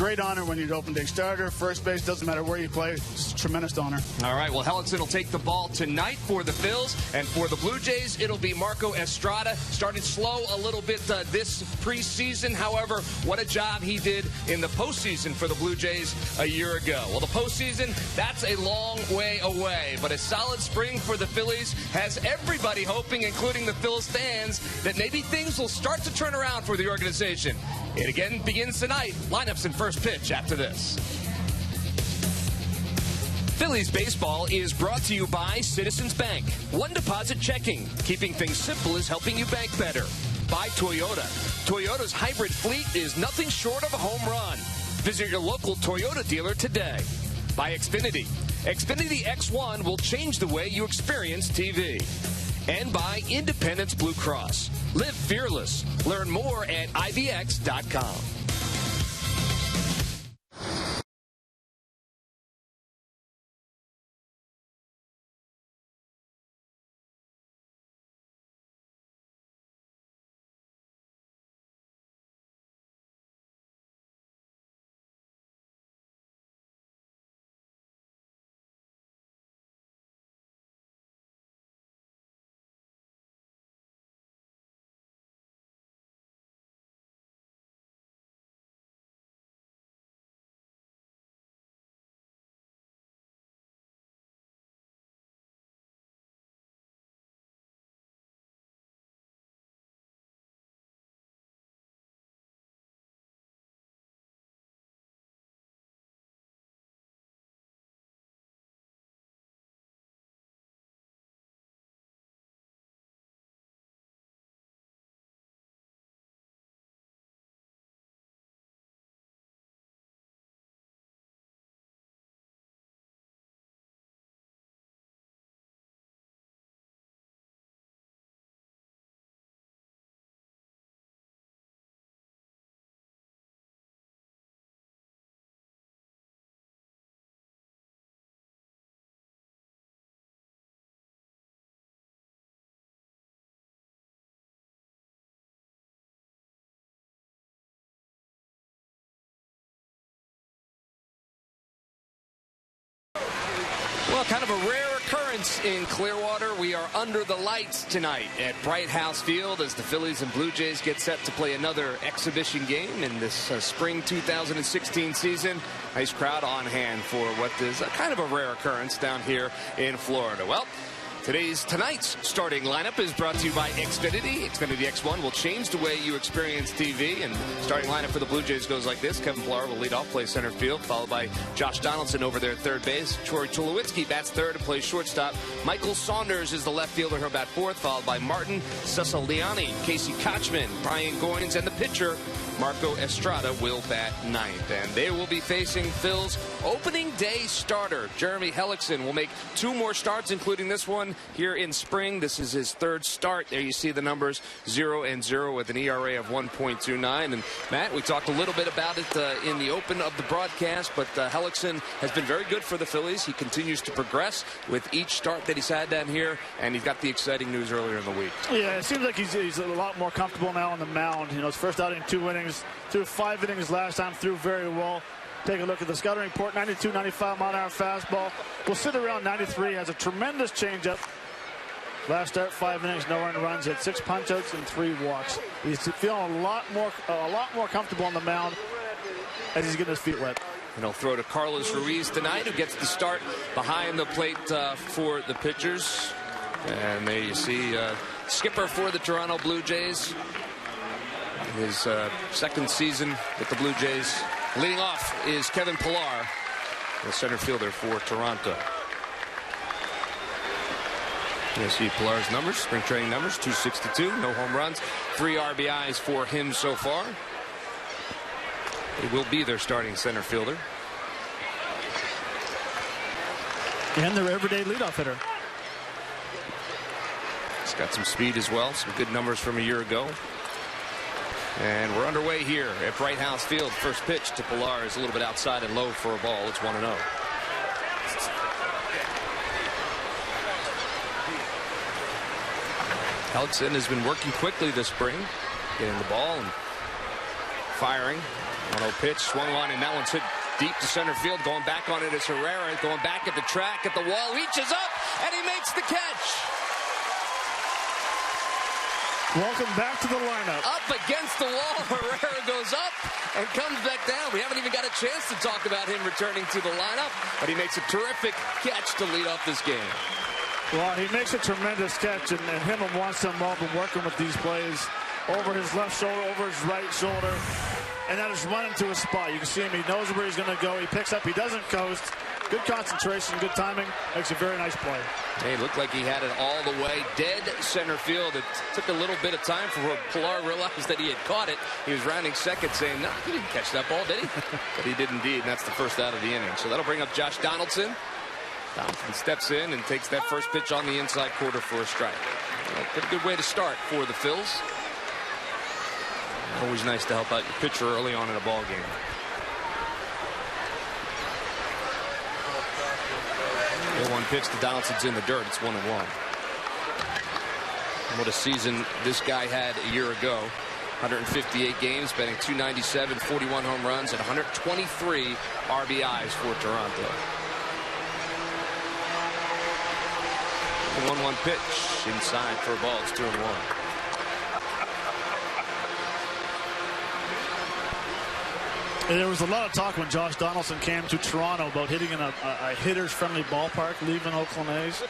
great honor when you're the opening day starter. First base, doesn't matter where you play. It's a tremendous honor. All right, well, Hellickson will take the ball tonight for the Phils, and for the Blue Jays, it'll be Marco Estrada. Started slow a little bit this preseason. However, what a job he did in the postseason for the Blue Jays a year ago. Well, the postseason, that's a long way away, but a solid spring for the Phillies has everybody hoping, including the Phillies fans, that maybe things will start to turn around for the organization. It again begins tonight. Lineups and first pitch after this. Phillies baseball is brought to you by Citizens Bank. One deposit checking. Keeping things simple is helping you bank better. By Toyota. Toyota's hybrid fleet is nothing short of a home run. Visit your local Toyota dealer today. By Xfinity. Xfinity X1 will change the way you experience TV. And by Independence Blue Cross. Live fearless. Learn more at IVX.com. Well, kind of a rare occurrence in Clearwater. We are under the lights tonight at Bright House Field as the Phillies and Blue Jays get set to play another exhibition game in this spring 2016 season. Nice crowd on hand for what is kind of a rare occurrence down here in Florida. Well, tonight's starting lineup is brought to you by Xfinity. Xfinity X1 will change the way you experience TV. And starting lineup for the Blue Jays goes like this. Kevin Pillar will lead off, play center field, followed by Josh Donaldson over there at third base. Troy Tulowitzki bats third and plays shortstop. Michael Saunders is the left fielder. He'll bat fourth, followed by Martin Ceciliani, Casey Kochman, Brian Goins, and the pitcher, Marco Estrada, will bat ninth. And they will be facing Phil's opening day starter. Jeremy Hellickson will make 2 more starts, including this one here in spring. This is his 3rd start. There you see the numbers, 0-0 with an ERA of 1.29. And Matt, we talked a little bit about it in the open of the broadcast, but Hellickson has been very good for the Phillies. He continues to progress with each start that he's had down here, and he's got the exciting news earlier in the week. Yeah, it seems like he's a lot more comfortable now on the mound. You know, his first outing, 2 innings. Threw 5 innings last time, threw very well. Take a look at the scouting report, 92, 95 mile-an-hour fastball. Will sit around 93, has a tremendous changeup. Last start, 5 innings, no earned runs, hit 6 punch-outs and 3 walks. He's feeling a lot more comfortable on the mound as he's getting his feet wet. And he'll throw to Carlos Ruiz tonight, who gets the start behind the plate for the pitchers. And there you see skipper for the Toronto Blue Jays. His 2nd season with the Blue Jays. Leading off is Kevin Pillar, the center fielder for Toronto. You see Pillar's numbers, spring training numbers, 262, no home runs, 3 RBIs for him so far. He will be their starting center fielder. And their everyday leadoff hitter. He's got some speed as well, some good numbers from a year ago. And we're underway here at Bright House Field. First pitch to Pillar is a little bit outside and low for a ball. It's 1-0. Hellickson has been working quickly this spring, getting the ball and firing. 1-0 pitch, swung on, and that one's hit deep to center field. Going back on it is Herrera. Going back at the track, at the wall, reaches up, and he makes the catch. Welcome back to the lineup. Up against the wall, Herrera goes up and comes back down. We haven't even got a chance to talk about him returning to the lineup, but he makes a terrific catch to lead off this game. Well, he makes a tremendous catch, and him and Watson have been working with these plays over his left shoulder, over his right shoulder, and that is running to a spot. You can see him. He knows where he's going to go. He picks up. He doesn't coast. Good concentration, good timing. Makes a very nice play. Hey, looked like he had it all the way. Dead center field. It took a little bit of time for Pilar to realize that he had caught it. He was rounding second saying, no, he didn't catch that ball, did he? But he did indeed, and that's the first out of the inning. So that'll bring up Josh Donaldson. Donaldson steps in and takes that first pitch on the inside quarter for a strike. Pretty good way to start for the Phils. Always nice to help out your pitcher early on in a ball game. The 1 pitch to Donaldson's in the dirt. It's 1-1. What a season this guy had a year ago. 158 games, batting .297, 41 home runs, and 123 RBIs for Toronto. The 1-1 pitch inside for a ball. It's 2-1. There was a lot of talk when Josh Donaldson came to Toronto about hitting in a hitters-friendly ballpark, leaving Oakland A's,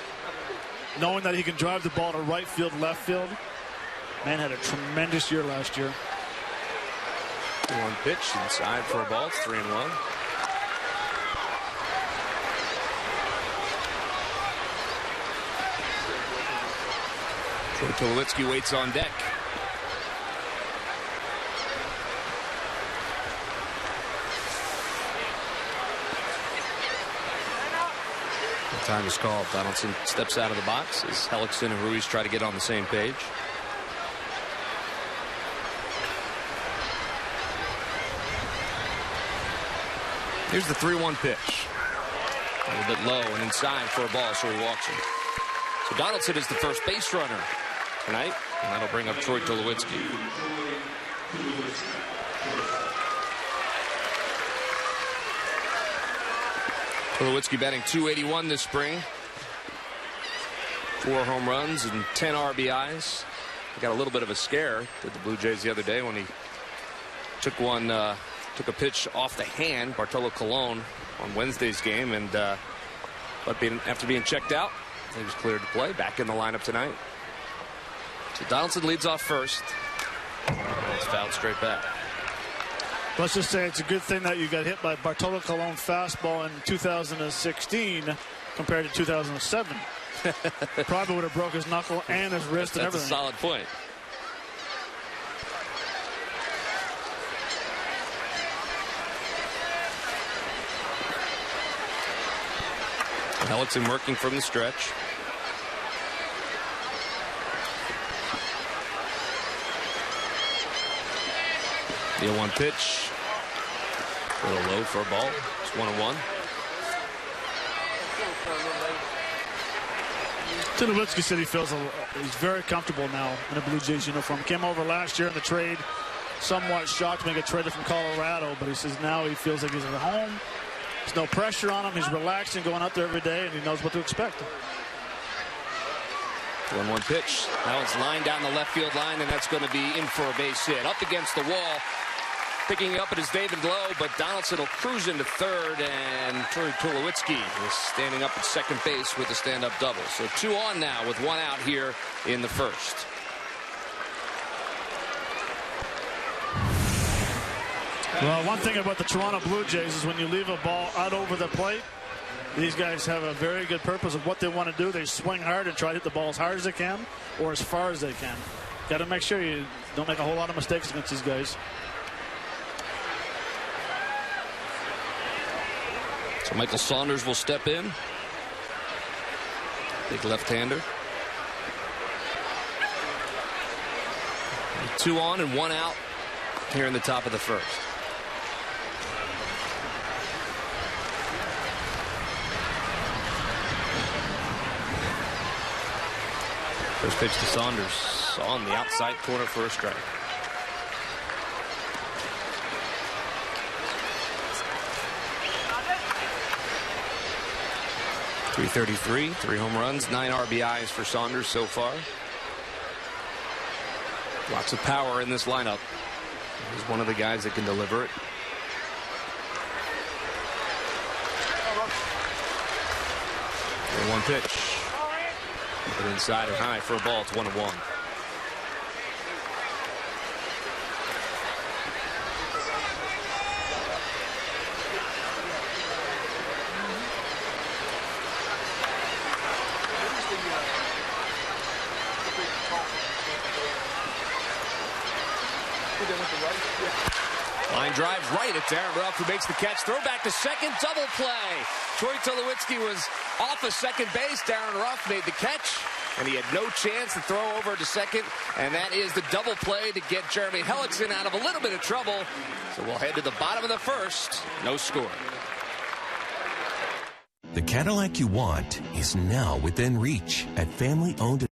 knowing that he can drive the ball to right field, left field. Man had a tremendous year last year. 1 pitch inside for a ball. It's 3-1. Tulowitzki waits on deck. Time is called. Donaldson steps out of the box as Hellickson and Ruiz try to get on the same page. Here's the 3-1 pitch. A little bit low and inside for a ball, so he walks him. So Donaldson is the first base runner tonight, and that'll bring up Troy Tulowitzki. Tulowitzki batting .281 this spring. 4 home runs and 10 RBIs. He got a little bit of a scare with the Blue Jays the other day when he took a pitch off the hand, Bartolo Colon, on Wednesday's game, and but after being checked out, he was cleared to play. Back in the lineup tonight. So Donaldson leads off first. It's fouled straight back. Let's just say it's a good thing that you got hit by Bartolo Colon fastball in 2016 compared to 2007. Probably would have broke his knuckle and his wrist and everything. That's a solid point. Hellickson working from the stretch. The 0-1 pitch. A little low for a ball. It's 1-1. Tulowitzki said he feels he's very comfortable now in a Blue Jays uniform. Came over last year in the trade, somewhat shocked when he got traded from Colorado, but he says now he feels like he's at home. There's no pressure on him. He's relaxing, going out there every day, and he knows what to expect. 1-1 pitch. That one's lined down the left field line, and that's going to be in for a base hit. Up against the wall. Picking it up it is David Lowe, but Donaldson will cruise into third, and Troy Tulowitzki is standing up at second base with a stand-up double. So 2 on now with 1 out here in the first. Well, one thing about the Toronto Blue Jays is when you leave a ball out over the plate, these guys have a very good purpose of what they want to do. They swing hard and try to hit the ball as hard as they can or as far as they can. Got to make sure you don't make a whole lot of mistakes against these guys. So Michael Saunders will step in. Big left-hander. 2 on and 1 out here in the top of the first. First pitch to Saunders on the outside corner for a strike. .333, 3 home runs, 9 RBIs for Saunders so far. Lots of power in this lineup. He's one of the guys that can deliver it. And 1 pitch. Put inside and high for a ball. It's 1-1. Line drive right at Darren Ruff, who makes the catch. Throw back to second, double play. Troy Tulowitzki was off of second base. Darren Ruff made the catch, and he had no chance to throw over to second. And that is the double play to get Jeremy Hellickson out of a little bit of trouble. So we'll head to the bottom of the first. No score. The Cadillac you want is now within reach at family-owned.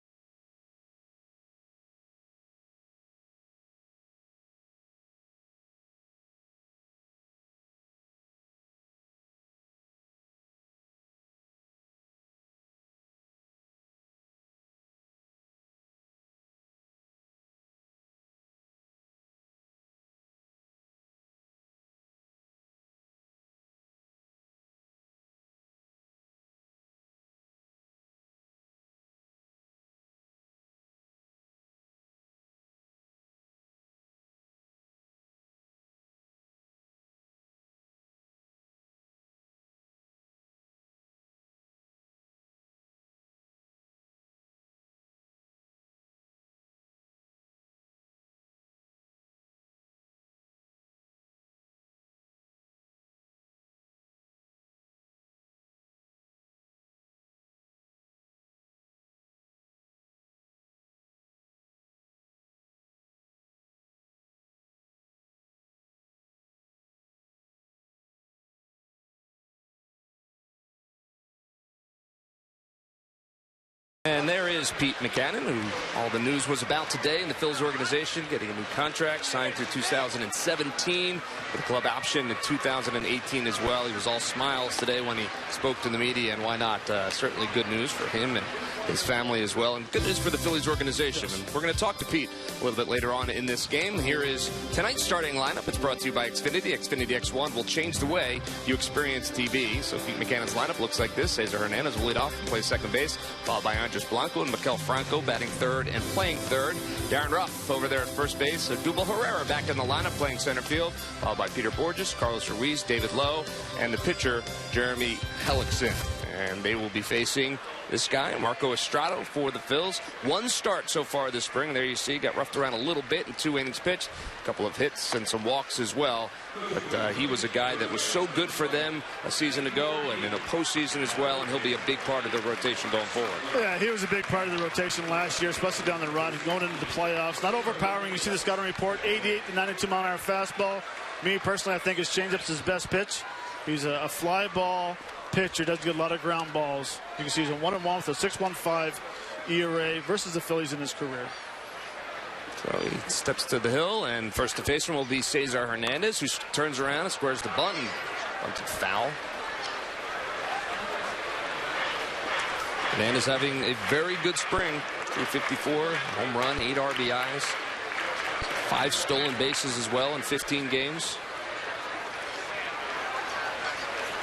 And there is Pete Mackanin, who all the news was about today in the Phillies organization, getting a new contract signed through 2017 with a club option in 2018 as well. He was all smiles today when he spoke to the media, and why not? Certainly good news for him and his family as well, and good news for the Phillies organization. And we're going to talk to Pete a little bit later on in this game. Here is tonight's starting lineup. It's brought to you by Xfinity. Xfinity X1 will change the way you experience TV. So Pete Mackanin's lineup looks like this. Cesar Hernandez will lead off and play second base, followed by Andres Blanco and Maikel Franco batting third and playing third. Darren Ruff over there at first base. Odubel Herrera back in the lineup playing center field, followed by Peter Borges, Carlos Ruiz, David Lowe, and the pitcher Jeremy Hellickson. And they will be facing this guy, Marco Estrada, for the Phils. 1 start so far this spring. There you see, got roughed around a little bit in 2 innings pitched. A couple of hits and some walks as well. But he was a guy that was so good for them a season ago and in a postseason as well, and he'll be a big part of the rotation going forward. Yeah, he was a big part of the rotation last year, especially down the run, going into the playoffs. Not overpowering. You see the scouting report, 88 to 92 mile an hour fastball. Me, personally, I think his changeup's his best pitch. He's a fly ball pitcher, does get a lot of ground balls. You can see he's a 1-1 with a 6.15 ERA versus the Phillies in his career. So he steps to the hill, and first to face him will be Cesar Hernandez, who turns around and squares the bunt and bunted foul. Hernandez having a very good spring. 354, home run, 8 RBIs, 5 stolen bases as well in 15 games.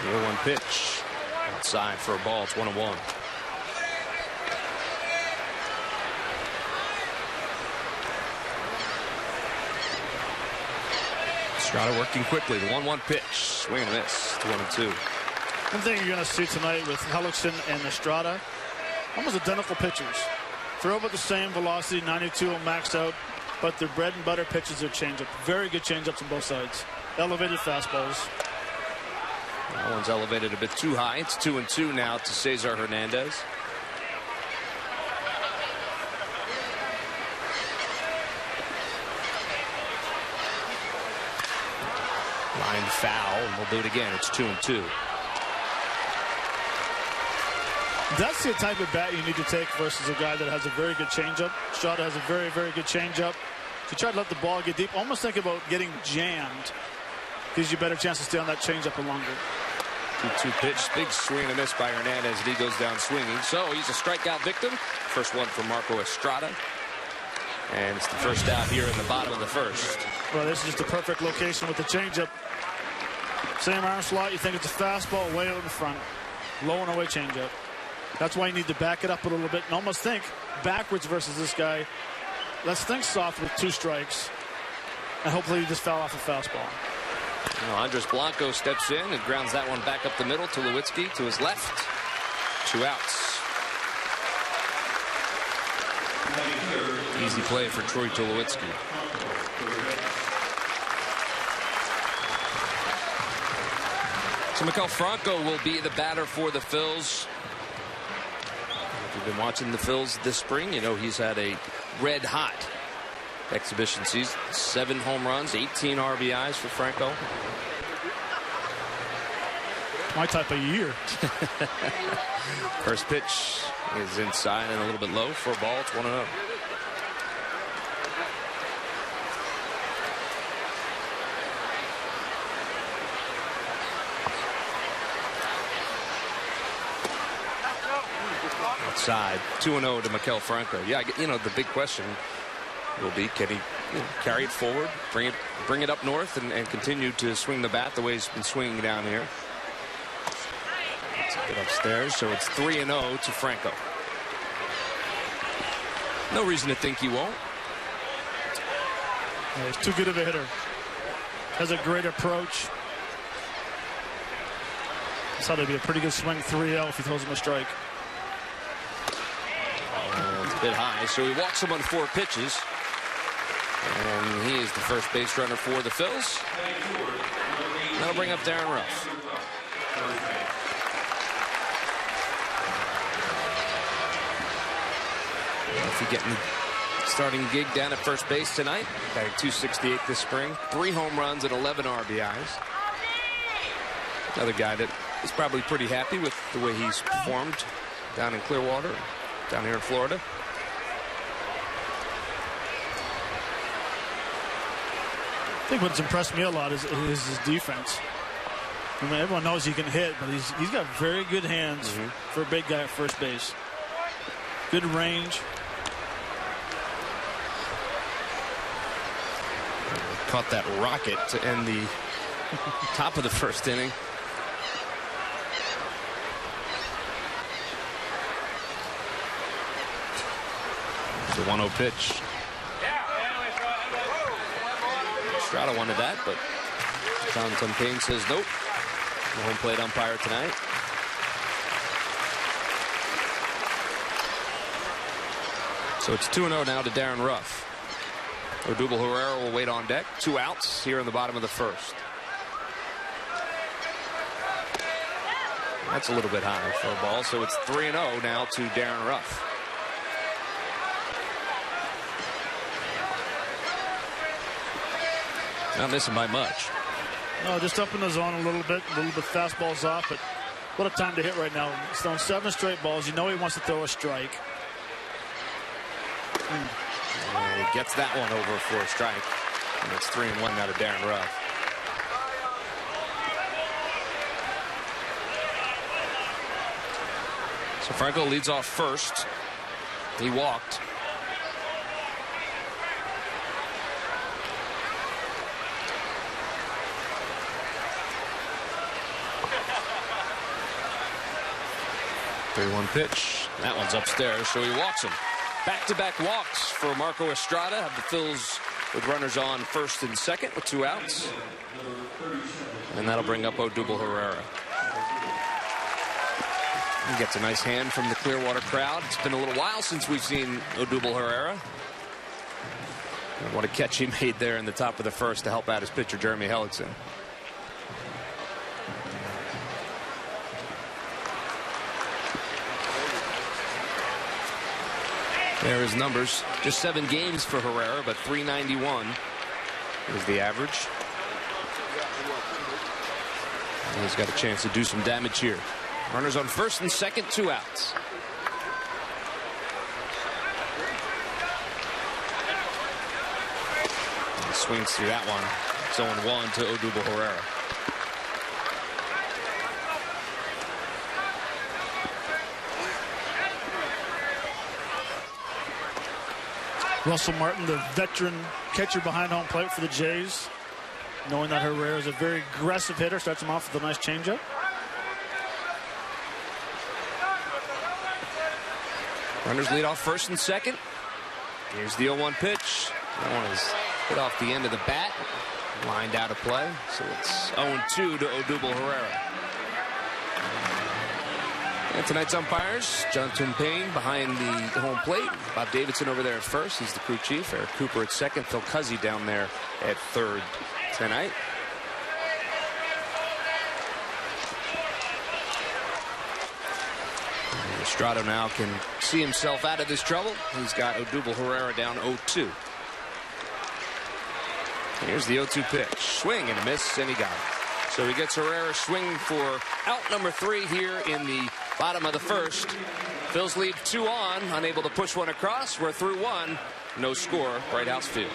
0-1 pitch outside for a ball. It's 1-1. Estrada working quickly. The 1-1 pitch. Swing and a miss. 1-2. One thing you're going to see tonight with Hellickson and Estrada, almost identical pitchers. Throw about the same velocity, 92 will max out, but their bread and butter pitches are changeup. Very good changeups on both sides. Elevated fastballs. That one's elevated a bit too high. It's 2-2 now to Cesar Hernandez. Line foul, and we'll do it again. It's 2-2. That's the type of bat you need to take versus a guy that has a very good changeup. Estrada has a very, very good changeup. To try to let the ball get deep, almost think about getting jammed. Gives you a better chance to stay on that changeup longer. 2-2 pitch. Big swing and a miss by Hernandez, and he goes down swinging. So he's a strikeout victim. First one for Marco Estrada. And it's the first out here in the bottom of the first. Well, this is just a perfect location with the changeup. Same arm slot. You think it's a fastball way out in front. Low and away changeup. That's why you need to back it up a little bit and almost think backwards versus this guy. Let's think soft with 2 strikes. And hopefully he just fell off a fastball. Well, Andres Blanco steps in and grounds that one back up the middle to Lewitsky to his left. 2 outs. Easy play for Troy Tulowitzki. So Maikel Franco will be the batter for the Phils. If you've been watching the Phils this spring, you know he's had a red hot exhibition season. 7 home runs, 18 RBIs for Franco. My type of year. First pitch is inside and a little bit low for a ball. It's 1-0. Outside, 2-0 to Maikel Franco. Yeah, you know, the big question will be, can he carry it forward, bring it up north, and continue to swing the bat the way he's been swinging down here. Let's get upstairs. So it's 3-0 to Franco. No reason to think he won't. Yeah, he's too good of a hitter. Has a great approach. This ought to be a pretty good swing 3-0 if he throws him a strike. It's a bit high, so he walks him on 4 pitches. And he is the first base runner for the Phils. That'll bring up Darren Ruff. Ruff getting the starting gig down at first base tonight. Batting .268 this spring. 3 home runs and 11 RBIs. Another guy that is probably pretty happy with the way he's performed down in Clearwater, down here in Florida. I think what's impressed me a lot is his defense. I mean, everyone knows he can hit, but he's got very good hands for a big guy at first base. Good range. Caught that rocket to end the top of the first inning. It's a 1-0 pitch. Estrada wanted that, but Tom Kane says nope. The home plate umpire tonight. So it's 2-0 now to Darren Ruff. Odubel Herrera will wait on deck. 2 outs here in the bottom of the first. That's a little bit high for a ball, so it's 3-0 now to Darren Ruff. Not missing by much. No, just up in the zone a little bit fastballs off, but what a time to hit right now. He's thrown 7 straight balls. You know he wants to throw a strike. And he gets that one over for a strike. And it's 3-1 now to Darren Ruff. So Franco leads off first. He walked. .31 pitch. That one's upstairs, so he walks him. Back-to-back walks for Marco Estrada. Have the Phils with runners on first and second with 2 outs. And that'll bring up Odubel Herrera. He gets a nice hand from the Clearwater crowd. It's been a little while since we've seen Odubel Herrera. And what a catch he made there in the top of the first to help out his pitcher, Jeremy Hellickson. There are his numbers. Just 7 games for Herrera, but .391 is the average. And he's got a chance to do some damage here. Runners on first and second, 2 outs. He swings through that one. It's 0-1 to Odubel Herrera. Russell Martin, the veteran catcher behind home plate for the Jays, knowing that Herrera is a very aggressive hitter, starts him off with a nice changeup. Runners lead off first and second. Here's the 0-1 pitch. That one is hit off the end of the bat, lined out of play. So it's 0-2 to Odubel Herrera. And tonight's umpires, Jonathan Payne behind the home plate. Bob Davidson over there at first. He's the crew chief. Eric Cooper at second. Phil Cuzzy down there at third tonight. And Estrada now can see himself out of this trouble. He's got Odubel Herrera down 0-2. Here's the 0-2 pitch. Swing and a miss, and he got it. So he gets Herrera swinging for out number 3 here in the bottom of the first. Phils lead 2 on, unable to push one across. We're through 1. No score, Bright House Field.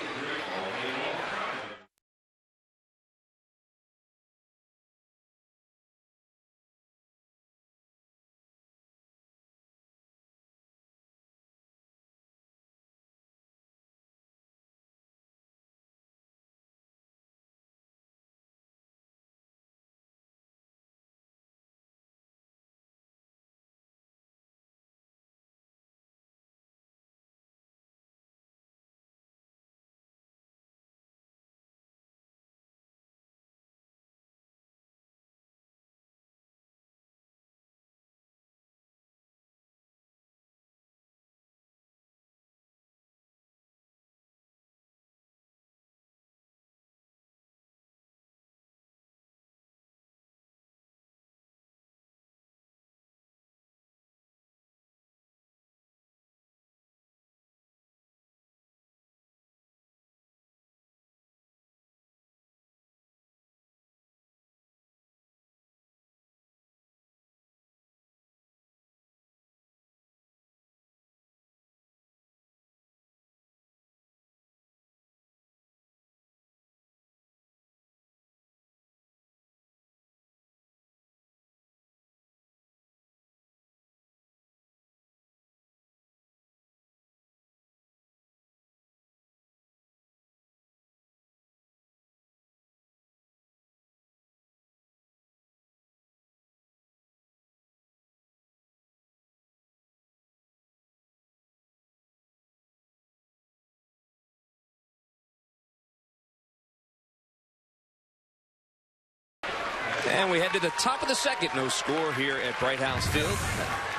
And we head to the top of the second. No score here at Bright House Field.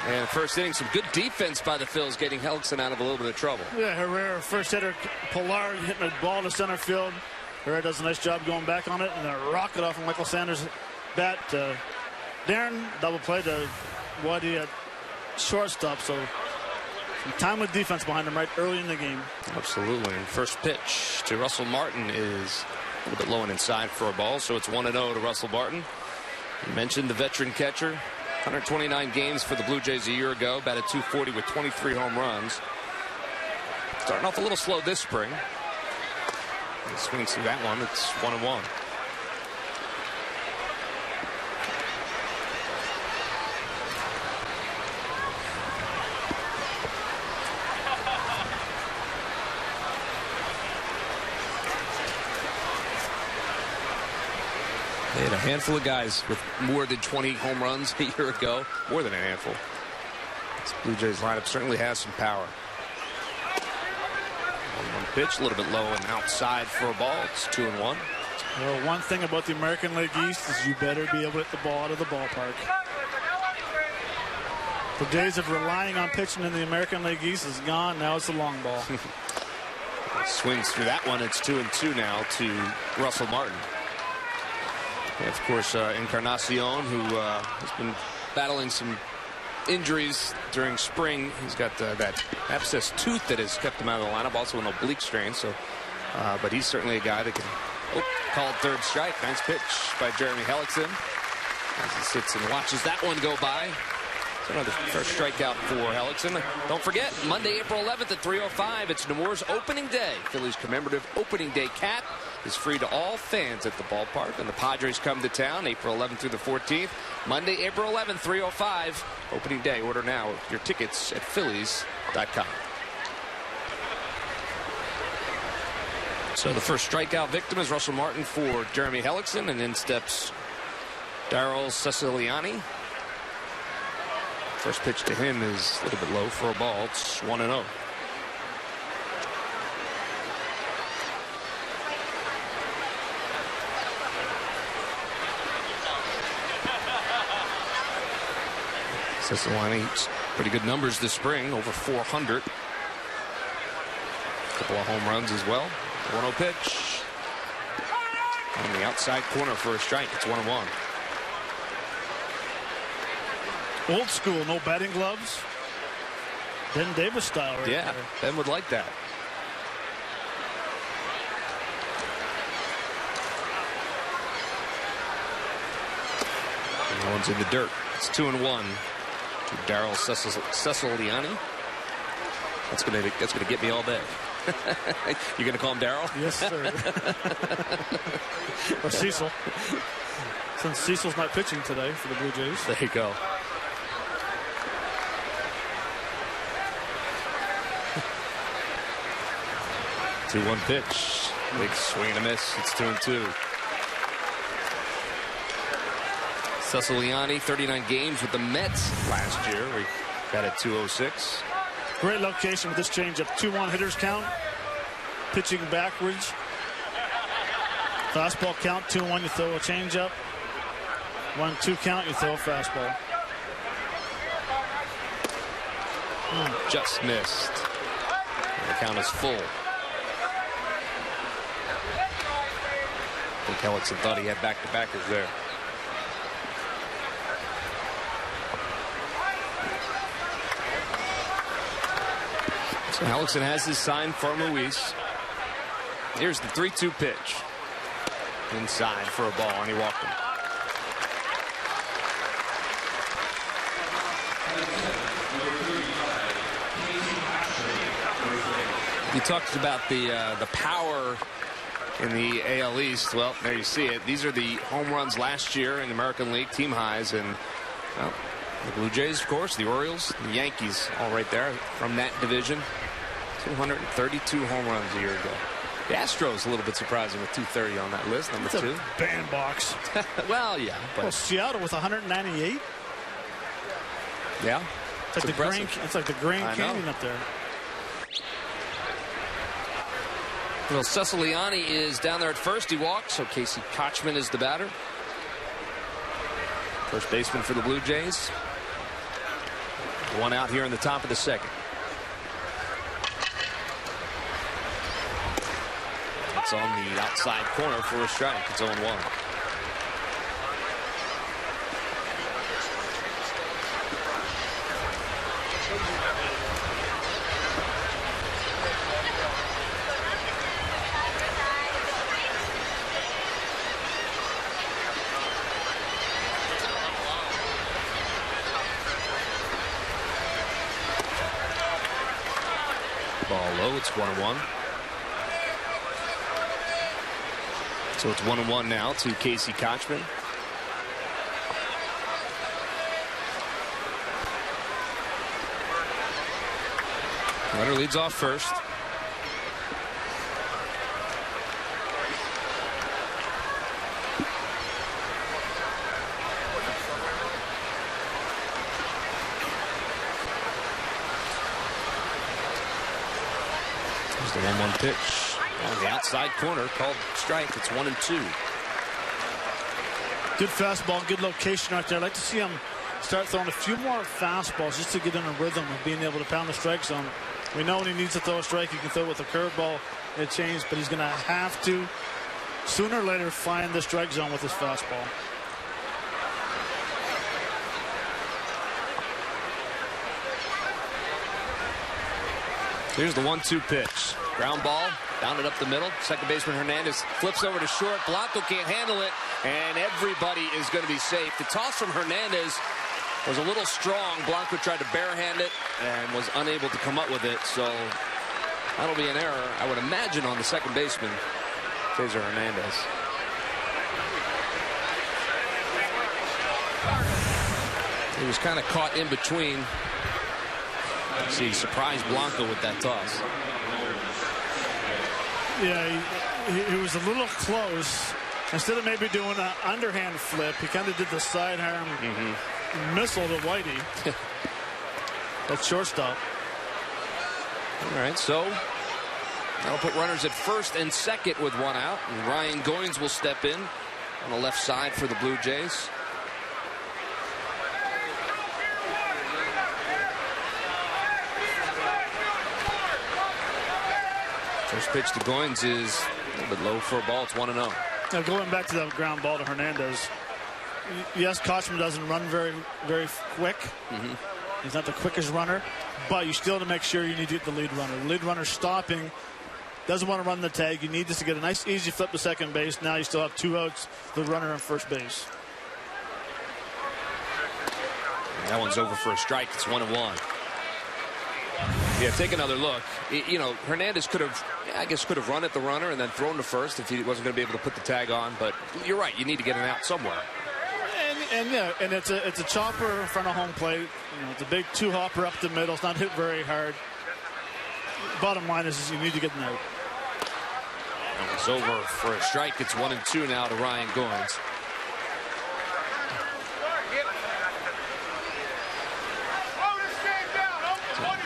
And first inning, some good defense by the Phils, getting Hellickson out of a little bit of trouble. Yeah, Herrera, first hitter, Pilar hitting a ball to center field. Herrera does a nice job going back on it, and then a rocket off of Michael Sanders' bat. Darren double play to Waddy at shortstop. So some time with defense behind him right early in the game. Absolutely. And first pitch to Russell Martin is a little bit low and inside for a ball, so it's 1-0 to Russell Martin. You mentioned the veteran catcher. 129 games for the Blue Jays a year ago, batted .240 with 23 home runs. Starting off a little slow this spring. He swings through that one. It's 1-1. They had a handful of guys with more than 20 home runs a year ago. More than a handful. This Blue Jays lineup certainly has some power. 1-1 pitch, a little bit low and outside for a ball. It's 2-1. Well, one thing about the American League East is you better be able to hit the ball out of the ballpark. The days of relying on pitching in the American League East is gone. Now it's the long ball. Swings through that one. It's 2-2 now to Russell Martin. And of course, Encarnacion, who has been battling some injuries during spring. He's got that abscess tooth that has kept him out of the lineup, also an oblique strain. So, but he's certainly a guy that can call third strike. Nice pitch by Jeremy Hellickson as he sits and watches that one go by. So another first strikeout for Hellickson. Don't forget, Monday, April 11th at 3:05, it's Nemours opening day. Phillies commemorative opening day cap is free to all fans at the ballpark. And the Padres come to town April 11th through the 14th. Monday, April 11th, 3:05, opening day. Order now your tickets at Phillies.com. So the first strikeout victim is Russell Martin for Jeremy Hellickson, and in steps Darryl Ceciliani. First pitch to him is a little bit low for a ball. It's 1-0. Ceciliani's pretty good numbers this spring, over 400. A couple of home runs as well. 1-0 pitch. On the outside corner for a strike. It's 1-1. Old school, no batting gloves. Ben Davis style right Yeah, there. Ben would like that. And that one's in the dirt. It's 2-1 to Darryl Ceciliani. That's gonna get me all day. You're gonna call him Darryl? Yes, sir. Or Cecil. Since Cecil's not pitching today for the Blue Jays. There you go. Two-one pitch. Big swing and a miss. It's 2-2. Ceciliani, 39 games with the Mets last year. We got at 206. Great location with this changeup. 2-1 hitters count. Pitching backwards. Fastball count. 2-1. You throw a changeup. 1-2 count. You throw a fastball. Just missed. The count is full. I think Hellickson thought he had back-to-backers there. So Hellickson has his sign from Ruiz. Here's the 3-2 pitch. Inside for a ball, and he walked him. You talked about the power in the AL East. Well, there you see it. These are the home runs last year in the American League, team highs, and well, the Blue Jays, of course, the Orioles, the Yankees, all right there from that division. 232 home runs a year ago. The Astros a little bit surprising with 230 on that list, number 2. A bandbox. Well, yeah. But well, Seattle with 198. Yeah. It's like the Grand Canyon up there. Well, Ceciliani is down there at first. He walks, so Casey Kochman is the batter. First baseman for the Blue Jays. One out here in the top of the second. It's on the outside corner for a strike. It's 0-1. Ball low. It's 1-1. So it's 1-1 now to Casey Kochman. Runner leads off first. There's the 1-1 pitch. On the outside corner, called strike. It's 1-2. Good fastball, good location right there. I'd like to see him start throwing a few more fastballs just to get in a rhythm of being able to pound the strike zone. We know when he needs to throw a strike, he can throw with a curveball and a change, but he's going to have to sooner or later find the strike zone with his fastball. Here's the 1-2 pitch. Ground ball, down it up the middle. Second baseman Hernandez flips over to short. Blanco can't handle it, and everybody is going to be safe. The toss from Hernandez was a little strong. Blanco tried to barehand it and was unable to come up with it, so that'll be an error, I would imagine, on the second baseman, Cesar Hernandez. He was kind of caught in between. See, surprised Blanco with that toss. Yeah, he was a little close. Instead of maybe doing an underhand flip, he kind of did the sidearm missile to Whitey. That's shortstop. All right, so that'll put runners at first and second with one out. And Ryan Goins will step in on the left side for the Blue Jays. First pitch to Goins is a little bit low for a ball. It's 1-0. Now going back to that ground ball to Hernandez. Yes, Kochman doesn't run very quick. He's not the quickest runner, but you still have to make sure you need to get the lead runner. The lead runner stopping, doesn't want to run the tag. You need this to get a nice, easy flip to second base. Now you still have 2 outs, the runner on first base. That one's over for a strike. It's 1-1. Yeah, take another look. You know, Hernandez could have run at the runner and then thrown to first if he wasn't going to be able to put the tag on. But you're right. You need to get an out somewhere. And it's a chopper in front of home plate. You know, it's a big 2-hopper up the middle. It's not hit very hard. Bottom line is you need to get an out. It's over for a strike. It's 1-2 now to Ryan Goins.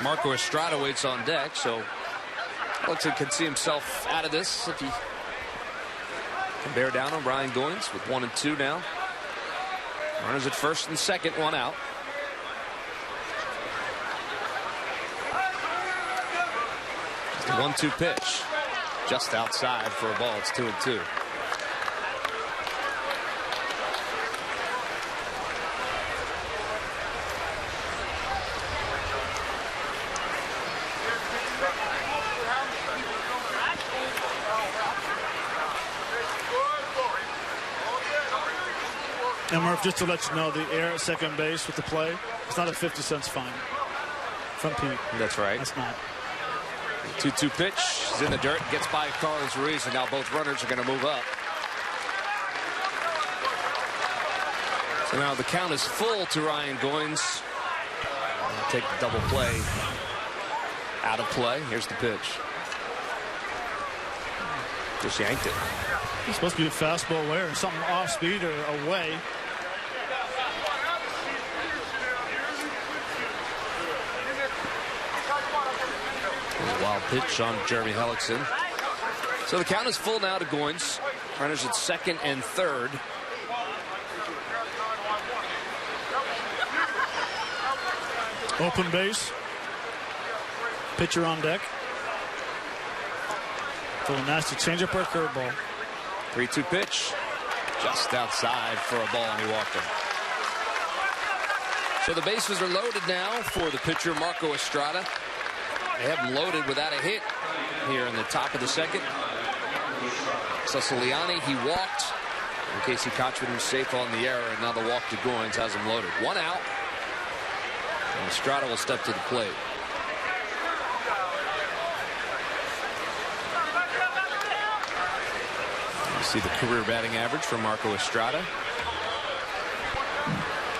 Marco Estrada waits on deck, so Alex can see himself out of this if he can bear down on Ryan Goins with 1-2 now. Runners at first and second, 1 out. It's the 1-2 pitch. Just outside for a ball. It's 2-2. And Murph, just to let you know, the air at second base with the play, it's not a 50 cents fine from Pete. That's right. That's not. 2-2 pitch is in the dirt, gets by Carlos Ruiz, and now both runners are going to move up. So now the count is full to Ryan Goins. Take the double play out of play. Here's the pitch. Just yanked it. It's supposed to be a fastball away or something off speed or away. A wild pitch on Jeremy Hellickson. So the count is full now to Goins. Runners at second and third. Open base. Pitcher on deck. For a nasty changeup or curveball. 3-2 pitch. Just outside for a ball, and he walked him. So the bases are loaded now for the pitcher, Marco Estrada. They have him loaded without a hit here in the top of the second. Ceciliani, he walked. In case Kochman was safe on the error, and now the walk to Goins has him loaded. 1 out. And Estrada will step to the plate. You see the career batting average for Marco Estrada.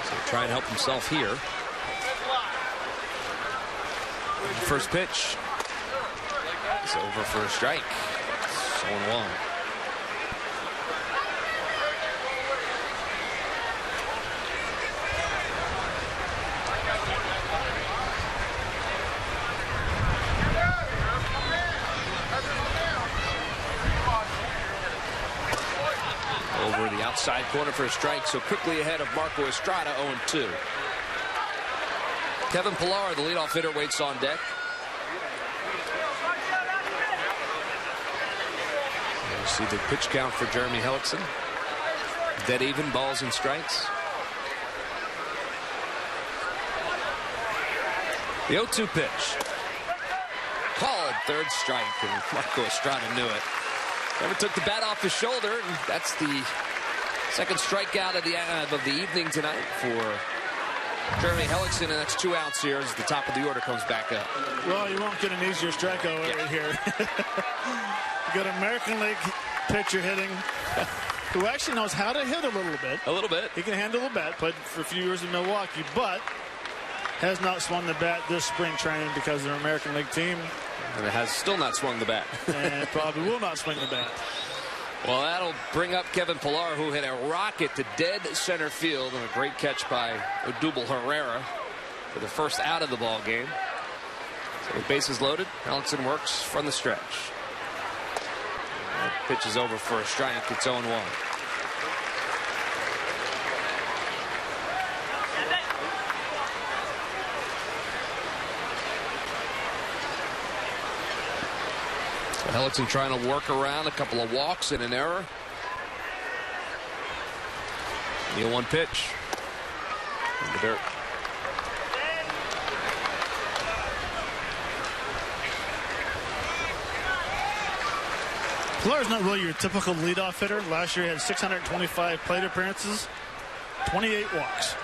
So try and help himself here. First pitch is over for a strike. 0-1. Over the outside corner for a strike, so quickly ahead of Marco Estrada, 0-2. Kevin Pillar, the leadoff hitter, waits on deck. You see the pitch count for Jeremy Hellickson. Dead even, balls and strikes. The 0-2 pitch. Called, third strike, and Marco Estrada knew it. Never took the bat off his shoulder, and that's the second strikeout of the evening tonight for Jeremy Hellickson, and that's 2 outs here as the top of the order comes back up. Well, you won't get an easier strikeout right here. You got an American League pitcher hitting who actually knows how to hit a little bit. A little bit. He can handle the bat, played for a few years in Milwaukee, but has not swung the bat this spring training because of their American League team And it has still not swung the bat. And probably will not swing the bat. Well, that'll bring up Kevin Pillar, who hit a rocket to dead center field, and a great catch by Odubel Herrera for the first out of the ball game. So with bases loaded, Ellickson works from the stretch. That pitch is over for a strike. It's 0-1. Ellickson trying to work around a couple of walks and an error. The 0-1 pitch. In the dirt. Pillar's not really your typical leadoff hitter. Last year he had 625 plate appearances, 28 walks.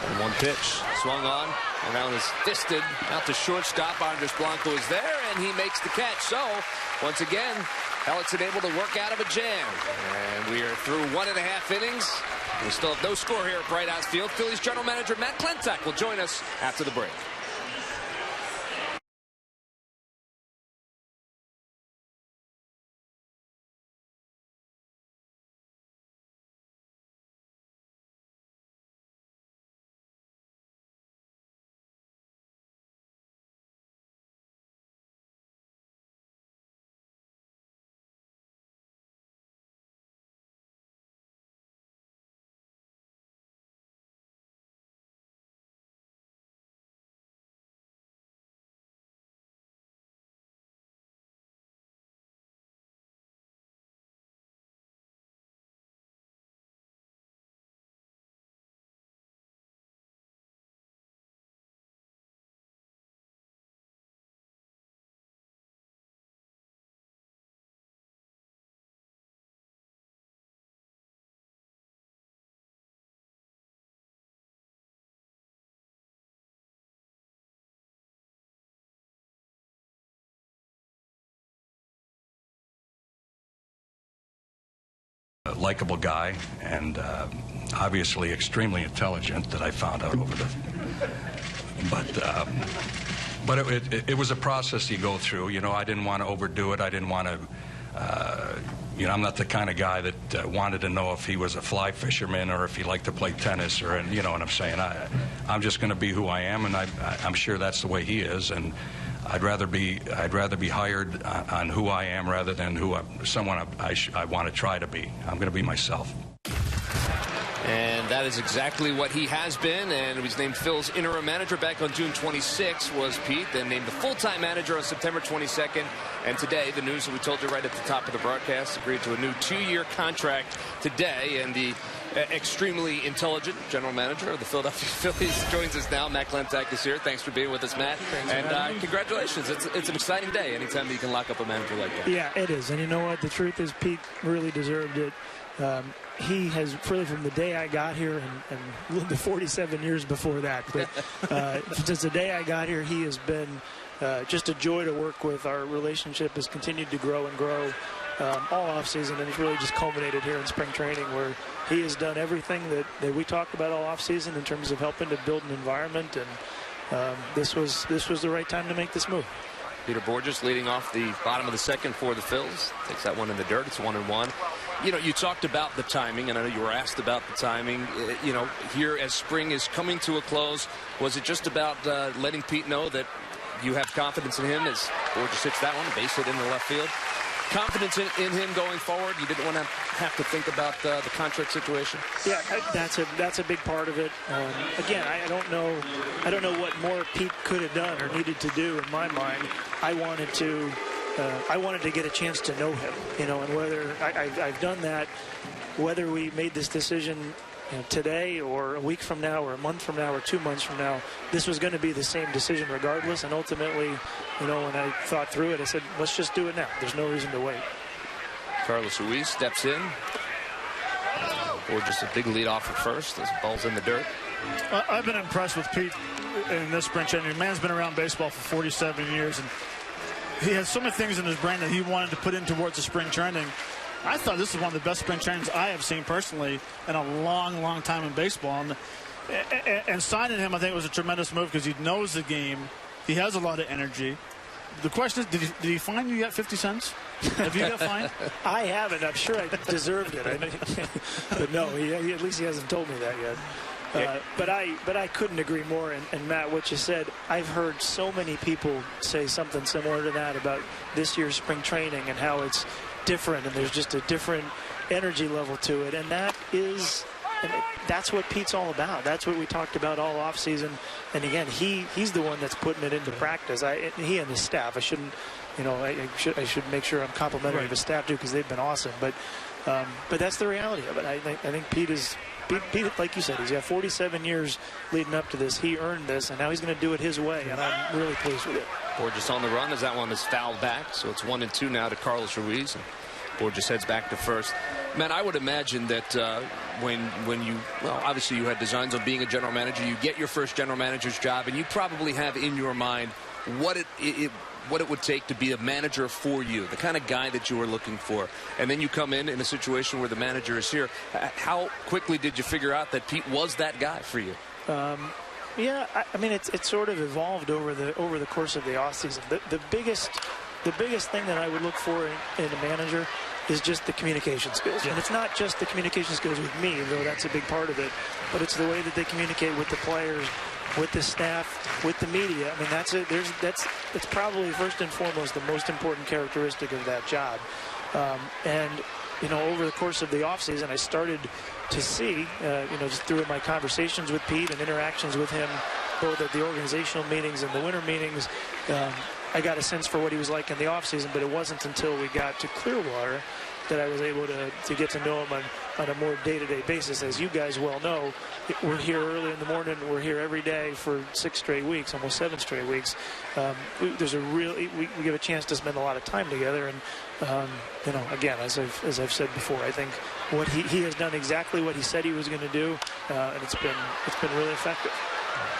And 1 pitch. Swung on. Around is fisted out to shortstop. Andres Blanco is there, and he makes the catch. So, once again, Ellickson able to work out of a jam. And we are through 1.5 innings. We still have no score here at Bright House Field. Phillies general manager Matt Klentak will join us after the break. Likable guy, and obviously extremely intelligent, that I found out over the. But it was a process you go through. You know, I didn't want to overdo it. I didn't want to. You know, I'm not the kind of guy that wanted to know if he was a fly fisherman or if he liked to play tennis, or, you know what I'm saying. I'm just going to be who I am, and I'm sure that's the way he is. And I'd rather be hired on who I am rather than someone I want to try to be. I'm going to be myself. And that is exactly what he has been, and he was named Phil's interim manager back on June 26, was Pete, then named the full-time manager on September 22nd, and today, the news that we told you right at the top of the broadcast, agreed to a new 2-year contract today, and the extremely intelligent general manager of the Philadelphia Phillies joins us now. Matt Klentak is here. Thanks for being with us, Matt. And congratulations. It's an exciting day anytime you can lock up a manager like that. Yeah, it is. And you know what? The truth is, Pete really deserved it. He has, really from the day I got here and the 47 years before that, but since the day I got here, he has been just a joy to work with. Our relationship has continued to grow and grow all offseason, and it's really just culminated here in spring training, where he has done everything that we talked about all offseason in terms of helping to build an environment, and this was the right time to make this move. Peter Borges leading off the bottom of the second for the Phils. Takes that one in the dirt. It's 1-1. You know, you talked about the timing, and I know you were asked about the timing. You know, here as spring is coming to a close, was it just about letting Pete know that you have confidence in him as Borges hits that one, base hit in the left field? Confidence in him going forward? You didn't want to have to think about the contract situation? Yeah, that's a big part of it. Again, I don't know what more Pete could have done or needed to do in my mind. I wanted to get a chance to know him, you know, and whether I've done that, whether we made this decision, you know, today or a week from now or a month from now or 2 months from now, this was going to be the same decision regardless. And ultimately, you know, when I thought through it, I said, let's just do it now. There's no reason to wait. Carlos Ruiz steps in. Or just a big lead off at first. This ball's in the dirt. I've been impressed with Pete in this spring training. The man's been around baseball for 47 years, and he has so many things in his brain that he wanted to put in towards the spring training. I thought this is one of the best spring trainings I have seen personally in a long, long time in baseball. And And signing him, I think, was a tremendous move because he knows the game. He has a lot of energy. The question is, did he fine you yet 50 cents? Have you got fined? I haven't. I'm sure I deserved it. But no, he at least he hasn't told me that yet. But I couldn't agree more. And Matt, what you said, I've heard so many people say something similar to that about this year's spring training and how it's different and there's just a different energy level to it. And that's what Pete's all about. That's what we talked about all offseason. And again, he's the one that's putting it into practice. He and his staff. I shouldn't, I should make sure I'm complimentary of his staff too because they've been awesome. But that's the reality of it. I think Pete, like you said, he's got 47 years leading up to this. He earned this, and now he's going to do it his way, and I'm really pleased with it. Borges on the run as that one is fouled back, so it's 1-2 now to Carlos Ruiz. And Borges heads back to first. Man, I would imagine that when you, well, obviously you had designs on being a general manager. You get your first general manager's job, and you probably have in your mind what it would take to be a manager for you, the kind of guy that you were looking for. And then you come in a situation where the manager is here. How quickly did you figure out that Pete was that guy for you? Yeah, I mean, it's sort of evolved over the course of the offseason. The biggest thing that I would look for in a manager is just the communication skills. Yeah. And it's not just the communication skills with me, though that's a big part of it, but it's the way that they communicate with the players, with the staff, with the media. I mean, that's probably first and foremost the most important characteristic of that job. And over the course of the offseason, I started to see, just through my conversations with Pete and interactions with him, both at the organizational meetings and the winter meetings, I got a sense for what he was like in the offseason, but it wasn't until we got to Clearwater that I was able to get to know him on a more day-to-day basis. As you guys well know, we're here early in the morning. We're here every day for 6 straight weeks, almost 7 straight weeks. We give a chance to spend a lot of time together. And, again, as I've said before, I think what he has done exactly what he said he was going to do, and it's been really effective.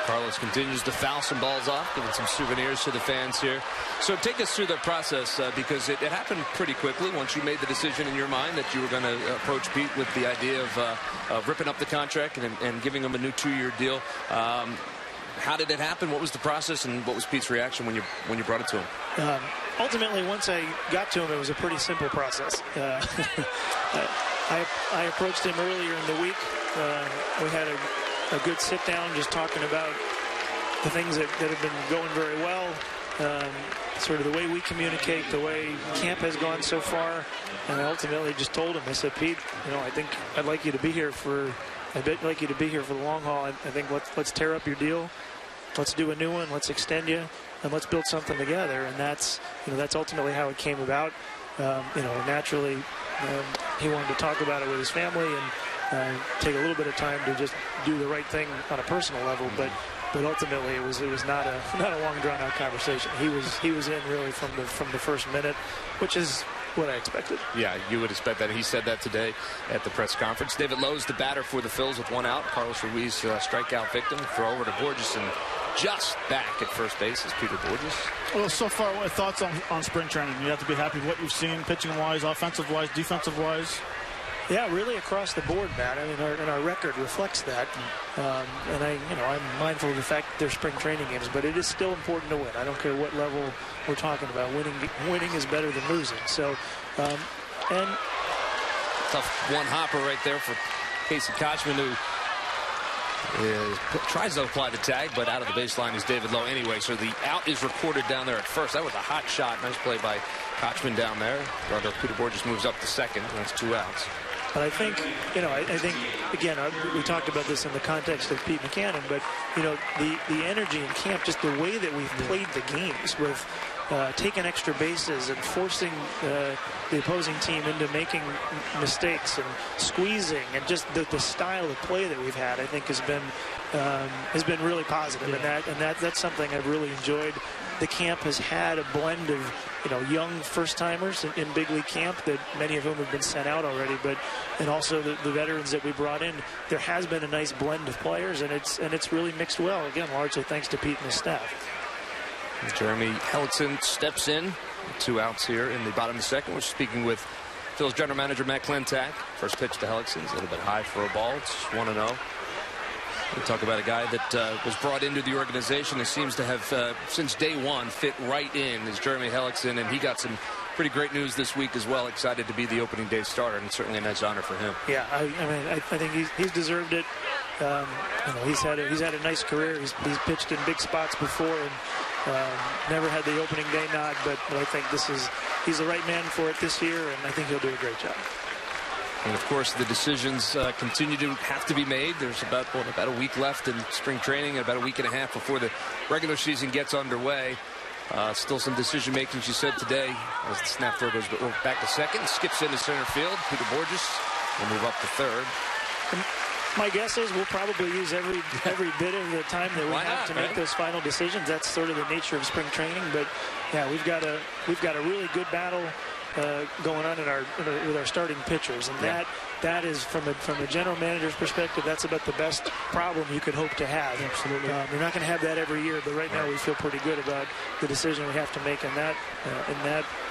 Carlos continues to foul some balls off, giving some souvenirs to the fans here. So take us through the process, because it happened pretty quickly once you made the decision in your mind that you were going to approach Pete with the idea of ripping up the contract and giving him a new 2-year deal. How did it happen? What was the process, and what was Pete's reaction when you brought it to him? Ultimately, once I got to him, it was a pretty simple process. I approached him earlier in the week. We had a good sit down, just talking about the things that have been going very well, sort of the way we communicate, the way camp has gone so far. And I ultimately just told him, I said, Pete, I think I'd like you to be here for the long haul. I think let's tear up your deal. Let's do a new one. Let's extend you, and let's build something together. And that's ultimately how it came about. Naturally, he wanted to talk about it with his family and take a little bit of time to just do the right thing on a personal level, but ultimately it was not a long drawn out conversation. He was in really from the first minute, which is what I expected. Yeah, you would expect that. He said that today at the press conference. David Lowe's the batter for the Phils with 1 out. Carlos Ruiz, strikeout victim. Throw over to Borges, and just back at first base is Peter Borges. Well, so far, what thoughts on spring training? You have to be happy with what you've seen, pitching wise, offensive wise, defensive wise. Yeah, really across the board, Matt. I mean, our record reflects that, and I'm mindful of the fact that they're spring training games, but it is still important to win. I don't care what level we're talking about. Winning is better than losing. So, and tough one hopper right there for Casey Kochman, who tries to apply the tag, but out of the baseline is David Lowe anyway. So the out is recorded down there at first. That was a hot shot. Nice play by Kochman down there. Rather, Peter Borges moves up to second. That's 2 outs. But I think, I think, again, we talked about this in the context of Pete Buchanan, but, the energy in camp, just the way that we've played the games with taking extra bases and forcing the opposing team into making mistakes and squeezing, and just the style of play that we've had, I think has been really positive. Yeah. And that's something I've really enjoyed. The camp has had a blend of young first-timers in big league camp, that many of whom have been sent out already, and also the veterans that we brought in. There has been a nice blend of players, and it's really mixed well, again, largely thanks to Pete and his staff. Jeremy Hellickson steps in. 2 outs here in the bottom of the second. We're speaking with Phil's general manager, Matt Klentak. First pitch to Hellickson is a little bit high for a ball. It's 1-0. We talk about a guy that was brought into the organization and seems to have, since day one, fit right in, is Jeremy Hellickson, and he got some pretty great news this week as well. Excited to be the opening day starter, and certainly a nice honor for him. Yeah, I think he's deserved it. He's had a nice career. He's pitched in big spots before and never had the opening day nod, but I think he's the right man for it this year, and I think he'll do a great job. And of course, the decisions continue to have to be made. There's about a week left in spring training, and about a week and a half before the regular season gets underway. Still some decision making, she said today, as the snap throw goes back to second, skips into center field. Peter Borges will move up to third. My guess is we'll probably use every bit of the time that we have to make those final decisions. That's sort of the nature of spring training. But yeah, we've got a really good battle going on with our starting pitchers, and that is from a general manager's perspective, that's about the best problem you could hope to have. Absolutely. We're not going to have that every year, but right now we feel pretty good about the decision we have to make in that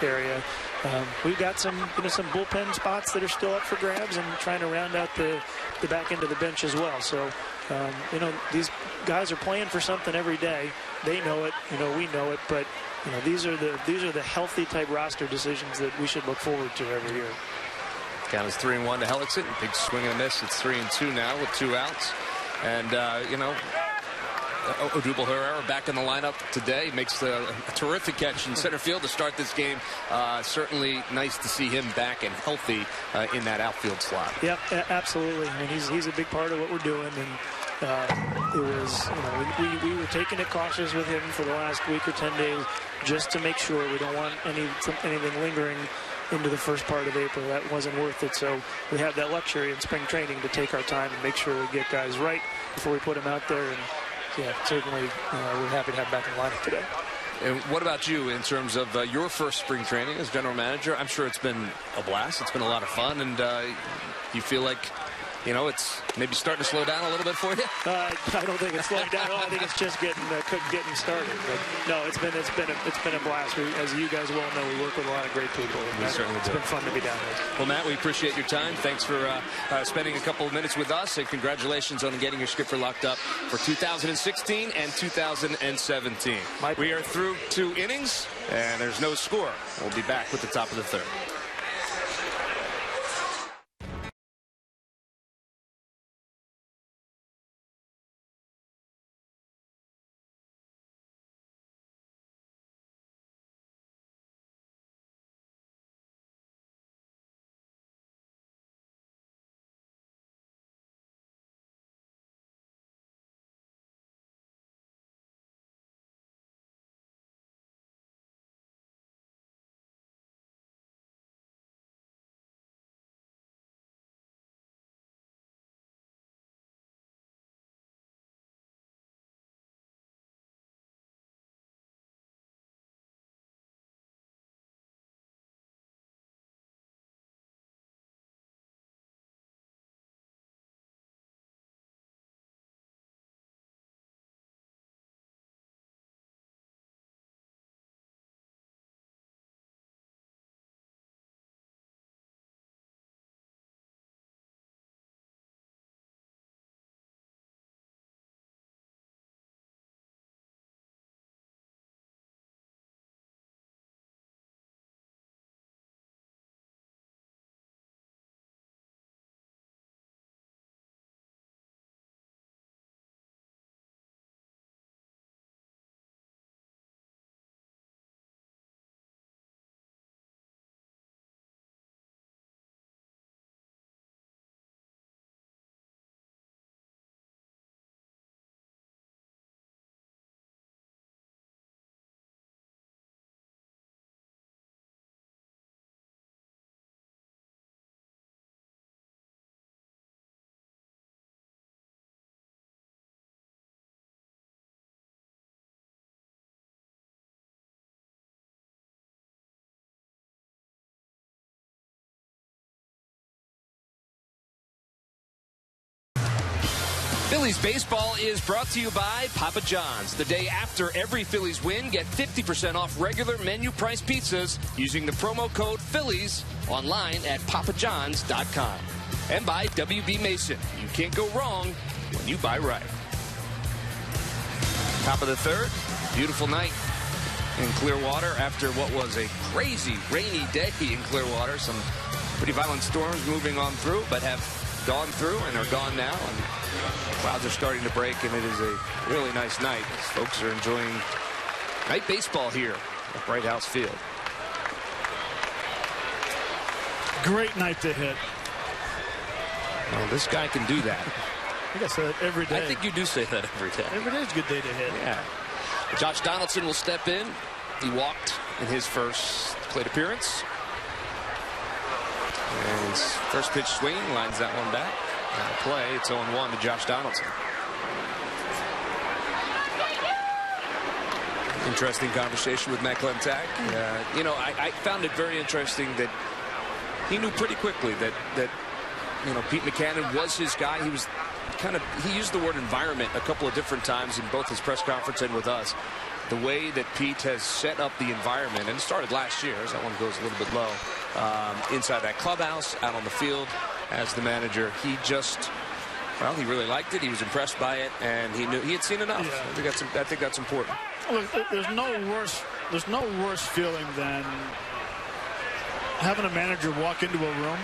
area. We've got some bullpen spots that are still up for grabs, and trying to round out the back end of the bench as well. So these guys are playing for something every day. They know it, we know it, but these are the healthy type roster decisions that we should look forward to every year. Count is 3-1 to Hellickson. Big swing and a miss. It's 3-2 now with 2 outs. And Odubel Herrera back in the lineup today. Makes a terrific catch in center field to start this game. Certainly nice to see him back and healthy in that outfield slot. Yep, absolutely. I mean, he's a big part of what we're doing. And it was, we were taking it cautious with him for the last week or 10 days just to make sure we don't want anything lingering into the first part of April. That wasn't worth it. So we have that luxury in spring training to take our time and make sure we get guys right before we put them out there. And yeah, certainly we're happy to have back in the lineup today. And what about you in terms of your first spring training as general manager? I'm sure it's been a blast. It's been a lot of fun, and you feel like it's maybe starting to slow down a little bit for you. I don't think it's slowing down at all. I think it's just getting started. But no, it's been a blast. As you guys well know, we work with a lot of great people. It's been fun to be down here. Well, Matt, we appreciate your time. Thanks for spending a couple of minutes with us, and congratulations on getting your skipper locked up for 2016 and 2017. We are through 2 innings, and there's no score. We'll be back with the top of the third. Phillies baseball is brought to you by Papa John's. The day after every Phillies win, get 50% off regular menu price pizzas using the promo code Phillies online at papajohns.com. And by WB Mason. You can't go wrong when you buy right. Top of the third. Beautiful night in Clearwater after what was a crazy rainy day in Clearwater. Some pretty violent storms moving on through, but have gone through and are gone now. And clouds are starting to break, and it is a really nice night as folks are enjoying night baseball here at Bright House Field. Great night to hit. Well, this guy can do that. I guess that every day. I think you do say that every day. Every day is a good day to hit. Yeah. Josh Donaldson will step in. He walked in his first plate appearance. And his first pitch swing lines that one back. Now play, it's 0-1 to Josh Donaldson. Interesting conversation with Matt Klemtak. You know, I found it very interesting that he knew pretty quickly that you know, Pete Mackanin was his guy. He was he used the word environment a couple of different times in both his press conference and with us. The way that Pete has set up the environment, and it started last year, as that one goes a little bit low, inside that clubhouse, out on the field as the manager. He just, well, he really liked it. He was impressed by it, and he knew he had seen enough. Yeah. I think that's important. Look, there's no worse feeling than having a manager walk into a room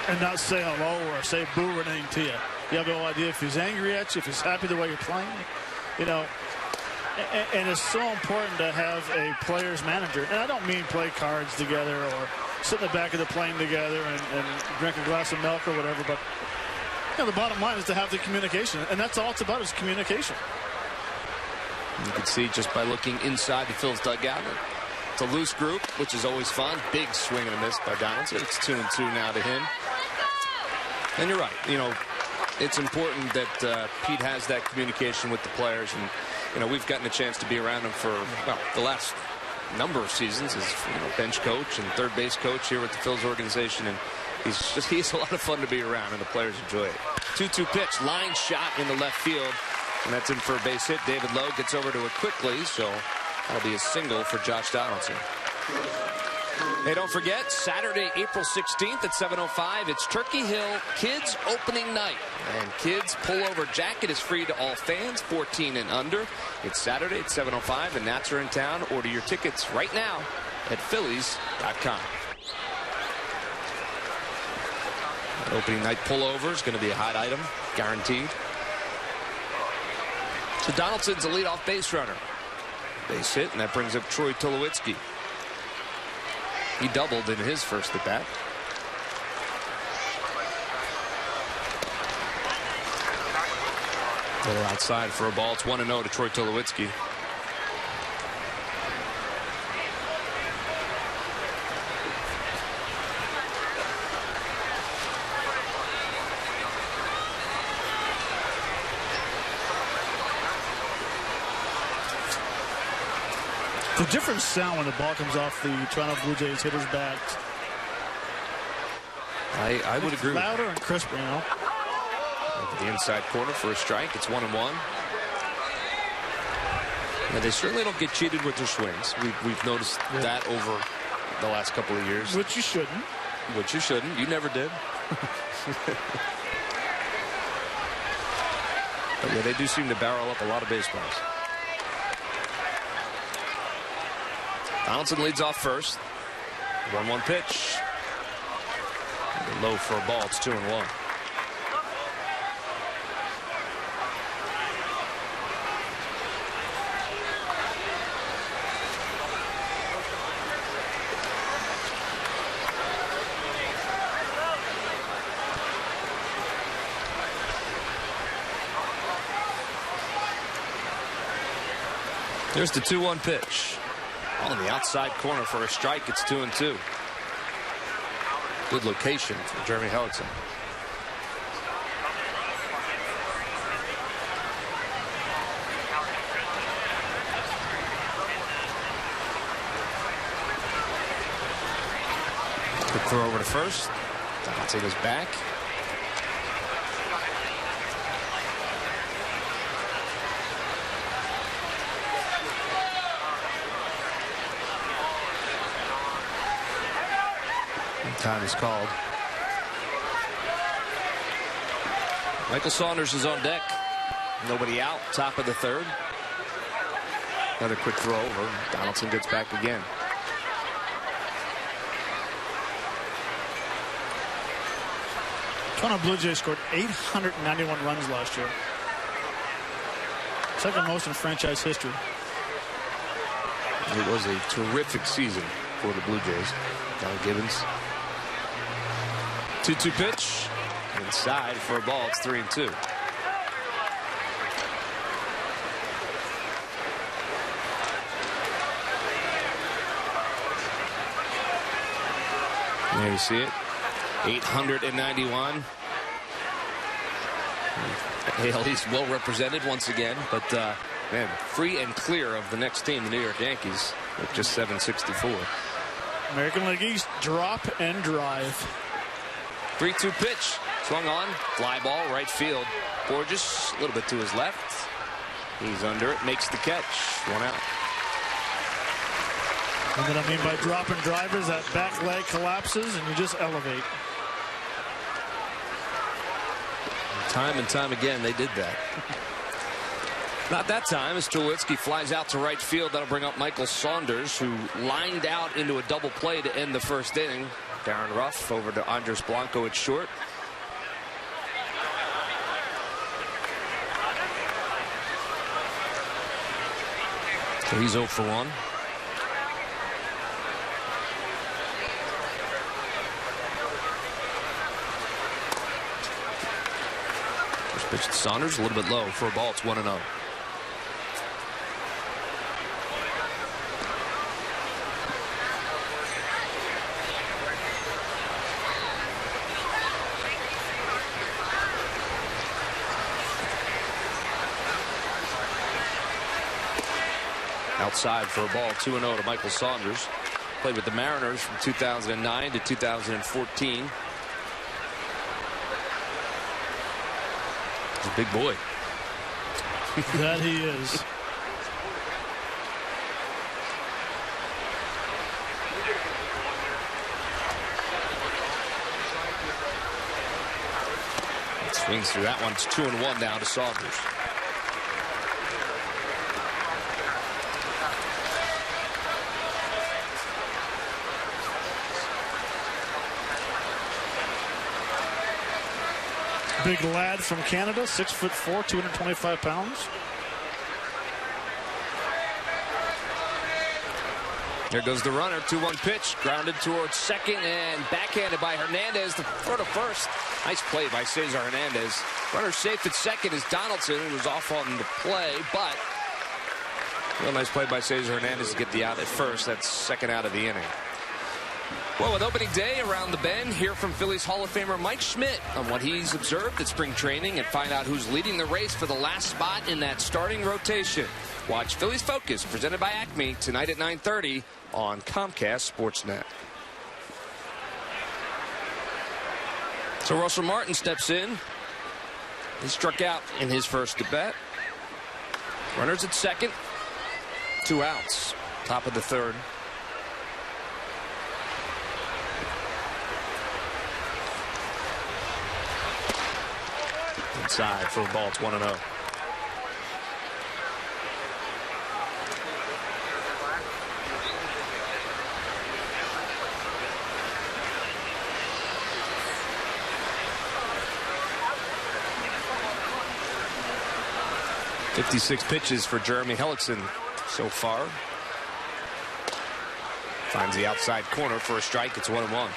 and not say hello or say boo or anything to you. You have no idea if he's angry at you, if he's happy the way you're playing. You know, and it's so important to have a player's manager. And I don't mean play cards together or sit in the back of the plane together and drink a glass of milk or whatever. But you know, the bottom line is to have the communication. And that's all it's about, is communication. You can see just by looking inside the Phillies dugout. It's a loose group, which is always fun. Big swing and a miss by Donaldson. It's 2-2 now to him. And you're right. You know, it's important that Pete has that communication with the players. And, you know, we've gotten a chance to be around him for, well, the last number of seasons as, you know, bench coach and third base coach here with the Phillies organization. And he's a lot of fun to be around, and the players enjoy it. 2-2 pitch, line shot in the left field. And that's in for a base hit. David Lowe gets over to it quickly, so that'll be a single for Josh Donaldson. Hey, don't forget, Saturday, April 16th at 7:05, it's Turkey Hill Kids Opening Night. And Kids Pullover Jacket is free to all fans, 14 and under. It's Saturday at 7:05, and Nats are in town. Order your tickets right now at Phillies.com. Opening night pullover is going to be a hot item, guaranteed. So Donaldson's a leadoff base runner. Base hit, and that brings up Troy Tulowitzki. He doubled in his first at bat. A little outside for a ball. It's 1-0 to Troy Tulowitzki. It's a different sound when the ball comes off the Toronto Blue Jays hitter's bat. I would agree. Louder and crisper, you know. Over the inside corner for a strike. It's 1-1. And they certainly don't get cheated with their swings. We've noticed that over the last couple of years. Which you shouldn't. Which you shouldn't. You never did. But yeah, they do seem to barrel up a lot of baseballs. Donaldson leads off first. 1-1 pitch. Low for a ball. It's 2-1. There's the 2-1 pitch. On the outside corner for a strike. It's 2-2. Good location for Jeremy Hellickson. Quick throw over to first. Donaldson is back. Time is called. Michael Saunders is on deck. Nobody out. Top of the third. Another quick throw over. Donaldson gets back again. Toronto Blue Jays scored 891 runs last year. Second most in franchise history. It was a terrific season for the Blue Jays. John Gibbons. 2-2 pitch. Inside for a ball. It's 3-2. There you see it. 891. AL's well represented once again, but man, free and clear of the next team, the New York Yankees, with just 764. American League East, drop and drive. 3-2 pitch. Swung on. Fly ball, right field. Borges, a little bit to his left. He's under it, makes the catch. 1 out. And what I mean by drop and drive is that back leg collapses and you just elevate. Time and time again, they did that. Not that time as Tulowitzki flies out to right field. That'll bring up Michael Saunders, who lined out into a double play to end the first inning. Darren Ruff over to Andres Blanco at short. So he's 0 for 1. First pitch to Saunders, a little bit low for a ball. It's 1-0. Outside for a ball. 2-0 to Michael Saunders. Played with the Mariners from 2009 to 2014. He's a big boy. That he is. Swings through that one. It's 2-1 now to Saunders. Big lad from Canada, 6'4", 225 pounds. There goes the runner. 2-1 pitch. Grounded towards second and backhanded by Hernandez. The throw to first. Nice play by Cesar Hernandez. Runner safe at second is Donaldson, who was off on the play, but real nice play by Cesar Hernandez to get the out at first. That's second out of the inning. Well, with opening day around the bend, hear from Phillies Hall of Famer Mike Schmidt on what he's observed at spring training and find out who's leading the race for the last spot in that starting rotation. Watch Phillies Focus, presented by Acme, tonight at 9:30 on Comcast Sportsnet. So Russell Martin steps in. He struck out in his first at bat. Runners at second. 2 outs. Top of the third. Inside for a ball. It's 1-0. .56 pitches for Jeremy Hellickson so far. Finds the outside corner for a strike. It's 1-1.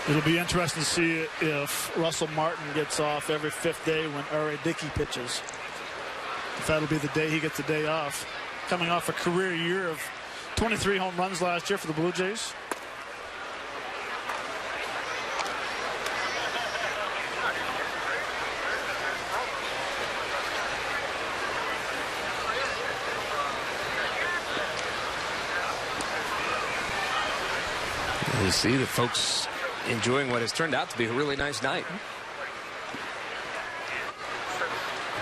It'll be interesting to see if Russell Martin gets off every 5th day when R.A. Dickey pitches. If that'll be the day he gets the day off. Coming off a career year of 23 home runs last year for the Blue Jays. You see the folks enjoying what has turned out to be a really nice night.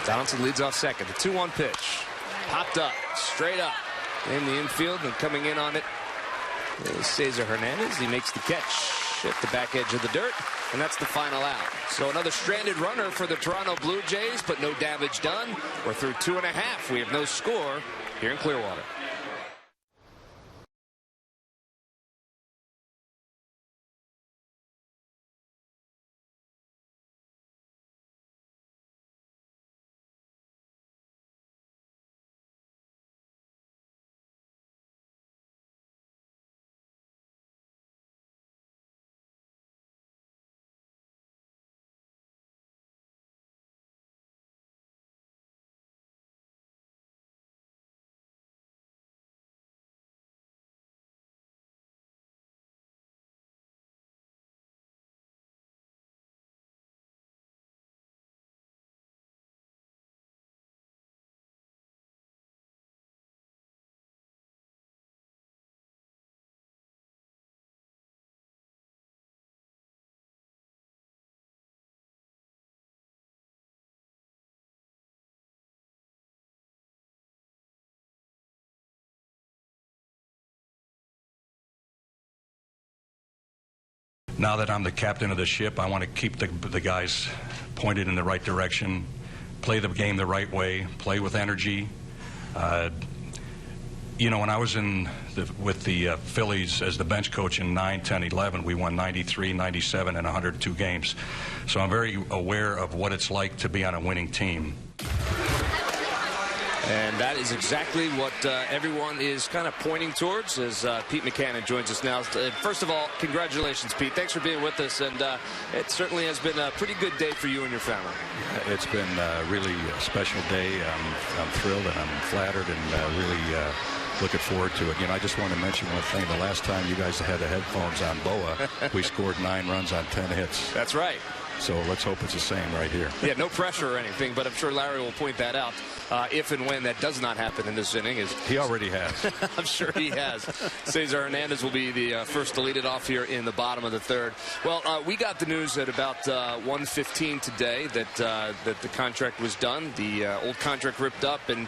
Donaldson leads off second. The 2-1 pitch. Popped up, straight up in the infield, and coming in on it Cesar Hernandez. He makes the catch at the back edge of the dirt, and that's the final out. So another stranded runner for the Toronto Blue Jays, but no damage done. We're through 2.5. We have no score here in Clearwater. Now that I'm the captain of the ship, I want to keep the guys pointed in the right direction, play the game the right way, play with energy. You know, when I was with the Phillies as the bench coach in 9, 10, 11, we won 93, 97, and 102 games. So I'm very aware of what it's like to be on a winning team. And that is exactly what everyone is kind of pointing towards as Pete Mackanin joins us now. First of all, congratulations, Pete. Thanks for being with us. And it certainly has been a pretty good day for you and your family. It's been really a special day. I'm thrilled and I'm flattered and really looking forward to it. You know, I just want to mention one thing. The last time you guys had the headphones on BOA, we scored 9 runs on 10 hits. That's right. So let's hope it's the same right here. Yeah, no pressure or anything, but I'm sure Larry will point that out if and when that does not happen in this inning. He already has. I'm sure he has. Cesar Hernandez will be the first to lead it off here in the bottom of the third. Well, we got the news at about 1:15 today that the contract was done. The old contract ripped up, and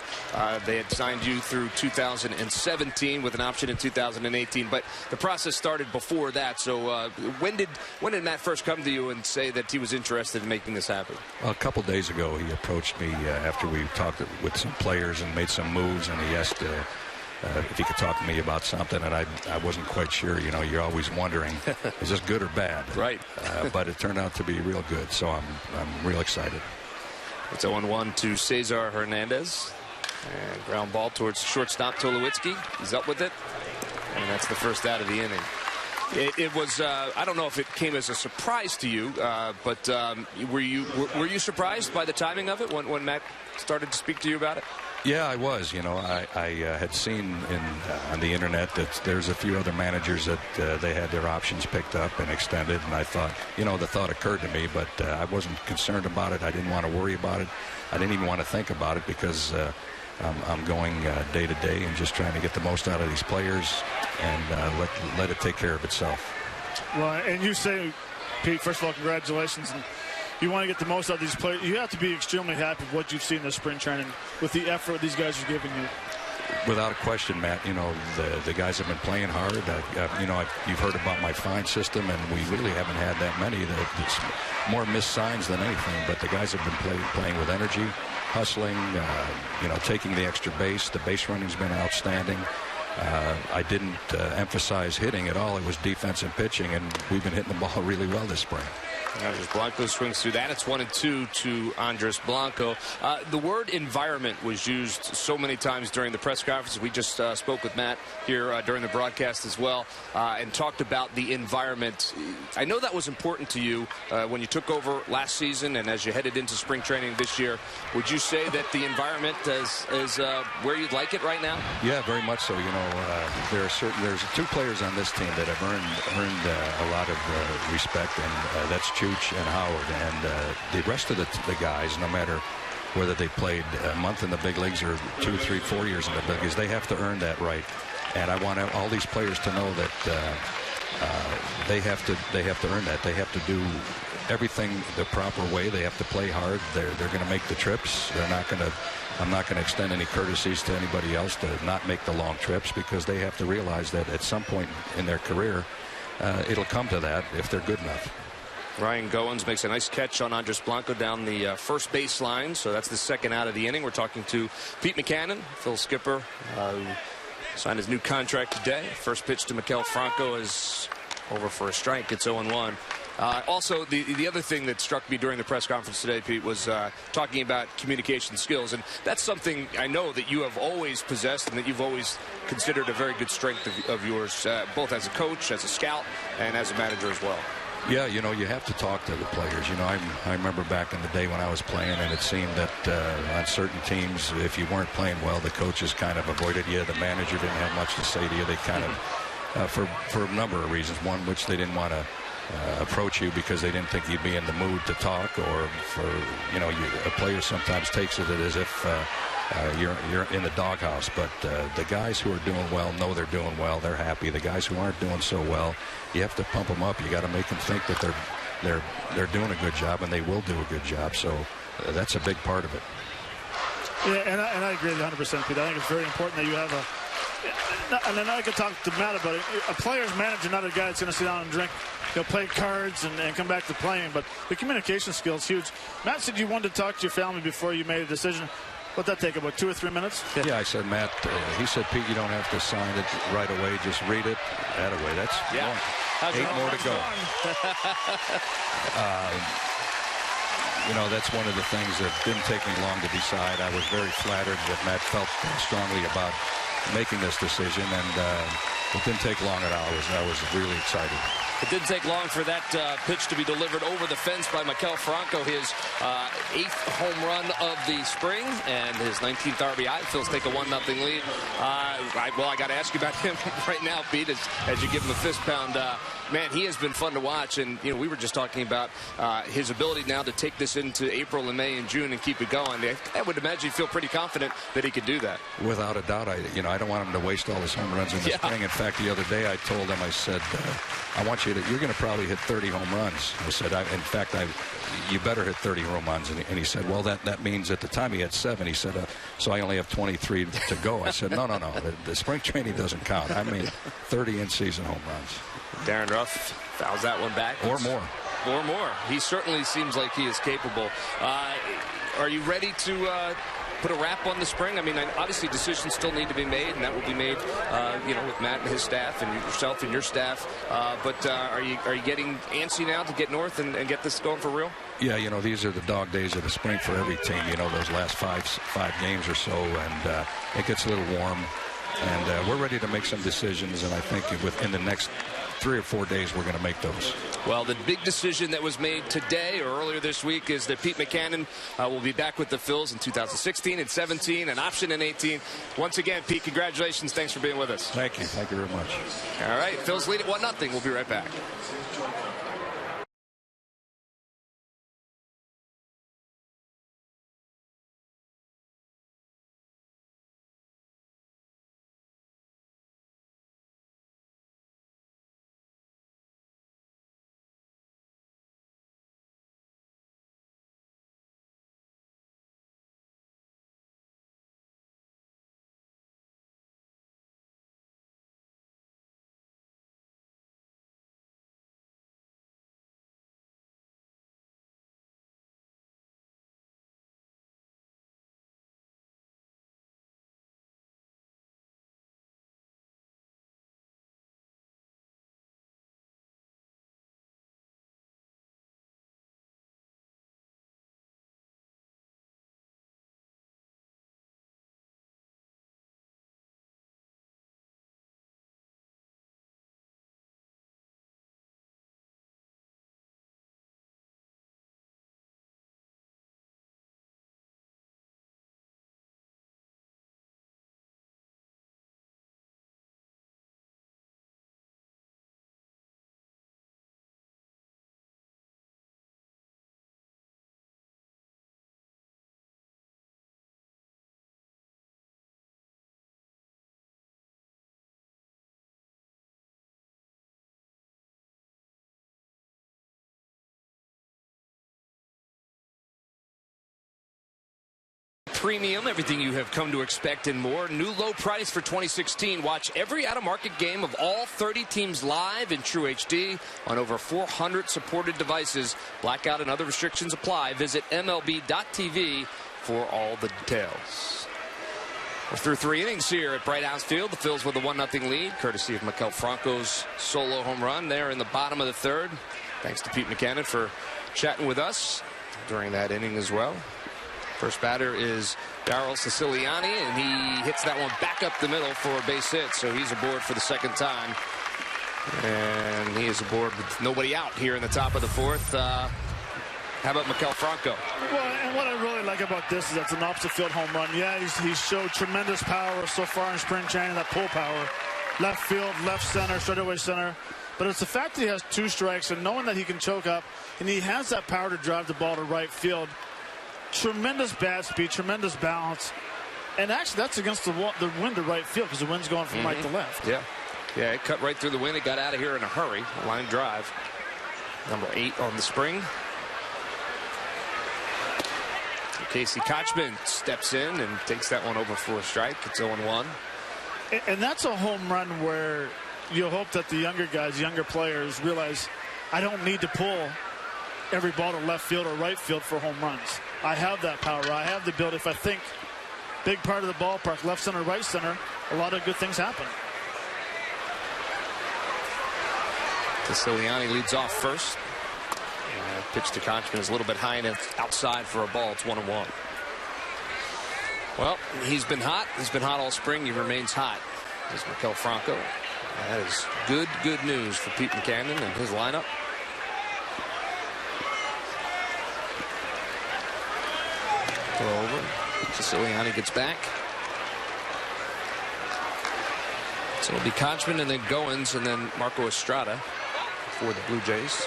they had signed you through 2017 with an option in 2018. But the process started before that. So when did Matt first come to you and say that he was interested in making this happen? Well, a couple days ago, he approached me after we talked with some players and made some moves, and he asked if he could talk to me about something, and I wasn't quite sure. You know, you're always wondering, is this good or bad? Right. But it turned out to be real good, so I'm real excited. It's 0-1 to Cesar Hernandez. And ground ball towards shortstop Tulowitzki. He's up with it, and that's the first out of the inning. It was, I don't know if it came as a surprise to you, but were you surprised by the timing of it when Matt started to speak to you about it? Yeah, I was. You know, I had seen on the internet that there's a few other managers that they had their options picked up and extended, and I thought, you know, the thought occurred to me, but I wasn't concerned about it. I didn't want to worry about it. I didn't even want to think about it because I'm going day to day and just trying to get the most out of these players and let it take care of itself. Well, and you say, Pete, first of all, congratulations. And you want to get the most out of these players. You have to be extremely happy with what you've seen this spring training with the effort these guys are giving you. Without a question, Matt. You know, the guys have been playing hard. You've heard about my fine system, and we really haven't had that many. It's more missed signs than anything, but the guys have been playing with energy, hustling, taking the extra base. The base running's been outstanding. I didn't emphasize hitting at all. It was defense and pitching, and we've been hitting the ball really well this spring. Andres Blanco swings through that. It's 1-2 to Andres Blanco. The word environment was used so many times during the press conference. We just spoke with Matt here during the broadcast as well and talked about the environment. I know that was important to you when you took over last season and as you headed into spring training this year. Would you say that the environment is where you'd like it right now? Yeah, very much so. You know, there's 2 players on this team that have earned a lot of respect, and that's Chooch and Howard, and the rest of the guys, no matter whether they played a month in the big leagues or 2, 3, 4 years in the big leagues, they have to earn that right. And I want all these players to know that they have to earn that. They have to do everything the proper way. They have to play hard. They're going to make the trips. I'm not going to extend any courtesies to anybody else to not make the long trips, because they have to realize that at some point in their career, it'll come to that if they're good enough. Ryan Goins makes a nice catch on Andres Blanco down the first baseline, so that's the second out of the inning. We're talking to Pete Mackanin, Phil skipper, who signed his new contract today. First pitch to Maikel Franco is over for a strike. It's 0-1. Also, the other thing that struck me during the press conference today, Pete, was talking about communication skills. And that's something I know that you have always possessed and that you've always considered a very good strength of yours, both as a coach, as a scout, and as a manager as well. Yeah, you know, you have to talk to the players. You know, I remember back in the day when I was playing, and it seemed that on certain teams, if you weren't playing well, the coaches kind of avoided you. The manager didn't have much to say to you. They kind of, for a number of reasons, one, which they didn't want to approach you because they didn't think you'd be in the mood to talk, or for, you know, a player sometimes takes it as if you're in the doghouse. But the guys who are doing well know they're doing well. They're happy. The guys who aren't doing so well, you have to pump them up. You got to make them think that they're doing a good job, and they will do a good job. So that's a big part of it. Yeah, and I agree 100%, Pete. I think it's very important that you have and then I could talk to Matt about it. A player's manager, not a guy that's going to sit down and drink, play cards and come back to playing. But the communication skill is huge. Matt said you wanted to talk to your family before you made a decision. What'd that take, about 2 or 3 minutes? Yeah, I said, Matt, he said, Pete, you don't have to sign it right away. Just read it. That away. That's 8 more to go. You know, that's one of the things that didn't take me long to decide. I was very flattered that Matt felt strongly about making this decision, and it didn't take long at all. I was really excited. It didn't take long for that pitch to be delivered over the fence by Maikel Franco, his 8th home run of the spring and his 19th RBI. Phil's take a 1-0 lead. Well, I got to ask you about him right now, Pete, as you give him a fist pound. Man, he has been fun to watch, and you know, we were just talking about his ability now to take this into April and May and June and keep it going. I would imagine you feel pretty confident that he could do that. Without a doubt. I don't want him to waste all his home runs in the spring. In fact, the other day I told him, I said, I want you to, you're going to probably hit 30 home runs. I said, in fact, you better hit 30 home runs. And he said, well, that means at the time he had 7. He said, so I only have 23 to go. I said, no. The spring training doesn't count. I mean 30 in-season home runs. Darren Ruff fouls that one back. Or more. Or more. He certainly seems like he is capable. Are you ready to put a wrap on the spring? I mean, obviously decisions still need to be made, and that will be made, with Matt and his staff and yourself and your staff. But are you getting antsy now to get north and get this going for real? Yeah, you know, these are the dog days of the spring for every team. You know, those last five games or so, and it gets a little warm. And we're ready to make some decisions, and I think within the next 3 or 4 days we're going to make those. Well, the big decision that was made today or earlier this week is that Pete Mackanin will be back with the Phils in 2016 and 17, an option in 18. Once again, Pete, congratulations. Thanks for being with us. Thank you. Thank you very much. All right, Phils lead at 1-0. We'll be right back. premium, everything you have come to expect and more. New low price for 2016. Watch every out-of-market game of all 30 teams live in True HD on over 400 supported devices. Blackout and other restrictions apply. Visit MLB.tv for all the details. We're through 3 innings here at Bright House Field. The Phils with a 1-0 lead, courtesy of Maikel Franco's solo home run there in the bottom of the 3rd. Thanks to Pete Buchanan for chatting with us during that inning as well. First batter is Darryl Siciliani, and he hits that one back up the middle for a base hit, so he's aboard for the 2nd time. And he is aboard with nobody out here in the top of the 4th. How about Maikel Franco? Well, and what I really like about this is that's an opposite field home run. Yeah, he's showed tremendous power so far in spring training, that pull power. Left field, left center, straightaway center. But it's the fact that he has 2 strikes and knowing that he can choke up, and he has that power to drive the ball to right field. Tremendous bat speed, tremendous balance. And actually, that's against the wind to right field because the wind's going from right to left. Yeah, it cut right through the wind. It got out of here in a hurry. Line drive. Number 8 on the spring. Casey Kochman steps in and takes that one over for a strike. It's 0-1. And that's a home run where you hope that the younger guys, younger players, realize I don't need to pull every ball to left field or right field for home runs. I have that power. I have the ability. If I think big part of the ballpark, left center, right center, a lot of good things happen. Siciliani leads off first. Pitch to Kochman is a little bit high and outside for a ball. It's 1-1. Well, he's been hot. He's been hot all spring. He remains hot. This is Maikel Franco. That is good news for Pete Buchanan and his lineup. Throw over. Siciliani gets back. So it'll be Kochman and then Goins and then Marco Estrada for the Blue Jays.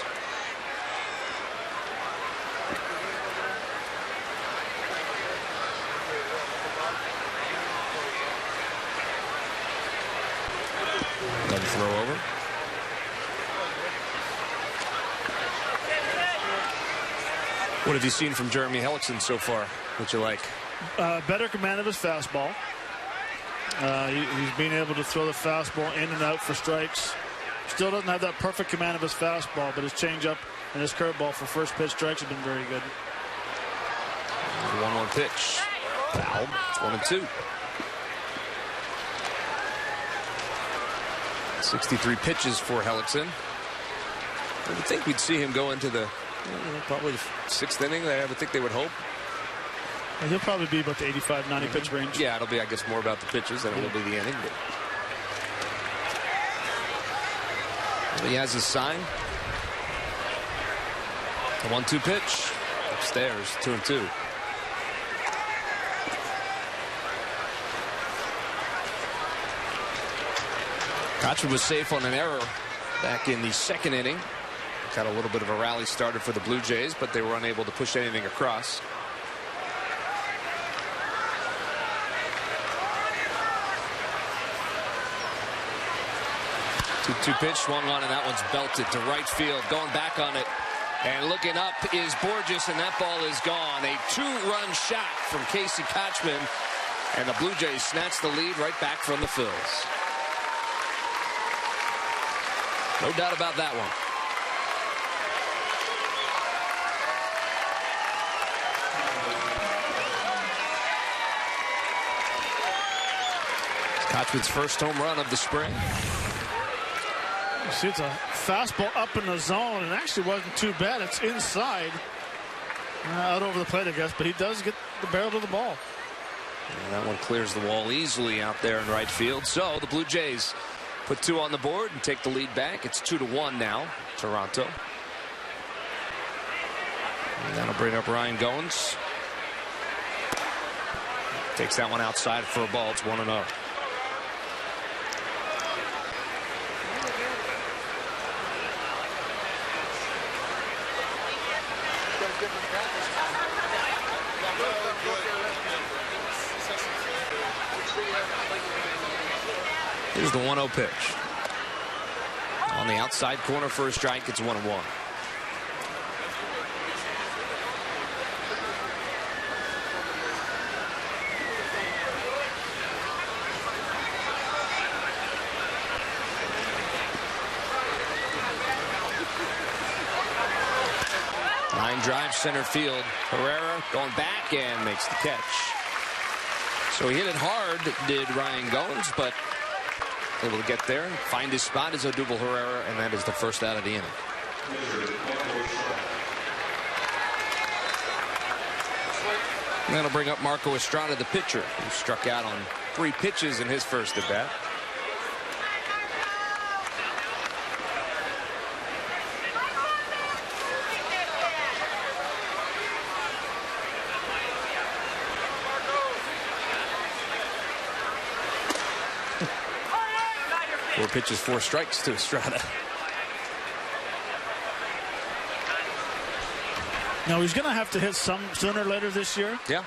Throw over. What have you seen from Jeremy Hellickson so far that you like? Better command of his fastball. He's being able to throw the fastball in and out for strikes. Still doesn't have that perfect command of his fastball, but his changeup and his curveball for first pitch strikes have been very good. 1-1 pitch. Foul. It's 1-2. 63 pitches for Hellickson. I would think we'd see him go into the probably 6th inning. I would think they would hope. And he'll probably be about the 85, 90 pitch range. Yeah, it'll be, I guess, more about the pitches than it will be the inning. But he has his sign. The 1-2 pitch. Upstairs, 2-2. Kochman was safe on an error back in the 2nd inning. Got a little bit of a rally started for the Blue Jays, but they were unable to push anything across. Two pitch, swung on, and that one's belted to right field. Going back on it and looking up is Borges, and that ball is gone. A 2-run shot from Casey Kochman, and the Blue Jays snatch the lead right back from the Phils. No doubt about that one. It's Kochman's first home run of the spring. You see, it's a fastball up in the zone, and actually wasn't too bad. It's inside. Out over the plate, I guess, but he does get the barrel to the ball. And that one clears the wall easily out there in right field. So the Blue Jays put 2 on the board and take the lead back. It's 2-1 now, Toronto. And that'll bring up Ryan Goins. Takes that one outside for a ball. It's 1-0. Here's the 1-0 pitch. On the outside corner for a strike, it's 1-1. drive center field. Herrera going back and makes the catch. So he hit it hard, did Ryan Goins, but able to get there and find his spot is Odubel Herrera, and that is the first out of the inning. And that'll bring up Marco Estrada, the pitcher, who struck out on 3 pitches in his first at bat. Four pitches, 4 strikes to Estrada. Now he's going to have to hit some sooner or later this year. Yeah.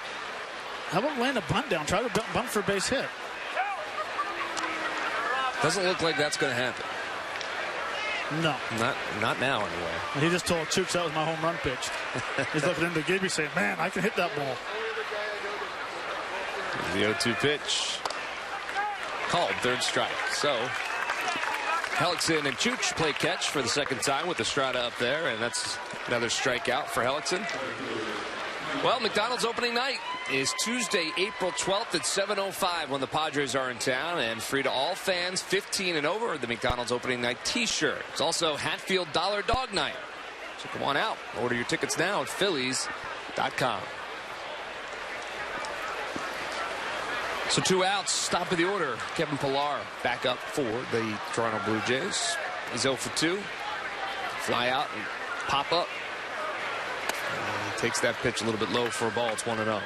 How about laying a bunt down? Try to bunt for a base hit. Doesn't look like that's going to happen. No. Not now, anyway. And he just told Chooks that was my home run pitch. He's looking into Gibby saying, man, I can hit that ball. The 0-2 pitch. Called, 3rd strike. So Hellickson and Chooch play catch for the 2nd time with Estrada up there, and that's another strikeout for Hellickson. Well, McDonald's opening night is Tuesday, April 12th at 7:05 when the Padres are in town, and free to all fans 15 and over the McDonald's opening night t-shirt. It's also Hatfield Dollar Dog Night. So come on out. Order your tickets now at Phillies.com. So 2 outs, top of the order. Kevin Pillar back up for the Toronto Blue Jays. He's 0 for 2. Fly out and pop up. And he takes that pitch a little bit low for a ball. It's 1-0.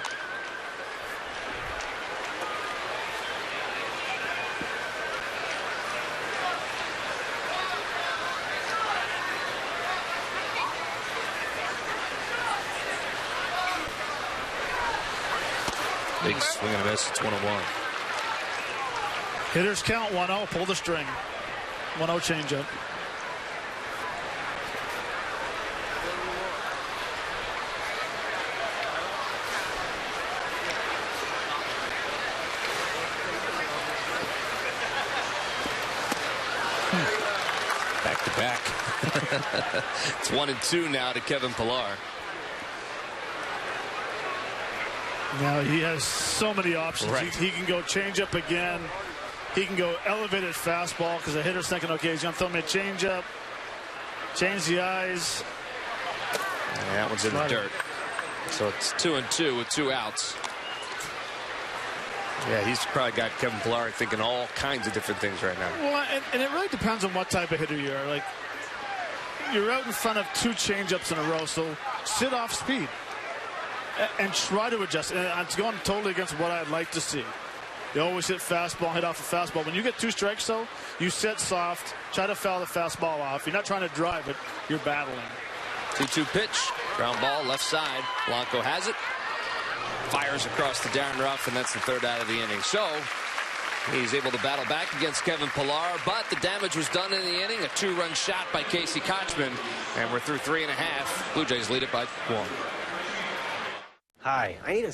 Big swing and a miss. It's 1-1. Hitters count 1-0. Pull the string. 1-0 changeup. Back to back. It's 1-2 now to Kevin Pillar. Now he has so many options. Right. He can go changeup again. He can go elevated fastball because the hitter's thinking, okay, he's going to throw me a changeup. Change the eyes. And that one's in the dirt. So it's 2-2 with 2 outs. Yeah, he's probably got Kevin Pillar thinking all kinds of different things right now. Well, and it really depends on what type of hitter you are. Like, you're out in front of 2 changeups in a row, so sit off speed and try to adjust. And it's going totally against what I'd like to see. You always hit fastball, hit off a fastball. When you get 2 strikes, though, you sit soft, try to foul the fastball off. You're not trying to drive it, you're battling. 2-2 pitch, ground ball, left side. Blanco has it. Fires across the Darren Ruff, and that's the 3rd out of the inning. So he's able to battle back against Kevin Pillar, but the damage was done in the inning. A 2-run shot by Casey Kochman, and we're through 3.5. Blue Jays lead it by 1. Hi, I need a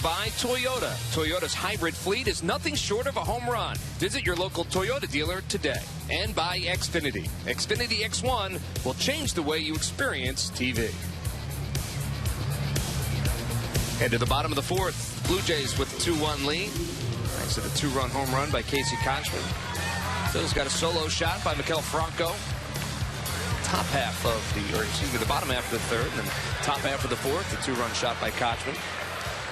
by Toyota. Toyota's hybrid fleet is nothing short of a home run. Visit your local Toyota dealer today. And by Xfinity. Xfinity X1 will change the way you experience TV. Head to the bottom of the fourth. Blue Jays with a 2-1 lead. Thanks to the 2-run home run by Casey Kochman. Phil's got a solo shot by Maikel Franco. Top half of the bottom half of the third, and then top half of the fourth, the 2-run shot by Kochman.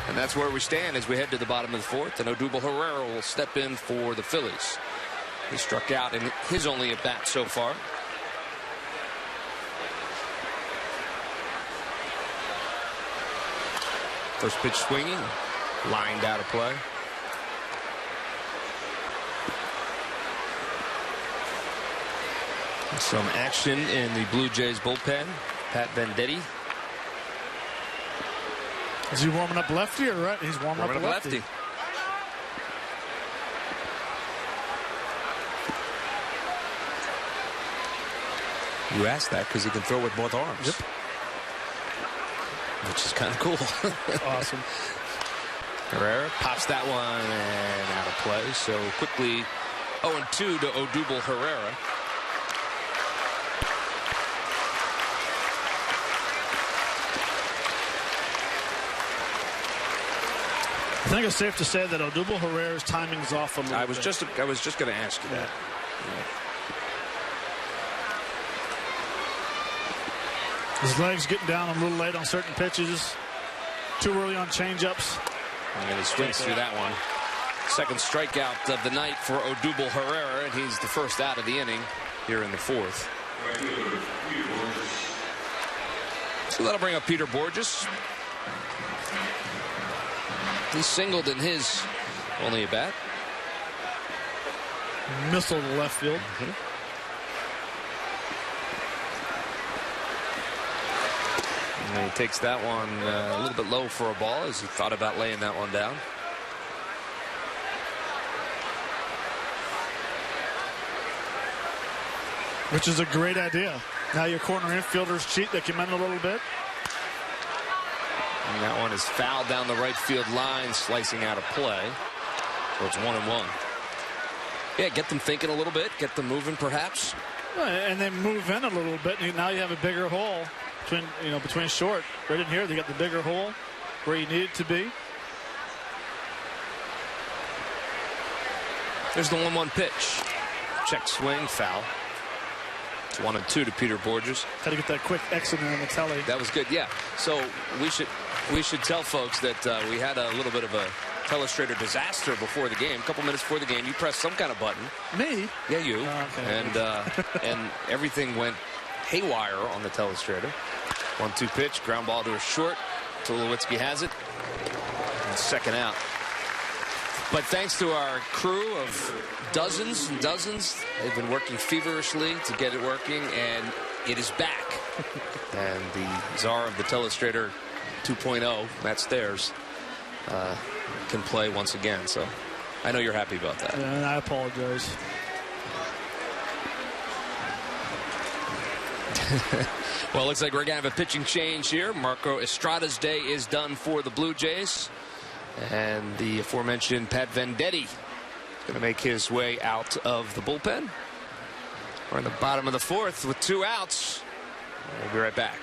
And that's where we stand as we head to the bottom of the fourth, and Odubel Herrera will step in for the Phillies. He struck out in his only at bat so far. First pitch swinging, lined out of play. Some action in the Blue Jays bullpen. Pat Venditti. Is he warming up lefty or right? He's warming up lefty. You asked that because he can throw with both arms. Yep. Which is kind of cool. Awesome. Herrera pops that one and out of play. So quickly 0-2 to Odubel Herrera. I think it's safe to say that Odubel Herrera's timing's off a little bit. I was just going to ask you that. His legs getting down a little late on certain pitches. Too early on changeups. And he swings through that one. Second strikeout of the night for Odubel Herrera, and he's the first out of the inning here in the fourth. So that'll bring up Peter Borges. He singled in his only at bat. Missile to left field. And he takes that one a little bit low for a ball as he thought about laying that one down. Which is a great idea. Now your corner infielders cheat. They come in a little bit. And that one is fouled down the right field line, slicing out of play. So it's 1-1. Yeah, get them thinking a little bit, get them moving perhaps. And they move in a little bit. And now you have a bigger hole between short. Right in here, they got the bigger hole where you need it to be. There's the 1-1 pitch. Check swing, foul. It's 1-2 to Peter Borges. Got to get that quick exit in the telly. That was good, yeah. So we should tell folks that we had a little bit of a telestrator disaster before the game. A couple minutes before the game, you pressed some kind of button. Me? Yeah, you. Oh, okay. And everything went haywire on the telestrator. 1-2 pitch, ground ball to a short. Tulowitzki has it. And second out. But thanks to our crew of dozens and dozens, they've been working feverishly to get it working, and it is back. And the czar of the telestrator 2.0, Matt Stairs, can play once again. So I know you're happy about that. And I apologize. Well, it looks like we're going to have a pitching change here. Marco Estrada's day is done for the Blue Jays. And the aforementioned Pat Venditti is going to make his way out of the bullpen. We're in the bottom of the fourth with 2 outs. We'll be right back.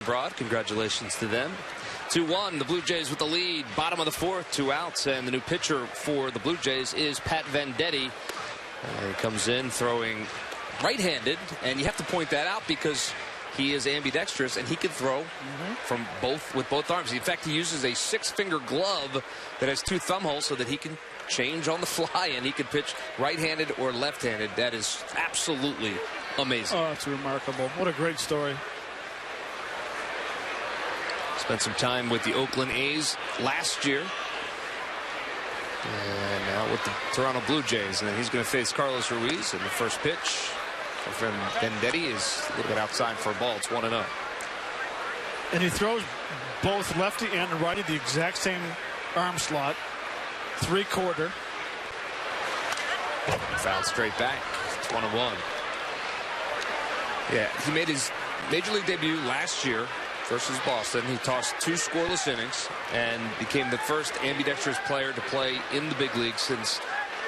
abroad. Congratulations to them. 2-1, the Blue Jays with the lead. Bottom of the fourth, 2 outs, and the new pitcher for the Blue Jays is Pat Venditti. He comes in throwing right-handed, and you have to point that out because he is ambidextrous and he can throw with both arms. In fact, he uses a 6-finger glove that has 2 thumb holes so that he can change on the fly, and he can pitch right-handed or left-handed. That is absolutely amazing. Oh, it's remarkable. What a great story. Spent some time with the Oakland A's last year. And now with the Toronto Blue Jays. And then he's going to face Carlos Ruiz in the first pitch. From Venditti is a little bit outside for a ball. It's 1-0. And he throws both lefty and righty the exact same arm slot. 3/4. Foul straight back. It's 1-1. Yeah, he made his major league debut last year versus Boston. He tossed 2 scoreless innings and became the first ambidextrous player to play in the big league since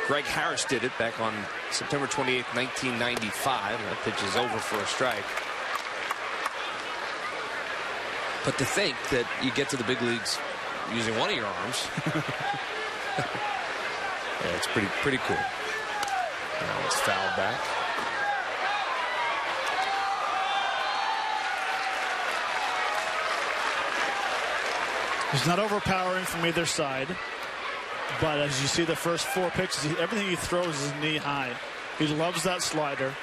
Greg Harris did it back on September 28, 1995. That pitch is over for a strike. But to think that you get to the big leagues using one of your arms, yeah, it's pretty cool. Now it's fouled back. He's not overpowering from either side. But as you see the first 4 pitches, everything he throws is knee high. He loves that slider.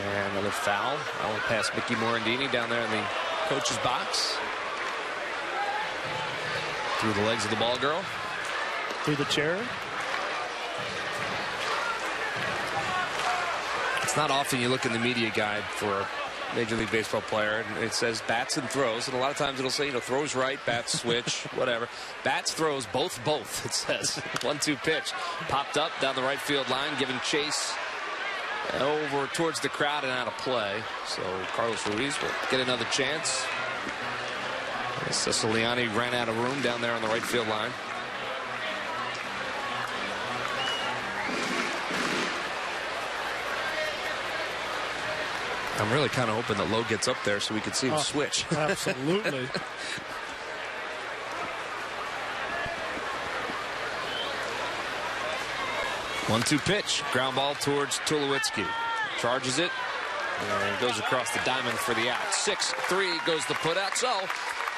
And another foul. I went past Mickey Morandini down there in the coach's box. Through the legs of the ball girl. Through the chair. It's not often you look in the media guide for a Major League Baseball player and it says bats and throws, and a lot of times it'll say, throws right, bats switch, whatever. Bats, throws, both, it says. 1-2 pitch. Popped up down the right field line, giving chase over towards the crowd and out of play. So Carlos Ruiz will get another chance. Siciliani ran out of room down there on the right field line. I'm really kind of hoping that Lowe gets up there so we can see him switch. Absolutely. One-two pitch. Ground ball towards Tulowitzki. Charges it. And goes across the diamond for the out. 6-3 goes the put-out. So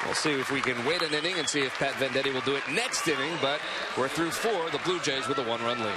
we'll see if we can wait an inning and see if Pat Venditti will do it next inning. But we're through 4. The Blue Jays with a 1-run lead.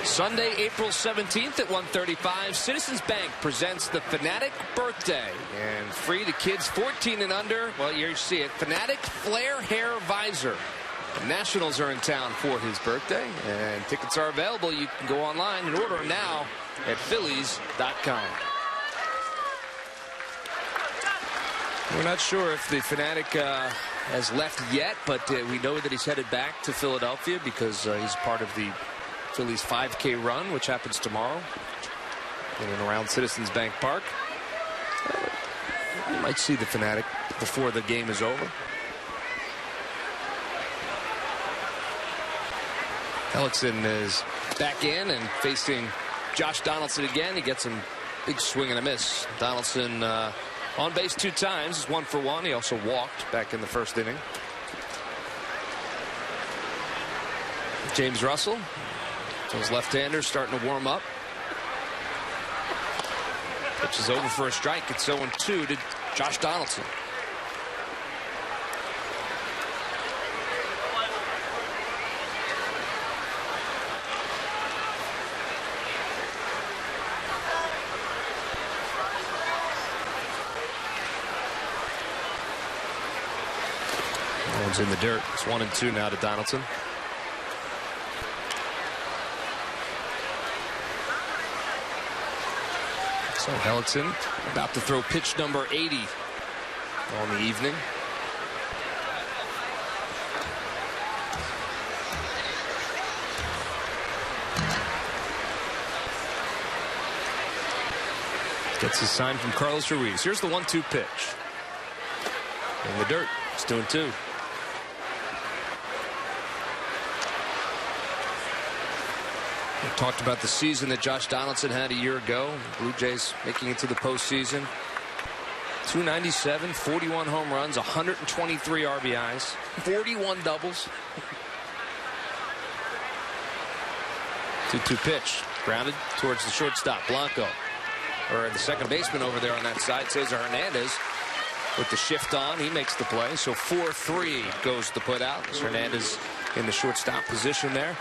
Sunday, April 17th at 1:35, Citizens Bank presents the Fanatic Birthday. And free to kids 14 and under. Well, you see it. Fanatic Flare Hair Visor. The Nationals are in town for his birthday, and tickets are available. You can go online and order them now at Phillies.com. We're not sure if the Fanatic has left yet, but we know that he's headed back to Philadelphia because he's part of the Phillies 5K run, which happens tomorrow in and around Citizens Bank Park. You might see the Fanatic before the game is over. Hellickson is back in and facing Josh Donaldson again. He gets him big swing and a miss. Donaldson on base 2 times. He's 1 for 1. He also walked back in the first inning. James Russell, those left-handers starting to warm up. Pitch is over for a strike. It's 0-2 to Josh Donaldson. One's in the dirt. It's 1-2 now to Donaldson. So Hellickson about to throw pitch number 80 on the evening. Gets his sign from Carlos Ruiz. Here's the 1-2 pitch. In the dirt. It's 2-2. We talked about the season that Josh Donaldson had a year ago. The Blue Jays making it to the postseason. 297, 41 home runs, 123 RBIs, 41 doubles. 2-2 pitch. Grounded towards the shortstop, Blanco. Or the second baseman over there on that side, Cesar Hernandez. With the shift on, he makes the play. So 4-3 goes the put out. Hernandez in the shortstop position there.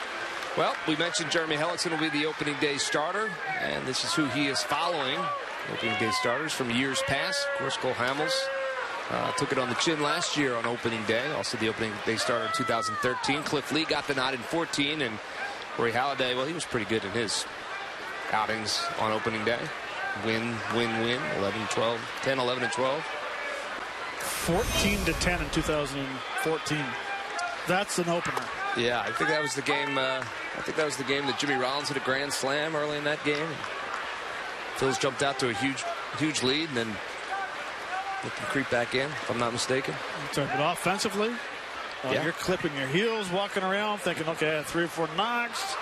Well, we mentioned Jeremy Hellickson will be the opening day starter, and this is who he is following. Opening day starters from years past. Of course, Cole Hamels took it on the chin last year on opening day. Also the opening day starter in 2013. Cliff Lee got the nod in 14, and Roy Halladay, well, he was pretty good in his outings on opening day. Win, 11-12, 10, 11, and 12. 14-10 in 2014. That's an opener. Yeah, I think that was the game. I think that was the game that Jimmy Rollins hit a grand slam early in that game. Phillies jumped out to a huge lead, and then they can creep back in, if I'm not mistaken. But offensively, yeah. You're clipping your heels, walking around, thinking, okay, I had 3 or 4 knocks.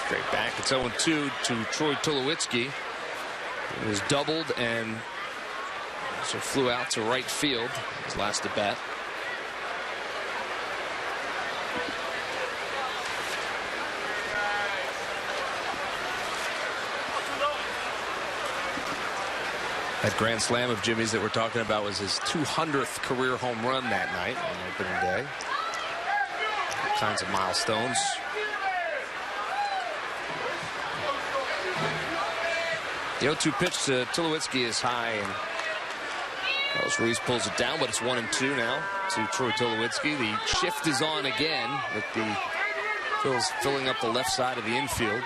Straight back. It's 0-2 to Troy Tulowitzki. It was doubled and so flew out to right field his last at bat. That grand slam of Jimmy's that we're talking about was his 200th career home run that night on opening day. All kinds of milestones. The 0-2 pitch to Tulowitzki is high, and Carlos Ruiz pulls it down, but it's 1-2 now to Troy Tulowitzki. The shift is on again with the Phillies filling up the left side of the infield.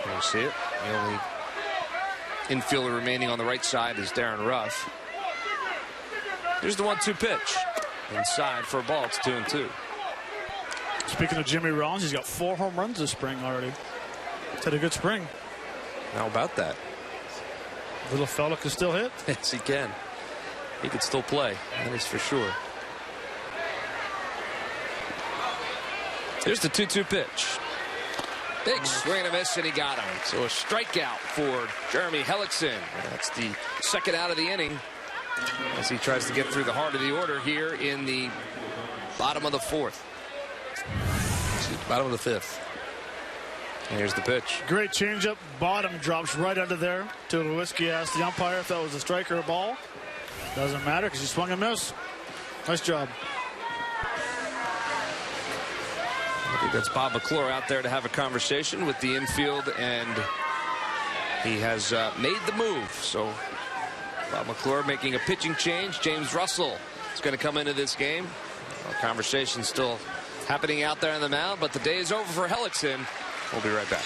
There you see it. The only infielder remaining on the right side is Darren Ruff. Here's the 1-2 pitch. Inside for a ball. It's 2-2. Speaking of Jimmy Rollins, he's got 4 home runs this spring already. He's had a good spring. How about that? Little fella can still hit. Yes, he can. He could still play. That is for sure. Here's the 2-2 pitch. Big swing and a miss, and he got him. So a strikeout for Jeremy Hellickson. That's the second out of the inning as he tries to get through the heart of the order here in the bottom of the 4th. Bottom of the 5th. And here's the pitch. Great changeup. Bottom drops right under there. Tulowitzki asked the umpire if that was a strike or a ball. Doesn't matter because he swung and missed. Nice job. I think that's Bob McClure out there to have a conversation with the infield, and he has made the move. So Bob McClure making a pitching change. James Russell is going to come into this game. Well, conversation's still happening out there on the mound, but the day is over for Hellickson. We'll be right back.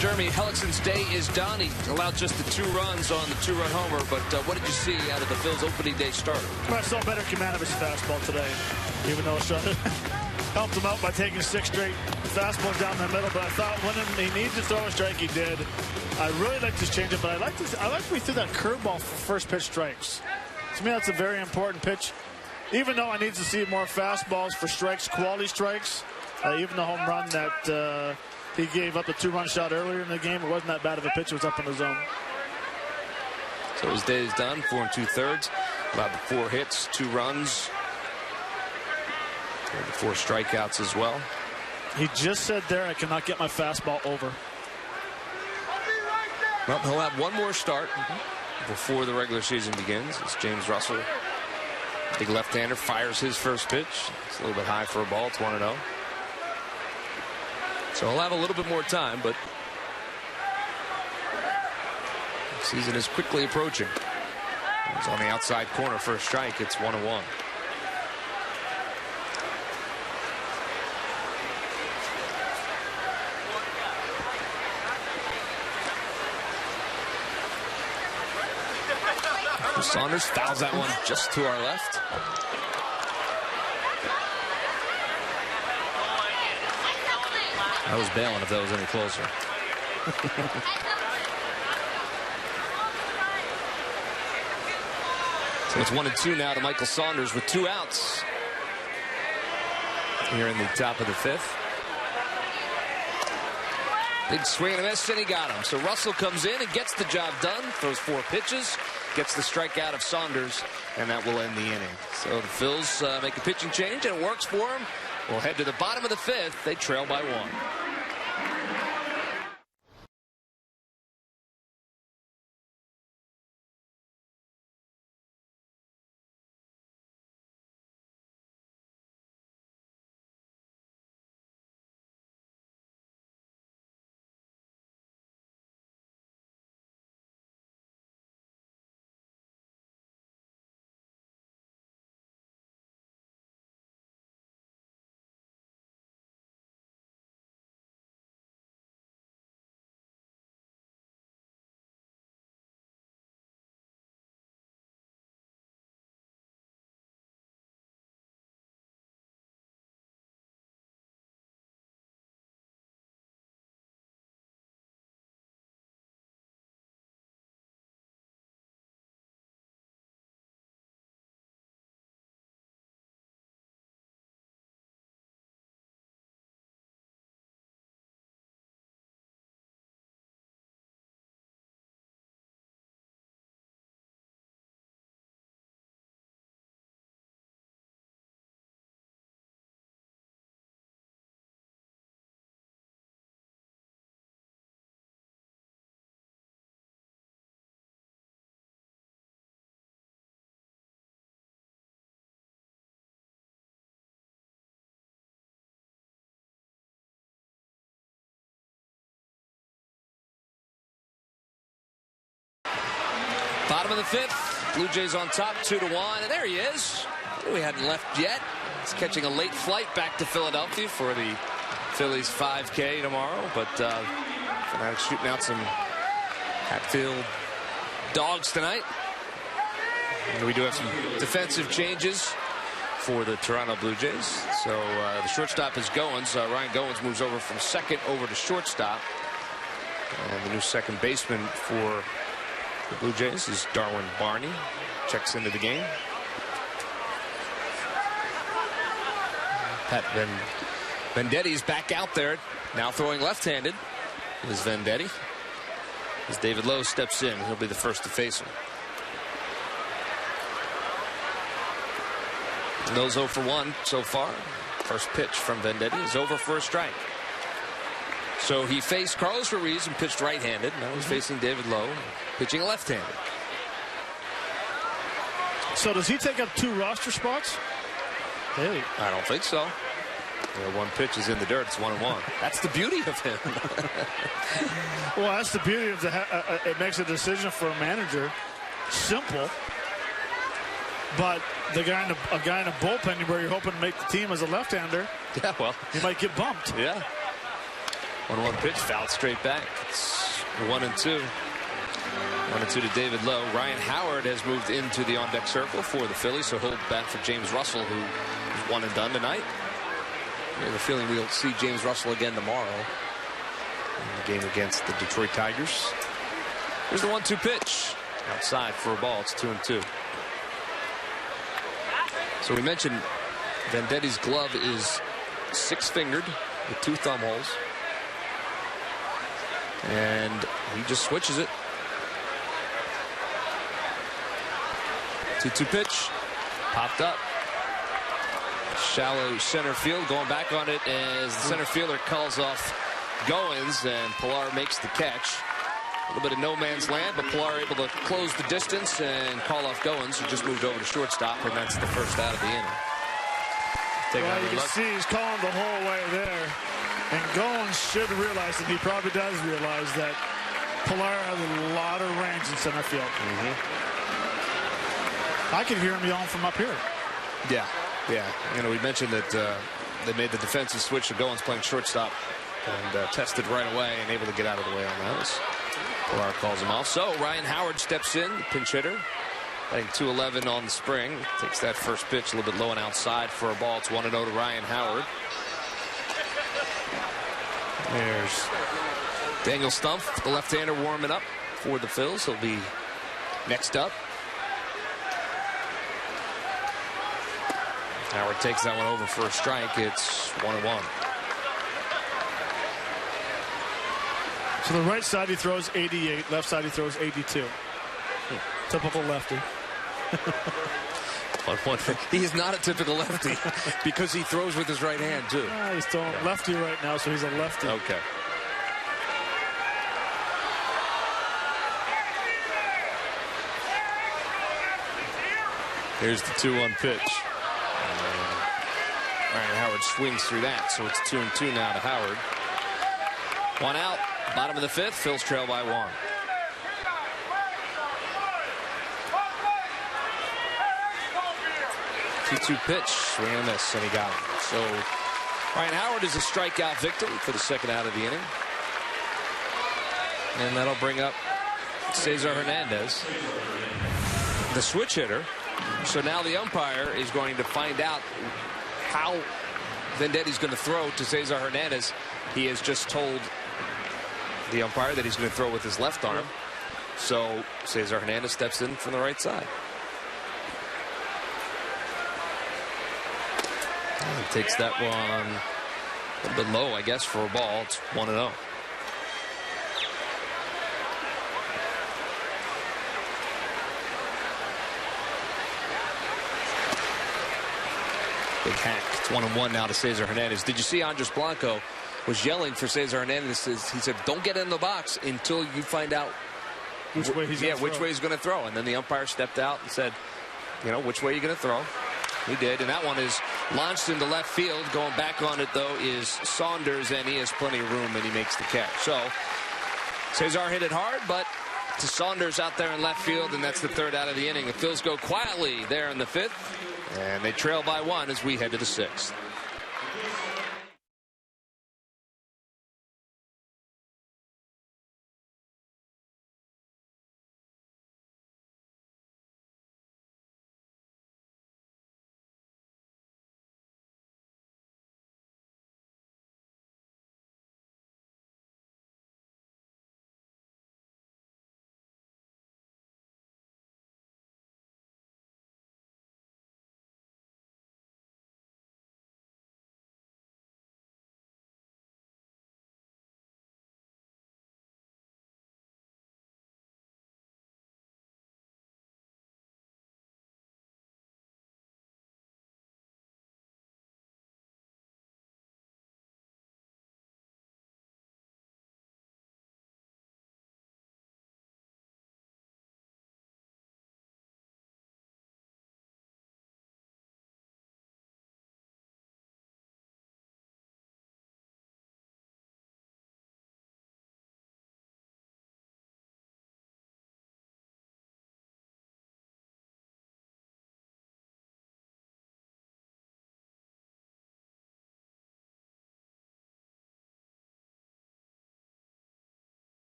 Jeremy, Hellickson's day is done. He allowed just the 2 runs on the 2-run homer, but what did you see out of the Phil's opening day starter? I saw better command of his fastball today, even though Sean helped him out by taking 6 straight fastballs down the middle. But I thought when he needed to throw a strike, he did. I really liked his changeup, but I like when he threw that curveball for first pitch strikes. To me, that's a very important pitch. Even though I need to see more fastballs for strikes, quality strikes, even the home run that he gave up the 2-run shot earlier in the game, it wasn't that bad of a pitch. It was up in the zone. So his day is done. 4 2/3. Allowed 4 hits, 2 runs. 4 strikeouts as well. He just said there, I cannot get my fastball over. Well, he'll have one more start before the regular season begins. As James Russell, big left-hander, fires his first pitch. It's a little bit high for a ball. It's 1-0. So he'll have a little bit more time, but the season is quickly approaching. He's on the outside corner for a strike. It's 1-1. Saunders fouls that one just to our left. I was bailing if that was any closer. So it's 1-2 now to Michael Saunders with 2 outs here in the top of the 5th. Big swing and a miss, and he got him. So Russell comes in and gets the job done. Throws 4 pitches, gets the strikeout of Saunders, and that will end the inning. So the Phils make a pitching change, and it works for them. We'll head to the bottom of the 5th. They trail by 1. Bottom of the 5th. Blue Jays on top, 2-1. And there he is. We hadn't left yet. He's catching a late flight back to Philadelphia for the Phillies 5K tomorrow. But Fanatics shooting out some Hatfield dogs tonight. And we do have some defensive changes for the Toronto Blue Jays. So the shortstop is Goins. Ryan Goins moves over from second over to shortstop. And the new second baseman for the Blue Jays is Darwin Barney. Checks into the game. Pat Vendetti's back out there. Now throwing left-handed is Vendetti. As David Lowe steps in, he'll be the first to face him. And those 0 for 1 so far. First pitch from Vendetti is over for a strike. So he faced Carlos Ruiz and pitched right-handed. Now he's facing David Lowe, pitching left-handed. So does he take up 2 roster spots? Hey, I don't think so. One pitch is in the dirt. It's 1-1. That's the beauty of him. Well, that's the beauty of it makes a decision for a manager simple. But a guy in a bullpen where you're hoping to make the team as a left-hander, yeah, well, he might get bumped. Yeah. 1-1 pitch, fouled straight back. It's 1-2. 1-2 to David Lowe. Ryan Howard has moved into the on-deck circle for the Phillies, so he'll bat for James Russell, who is 1 and done tonight. I have a feeling we'll see James Russell again tomorrow in the game against the Detroit Tigers. Here's the 1-2 pitch. Outside for a ball. It's 2-2. So we mentioned Vendetti's glove is 6-fingered with 2 thumb holes. And he just switches it. 2-2 pitch. Popped up. Shallow center field. Going back on it as the center fielder calls off Goins, and Pilar makes the catch. A little bit of no man's land, but Pilar able to close the distance and call off Goins, who just moved over to shortstop, and that's the first out of the inning. Well, you can see he's calling the whole way there. And Goins should realize, and he probably does realize, that Pilar has a lot of range in center field. I can hear him yelling from up here. Yeah, yeah. You know, we mentioned that they made the defensive switch to Goins playing shortstop and tested right away and able to get out of the way on that. Pilar calls him off. So Ryan Howard steps in, pinch hitter. I think 211 on the spring. Takes that first pitch a little bit low and outside for a ball. It's 1-0 to Ryan Howard. There's Daniel Stumpf, the left-hander, warming up for the Phils. He'll be next up. Howard takes that one over for a strike. It's 1-1. So the right side he throws 88, left side he throws 82. Typical lefty. He is not a typical lefty because he throws with his right hand too. He's throwing lefty right now, so he's a lefty. Okay. Here's the 2-1 pitch. Ryan Howard swings through that, so it's 2-2 now to Howard. 1 out, bottom of the 5th. Phils trail by 1. 2-2 pitch, swing and a miss, and he got it. So Ryan Howard is a strikeout victim for the second out of the inning. And that'll bring up Cesar Hernandez, the switch hitter. So now the umpire is going to find out how Vendetti's going to throw to Cesar Hernandez. He has just told the umpire that he's going to throw with his left arm. So Cesar Hernandez steps in from the right side. And takes that one a little bit low, I guess, for a ball. It's 1-0. Big hack. It's 1-1 now to Cesar Hernandez. Did you see Andres Blanco was yelling for Cesar Hernandez? He said, don't get in the box until you find out which way he's going to throw. And then the umpire stepped out and said, you know, which way are you going to throw? He did, and that one is launched into left field. Going back on it, though, is Saunders, and he has plenty of room, and he makes the catch. So Cesar hit it hard, but to Saunders out there in left field, and that's the third out of the inning. The Phils go quietly there in the fifth, and they trail by 1 as we head to the sixth.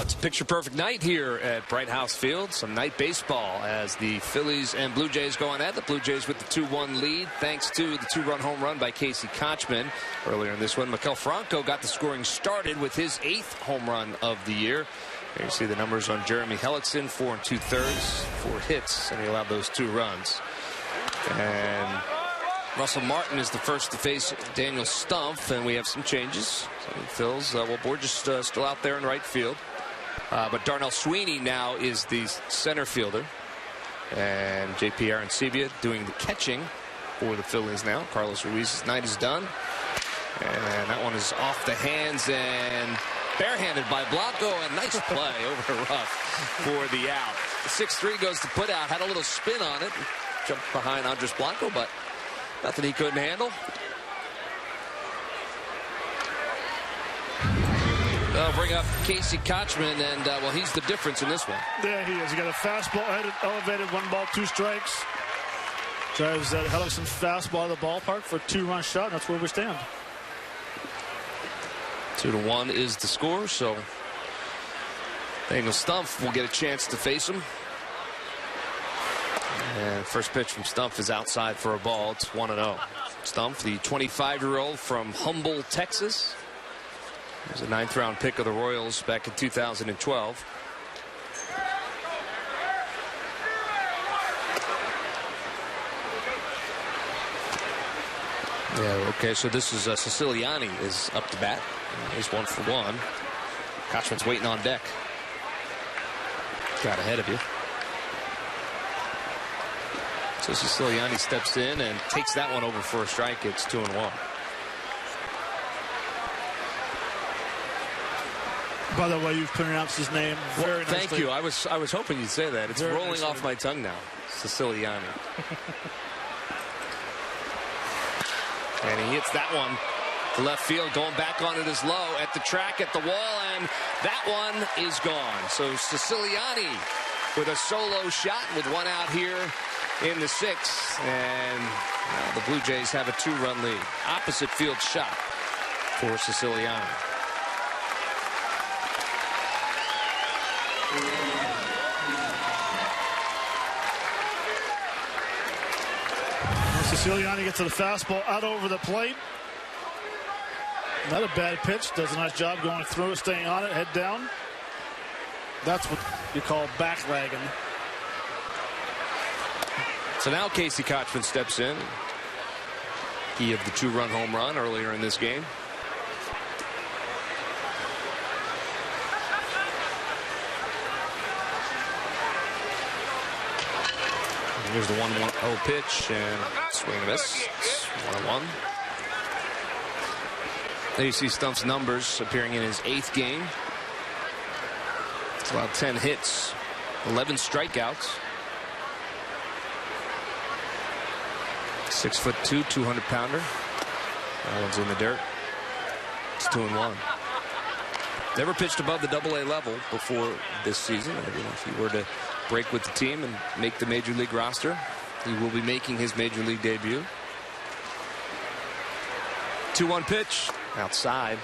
It's a picture-perfect night here at Bright House Field. Some night baseball as the Phillies and Blue Jays go on at. The Blue Jays with the 2-1 lead thanks to the 2-run home run by Casey Kochman. Earlier in this one, Maikel Franco got the scoring started with his 8th home run of the year. There you see the numbers on Jeremy Hellickson, 4 2/3, 4 hits, and he allowed those 2 runs. And Russell Martin is the first to face Daniel Stumpf, and we have some changes. So Phil's, Borges still out there in right field. But Darnell Sweeney now is the center fielder. And J.P. Arancibia doing the catching for the Phillies now. Carlos Ruiz's night is done. And that one is off the hands and barehanded by Blanco. A nice play over the rough for the out. The 6-3 goes to put out. Had a little spin on it. Jumped behind Andres Blanco, but nothing he couldn't handle. They'll bring up Casey Kochman, and, well, he's the difference in this one. There he is. He got a fastball elevated, 1 ball, 2 strikes. Drives that Hellickson fastball out of the ballpark for a 2-run shot, and that's where we stand. 2-1 is the score, so Daniel Stumpf will get a chance to face him. And first pitch from Stumpf is outside for a ball. It's 1-0. Stumpf, the 25-year-old from Humble, Texas. He was a 9th-round pick of the Royals back in 2012. Yeah, okay, so this is Siciliani is up to bat. He's 1 for 1. Kochman's waiting on deck. Got ahead of you. So Siciliani steps in and takes that one over for a strike. It's 2-1. By the way, you've pronounced his name very nicely. Thank you. I was hoping you'd say that. It's very rolling off my tongue now. Siciliani. And he hits that one to left field, going back on it is low at the track, at the wall, and that one is gone. So Siciliani with a solo shot with 1 out here in the 6th, and the Blue Jays have a 2-run lead. Opposite field shot for Siciliani. Siciliani gets to the fastball out over the plate. Another bad pitch. Does a nice job going through it, staying on it, head down. That's what you call backlagging. So now Casey Kotchman steps in. He of the 2-run home run earlier in this game. Here's the 1-1 pitch and swing and miss. 1-1. There you see Stump's numbers appearing in his 8th game. It's about 10 hits, 11 strikeouts. 6'2", 200-pounder. That one's in the dirt. It's 2-1. Never pitched above the AA level before this season. I mean, if he were to break with the team and make the major league roster, he will be making his major league debut. 2-1 pitch outside.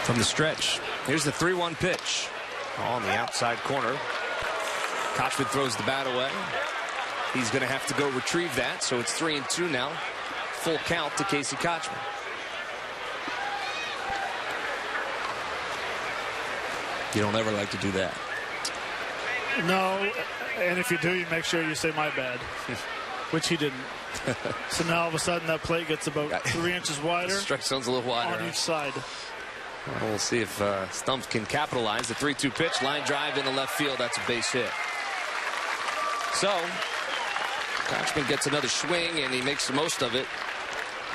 From the stretch, here's the 3-1 pitch on the outside corner. Kotchman throws the bat away. He's going to have to go retrieve that, so it's 3-2 now. Full count to Casey Kotchman. You don't ever like to do that. No, and if you do, you make sure you say my bad, which he didn't. So now all of a sudden that plate gets about 3 inches wider. Strike zone's a little wider on each side. Well, we'll see if Stumps can capitalize. The 3-2 pitch, line drive into left field. That's a base hit. So Kotchman gets another swing, and he makes the most of it.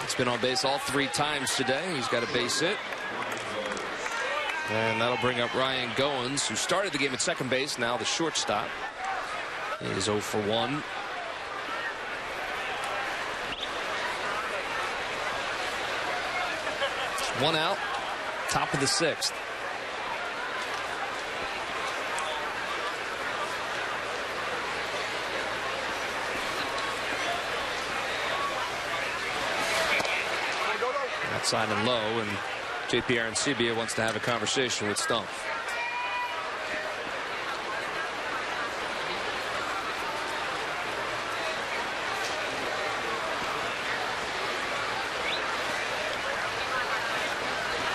He's been on base all 3 times today. He's got a base hit. And that'll bring up Ryan Goins, who started the game at second base. Now the shortstop is 0 for 1. One out. Top of the 6th. Outside and low, and JP Arencibia wants to have a conversation with Stump.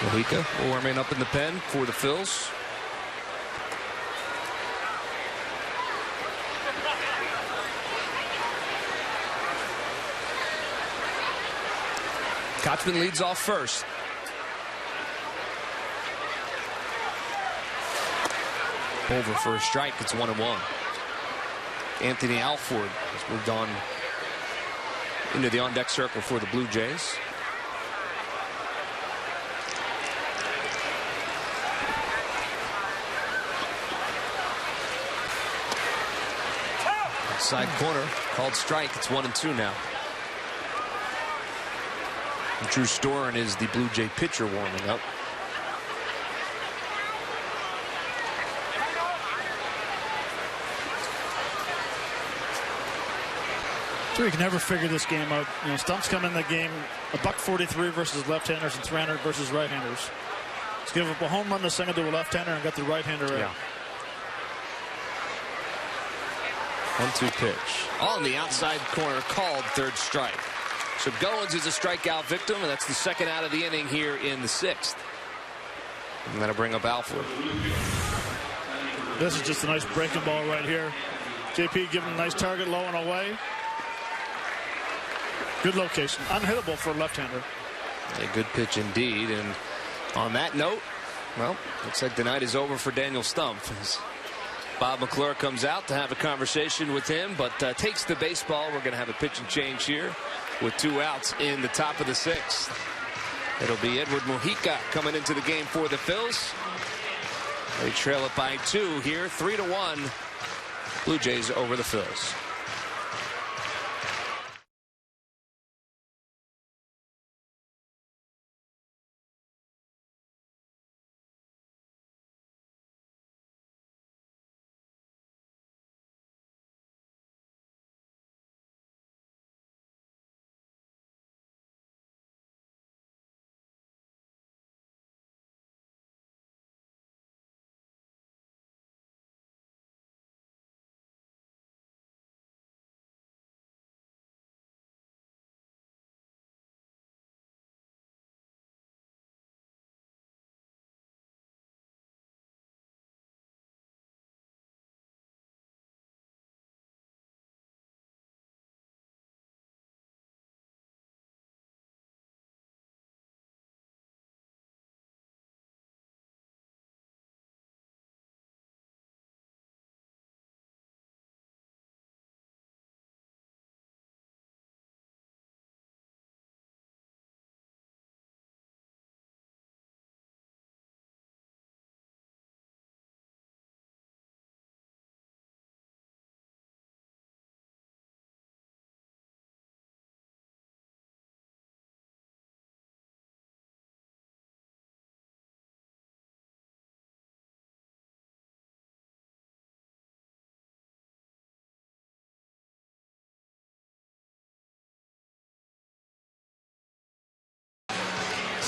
Mojica warming up in the pen for the Phils. Kotchman leads off first. Over for a strike. It's 1-1. Anthony Alford has moved on into the on-deck circle for the Blue Jays. Side corner, called strike. It's 1-2 now. Drew Storen is the Blue Jay pitcher warming up. So we can never figure this game out. You know, Stumps come in the game $143 versus left-handers and 300 versus right-handers. Let's give up a home run to second to a left-hander and got the right-hander out. Yeah. 1-2 pitch on the outside corner, called third strike. So Goins is a strikeout victim, and that's the second out of the inning here in the 6th. And that'll bring up Alford. This is just a nice breaking ball right here. JP giving a nice target low and away. Good location. Unhittable for a left-hander. A good pitch indeed. And on that note, well, looks like the night is over for Daniel Stump. Bob McClure comes out to have a conversation with him, but takes the baseball. We're going to have a pitch and change here with 2 outs in the top of the 6th. It'll be Edward Mojica coming into the game for the Phils. They trail it by 2 here, 3-1. Blue Jays over the Phils.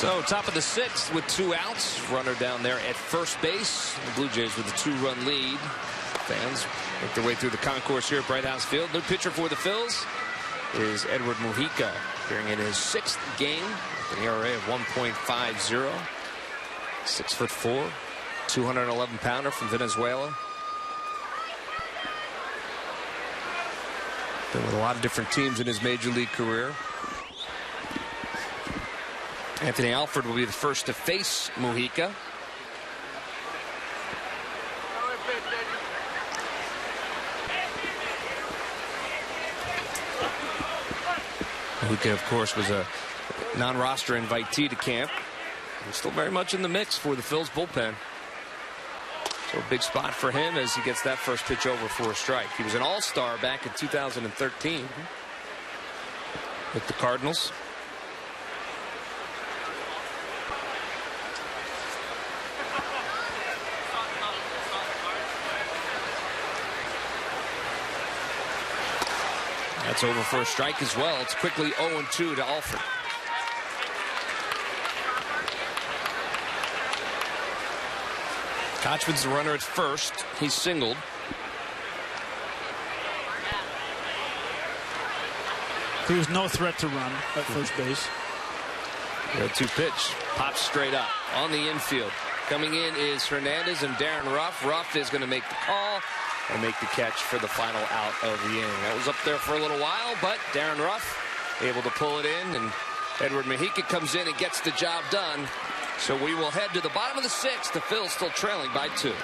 So top of the 6th with 2 outs. Runner down there at first base. The Blue Jays with a 2-run lead. Fans make their way through the concourse here at Bright House Field. New pitcher for the Phils is Edward Mujica, appearing in his 6th game with an ERA of 1.50. 6'4", 211-pounder from Venezuela. Been with a lot of different teams in his major league career. Anthony Alford will be the first to face Mujica. Mujica, of course, was a non-roster invitee to camp. He's still very much in the mix for the Phils bullpen. So a big spot for him as he gets that first pitch over for a strike. He was an all-star back in 2013 with the Cardinals. That's over for a strike as well. It's quickly 0-2 to Alford. Kochman's the runner at first. He's singled. There was no threat to run at first base. The 2-pitch pops straight up on the infield. Coming in is Hernandez and Darren Ruff. Ruff is going to make the call and make the catch for the final out of the inning. That was up there for a little while, but Darren Ruff able to pull it in, and Edward Mujica comes in and gets the job done. So we will head to the bottom of the 6th. The Phils still trailing by 2.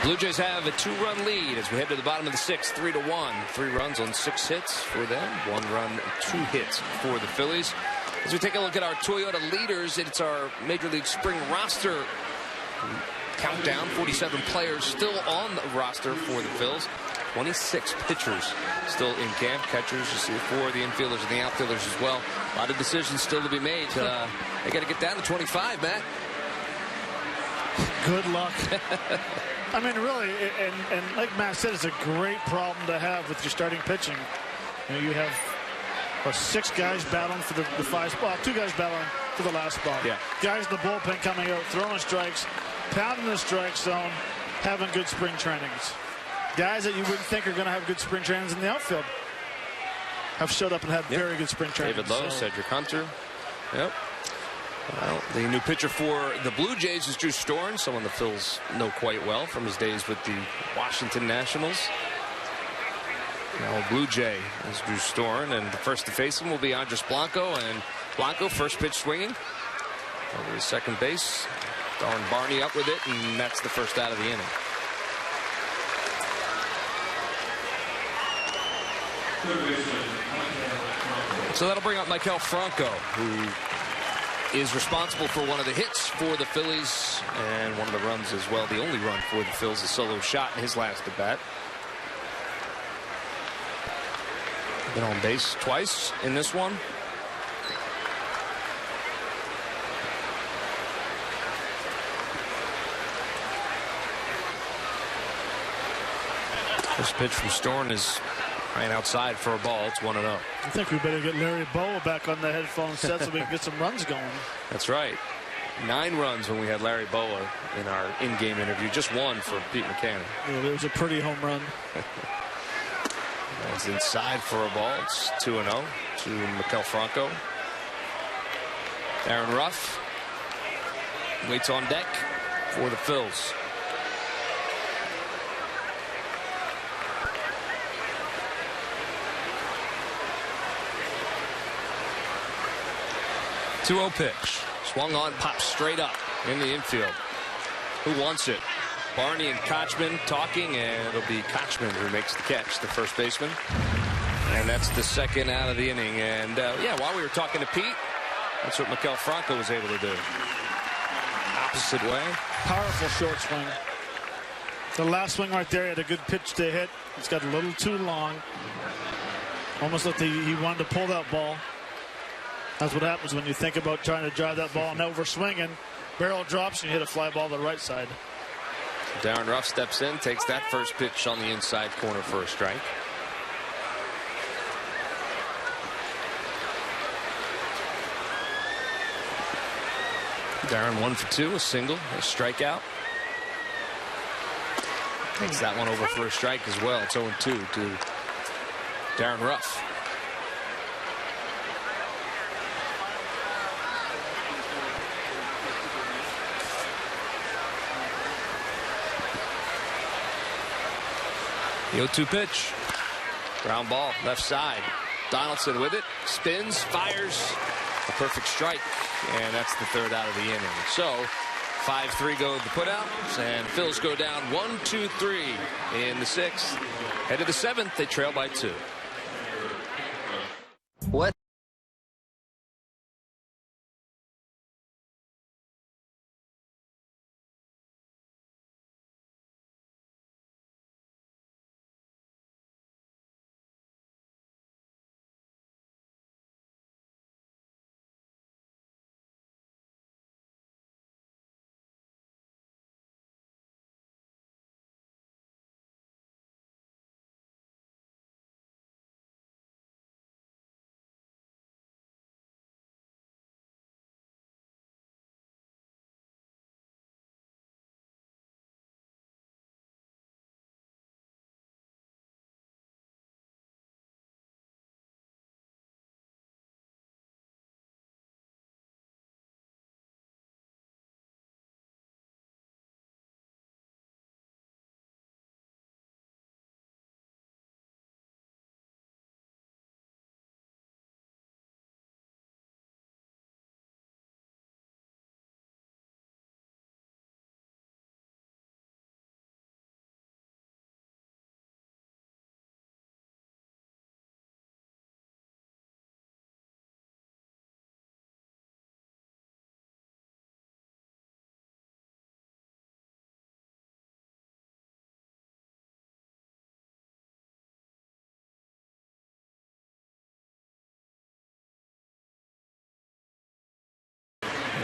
Blue Jays have a 2-run lead as we head to the bottom of the 6th, 3-1. 3 runs on 6 hits for them. 1 run, 2 hits for the Phillies. As we take a look at our Toyota leaders, it's our Major League Spring roster countdown. 47 players still on the roster for the Phils. 26 pitchers still in camp. Catchers, you see 4 of the infielders and the outfielders as well. A lot of decisions still to be made. They got to get down to 25, Matt. Good luck. I mean, really, and like Matt said, it's a great problem to have with your starting pitching. You have 6 guys battling for the 5 spot, 2 guys battling for the last spot. Yeah. Guys in the bullpen coming out, throwing strikes, pounding the strike zone, having good spring trainings. Guys that you wouldn't think are going to have good spring trainings in the outfield have showed up and had very good spring trainings. David Lowe, Cedric Hunter. Yep. Well, the new pitcher for the Blue Jays is Drew Storen, someone the Phils know quite well from his days with the Washington Nationals. Now a Blue Jay is Drew Storen, and the first to face him will be Andres Blanco. And Blanco, first pitch swinging over to second base. Throwing Barney up with it, and that's the first out of the inning. So that'll bring up Maikel Franco, who is responsible for one of the hits for the Phillies and one of the runs as well. The only run for the Phillies, a solo shot in his last at bat. Been on base twice in this one. First pitch from Storn is right outside for a ball. It's 1-0. I think we better get Larry Bowa back on the headphone set so we can get some runs going. That's right. 9 runs when we had Larry Bowa in our in-game interview. Just 1 for Pete McCann. Yeah, it was a pretty home run. That's inside for a ball. It's 2-0 to Maikel Franco. Aaron Ruff waits on deck for the Phils. .2-0 pitch. Swung on, pops straight up in the infield. Who wants it? Barney and Kochman talking, and it'll be Kochman who makes the catch, the first baseman. And that's the second out of the inning. And, yeah, while we were talking to Pete, that's what Maikel Franco was able to do. Opposite way. Powerful short swing. The last swing right there, he had a good pitch to hit. It's got a little too long. Almost like he wanted to pull that ball. That's what happens when you think about trying to drive that ball and over swinging. Barrel drops and you hit a fly ball to the right side. Darren Ruff steps in, takes that first pitch on the inside corner for a strike. Darren 1 for 2, a single, a strikeout. Takes that one over for a strike as well. It's 0-2 to Darren Ruff. The 0-2 pitch. Ground ball, left side. Donaldson with it. Spins, fires. A perfect strike. And that's the third out of the inning. So, 5-3 go the putouts. And Phils go down 1-2-3 in the 6th. Head to the 7th, they trail by 2. What?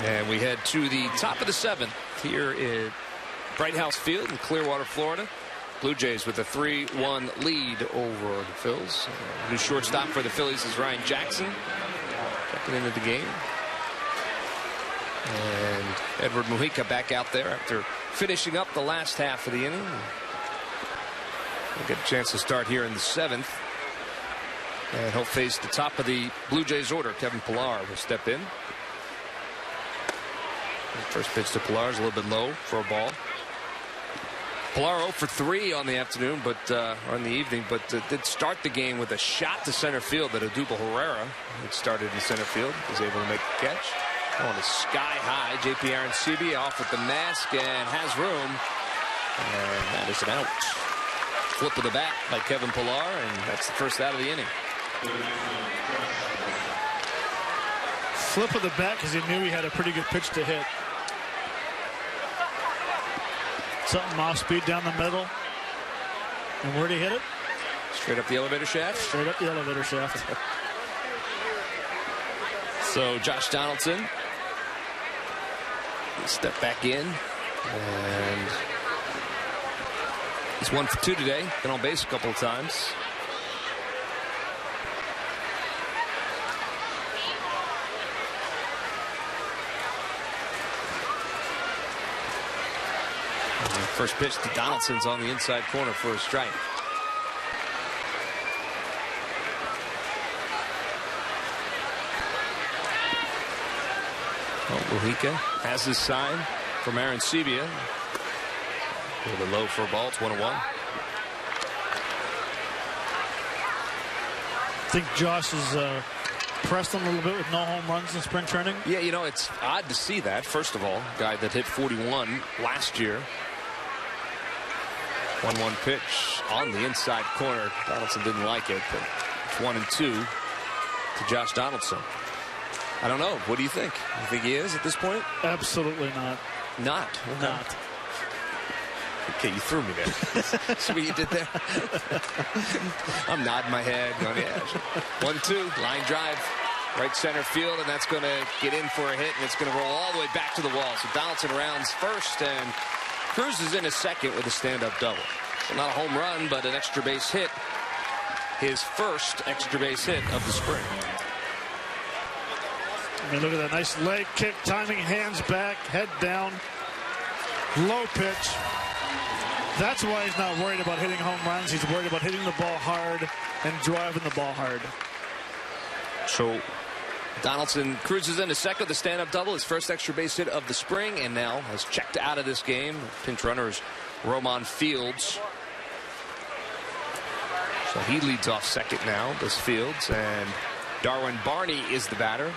And we head to the top of the 7th here at Bright House Field in Clearwater, Florida. Blue Jays with a 3-1 lead over the Phils. New shortstop for the Phillies is Ryan Jackson. Checking into the game. And Edward Mujica back out there after finishing up the last half of the inning. We'll get a chance to start here in the 7th. And he'll face the top of the Blue Jays order. Kevin Pillar will step in. First pitch to Pillar is a little bit low for a ball. Pillar 0 for 3 on the afternoon, but on the evening, but did start the game with a shot to center field that Odubel Herrera had started in center field. Was able to make the catch. On a sky high, J.P. Arancibia off with the mask and has room. And that is an out. Flip of the bat by Kevin Pillar, and that's the first out of the inning. Flip of the bat because he knew he had a pretty good pitch to hit. Something off speed down the middle. And where'd he hit it? Straight up the elevator shaft? Straight up the elevator shaft. So Josh Donaldson step back in, and he's 1 for 2 today. Been on base a couple of times. First pitch to Donaldson's on the inside corner for a strike. Mujica has his sign from Aaron Sebia. With a low for a ball. It's 1-1. I think Josh is pressed him a little bit with no home runs in spring training. Yeah, you know, it's odd to see that. First of all, guy that hit 41 last year. 1-1 pitch on the inside corner. Donaldson didn't like it, but it's 1-2 to Josh Donaldson. I don't know. What do you think? You think he is at this point? Absolutely not. Not? Okay. Not. Okay, you threw me there. See what you did there? I'm nodding my head, going, yeah. 1-2, line drive, right center field, and that's going to get in for a hit, and it's going to roll all the way back to the wall. So Donaldson rounds first, and cruises in a second with a stand-up double. So not a home run, but an extra base hit. His first extra base hit of the spring. I mean, look at that nice leg kick, timing, hands back, head down, low pitch. That's why he's not worried about hitting home runs. He's worried about hitting the ball hard and driving the ball hard. So Donaldson cruises into second, the stand-up double, his first extra base hit of the spring, and now has checked out of this game. Pinch runner is Roman Fields. So he leads off second now, does Fields, and Darwin Barney is the batter.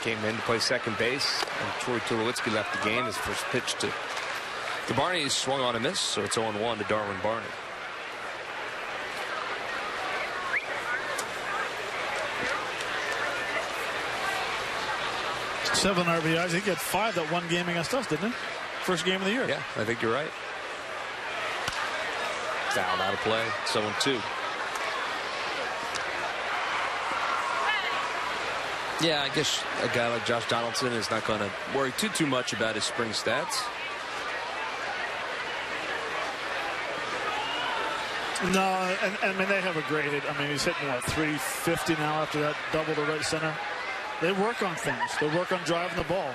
Came in to play second base, and Troy Tulowitzki left the game. His first pitch to Barney is swung on a miss, so it's 0-1 to Darwin Barney. Seven RBIs. He got 5 that one game against us, didn't he? First game of the year. Yeah, I think you're right. Foul out of play. 0-2. Yeah, I guess a guy like Josh Donaldson is not going to worry too much about his spring stats. No, and I mean, they have a great hit. I mean, he's hitting, what, 350 now after that double to right center. They work on things. They work on driving the ball.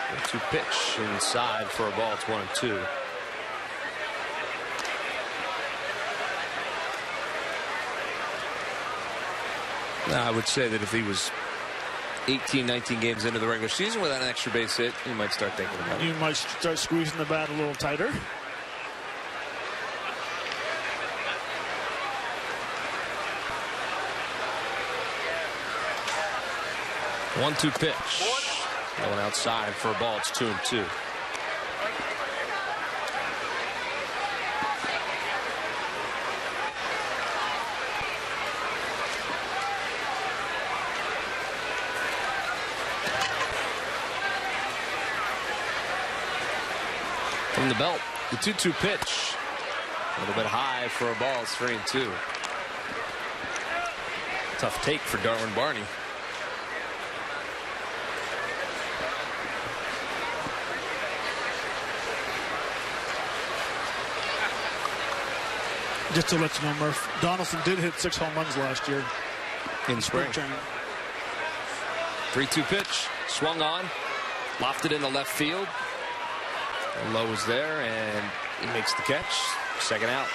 1-2 pitch inside for a ball. It's 1-2. Now, I would say that if he was 18, 19 games into the regular season without an extra base hit, you might start thinking about it. You might start squeezing the bat a little tighter. One-two pitch. Going outside for a ball. It's 2-2. From the belt, the 2-2 pitch. A little bit high for a ball. It's 3-2. Tough take for Darwin Barney. Just to let you know, Murph, Donaldson did hit 6 home runs last year. In spring. 3-2 pitch. Swung on. Lofted into left field. Low is there, and he makes the catch. Second out.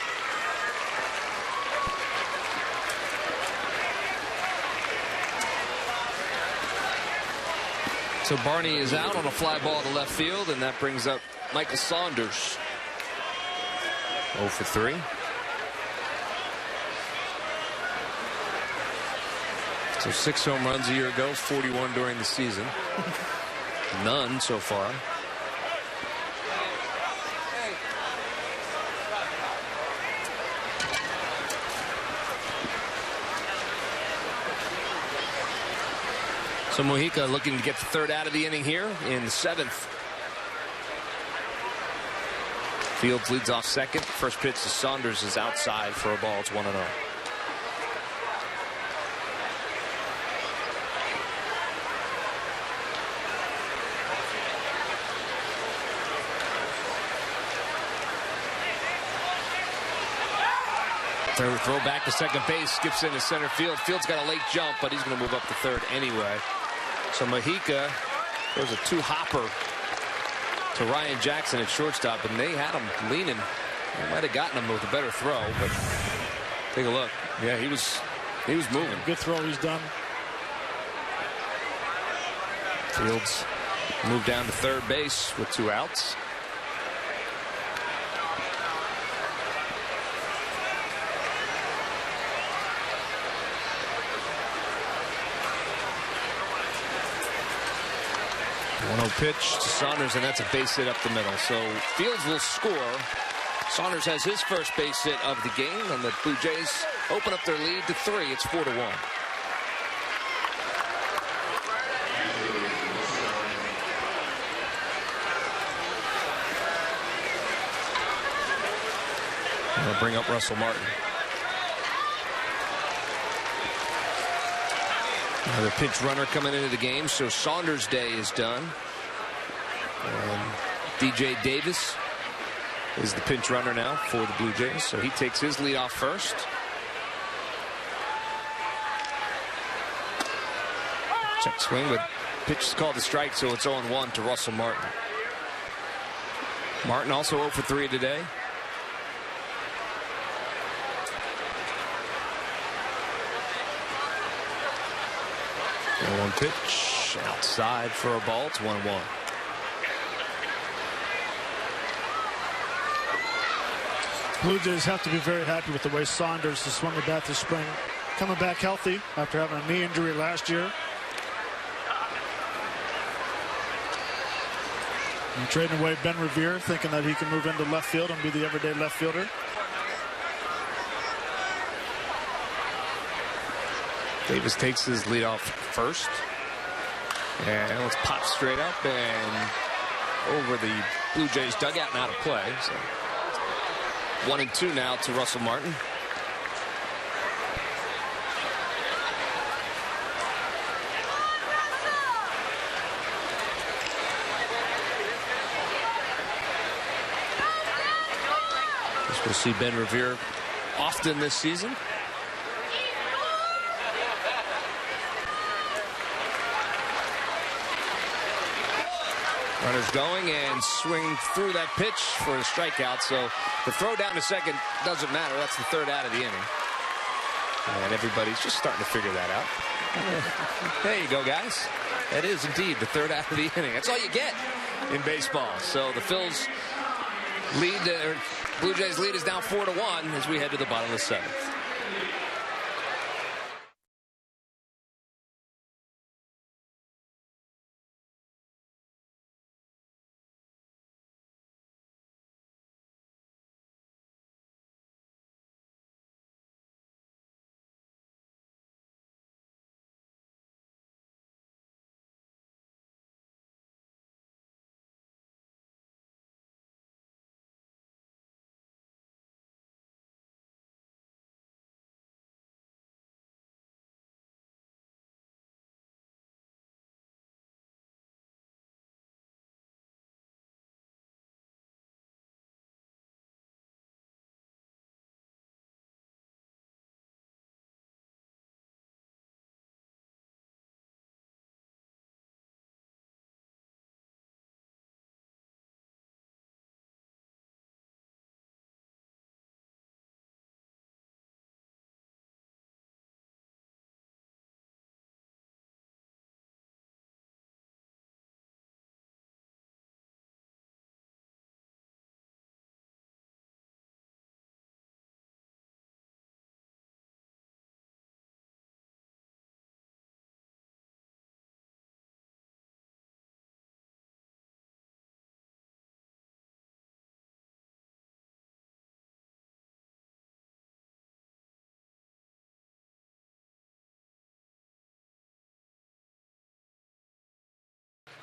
So Barney is out on a fly ball to left field, and that brings up Michael Saunders. 0 for 3. So 6 home runs a year ago, 41 during the season. None so far. So Mujica looking to get the third out of the inning here in the 7th. Fields leads off second. First pitch to Saunders is outside for a ball. It's 1-0. Throw back to second base, skips into center field. Field's got a late jump, but he's going to move up to third anyway. So Mojica, there's a two-hopper to Ryan Jackson at shortstop, and they had him leaning. They might have gotten him with a better throw, but take a look. Yeah, he was moving. Good throw he's done. Fields moved down to third base with 2 outs. Pitch to Saunders, and that's a base hit up the middle. So Fields will score. Saunders has his first base hit of the game, and the Blue Jays open up their lead to 3. It's 4-1. They'll bring up Russell Martin. Another pinch runner coming into the game, so Saunders' day is done. And DJ Davis is the pinch runner now for the Blue Jays, so he takes his lead off first. Check swing, but pitch is called a strike, so it's 0-1 to Russell Martin. Martin also 0 for 3 today. One pitch outside for a ball. It's 1-1. Blue Jays have to be very happy with the way Saunders has swung the bat this spring. Coming back healthy after having a knee injury last year. And trading away Ben Revere, thinking that he can move into left field and be the everyday left fielder. Davis takes his lead off first. And let's pop straight up and over the Blue Jays dugout and out of play. So 1-2 now to Russell Martin. We'll see Ben Revere often this season. Runners going and swing through that pitch for a strikeout. So the throw down to second doesn't matter. That's the third out of the inning. And everybody's just starting to figure that out. There you go, guys. That is indeed the third out of the inning. That's all you get in baseball. So the Phils lead, Blue Jays lead is now 4-1 as we head to the bottom of the 7th.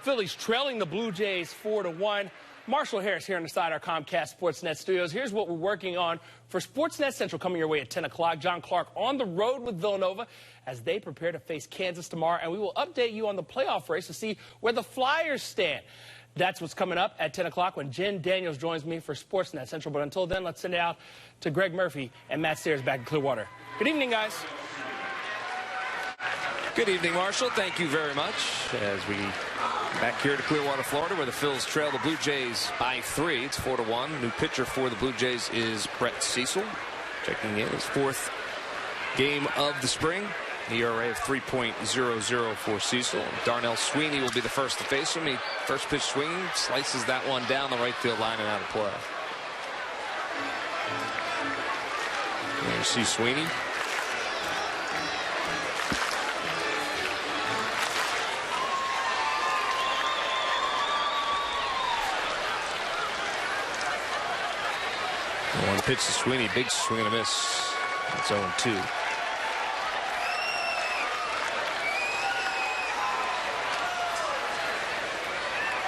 Phillies trailing the Blue Jays 4-1. Marshall Harris here inside our Comcast Sportsnet studios. Here's what we're working on for Sportsnet Central coming your way at 10 o'clock. John Clark on the road with Villanova as they prepare to face Kansas tomorrow. And we will update you on the playoff race to see where the Flyers stand. That's what's coming up at 10 o'clock when Jen Daniels joins me for Sportsnet Central. But until then, let's send it out to Greg Murphy and Matt Sayers back in Clearwater. Good evening, guys. Good evening, Marshall. Thank you very much. As we back here to Clearwater, Florida, where the Phils trail the Blue Jays by 3. It's 4-1. New pitcher for the Blue Jays is Brett Cecil, checking in his 4th game of the spring. ERA of 3.00 for Cecil. Darnell Sweeney will be the first to face him. He first pitch swinging, slices that one down the right field line and out of play. There you see Sweeney. One pitch to Sweeney, big swing and a miss. It's 0-2.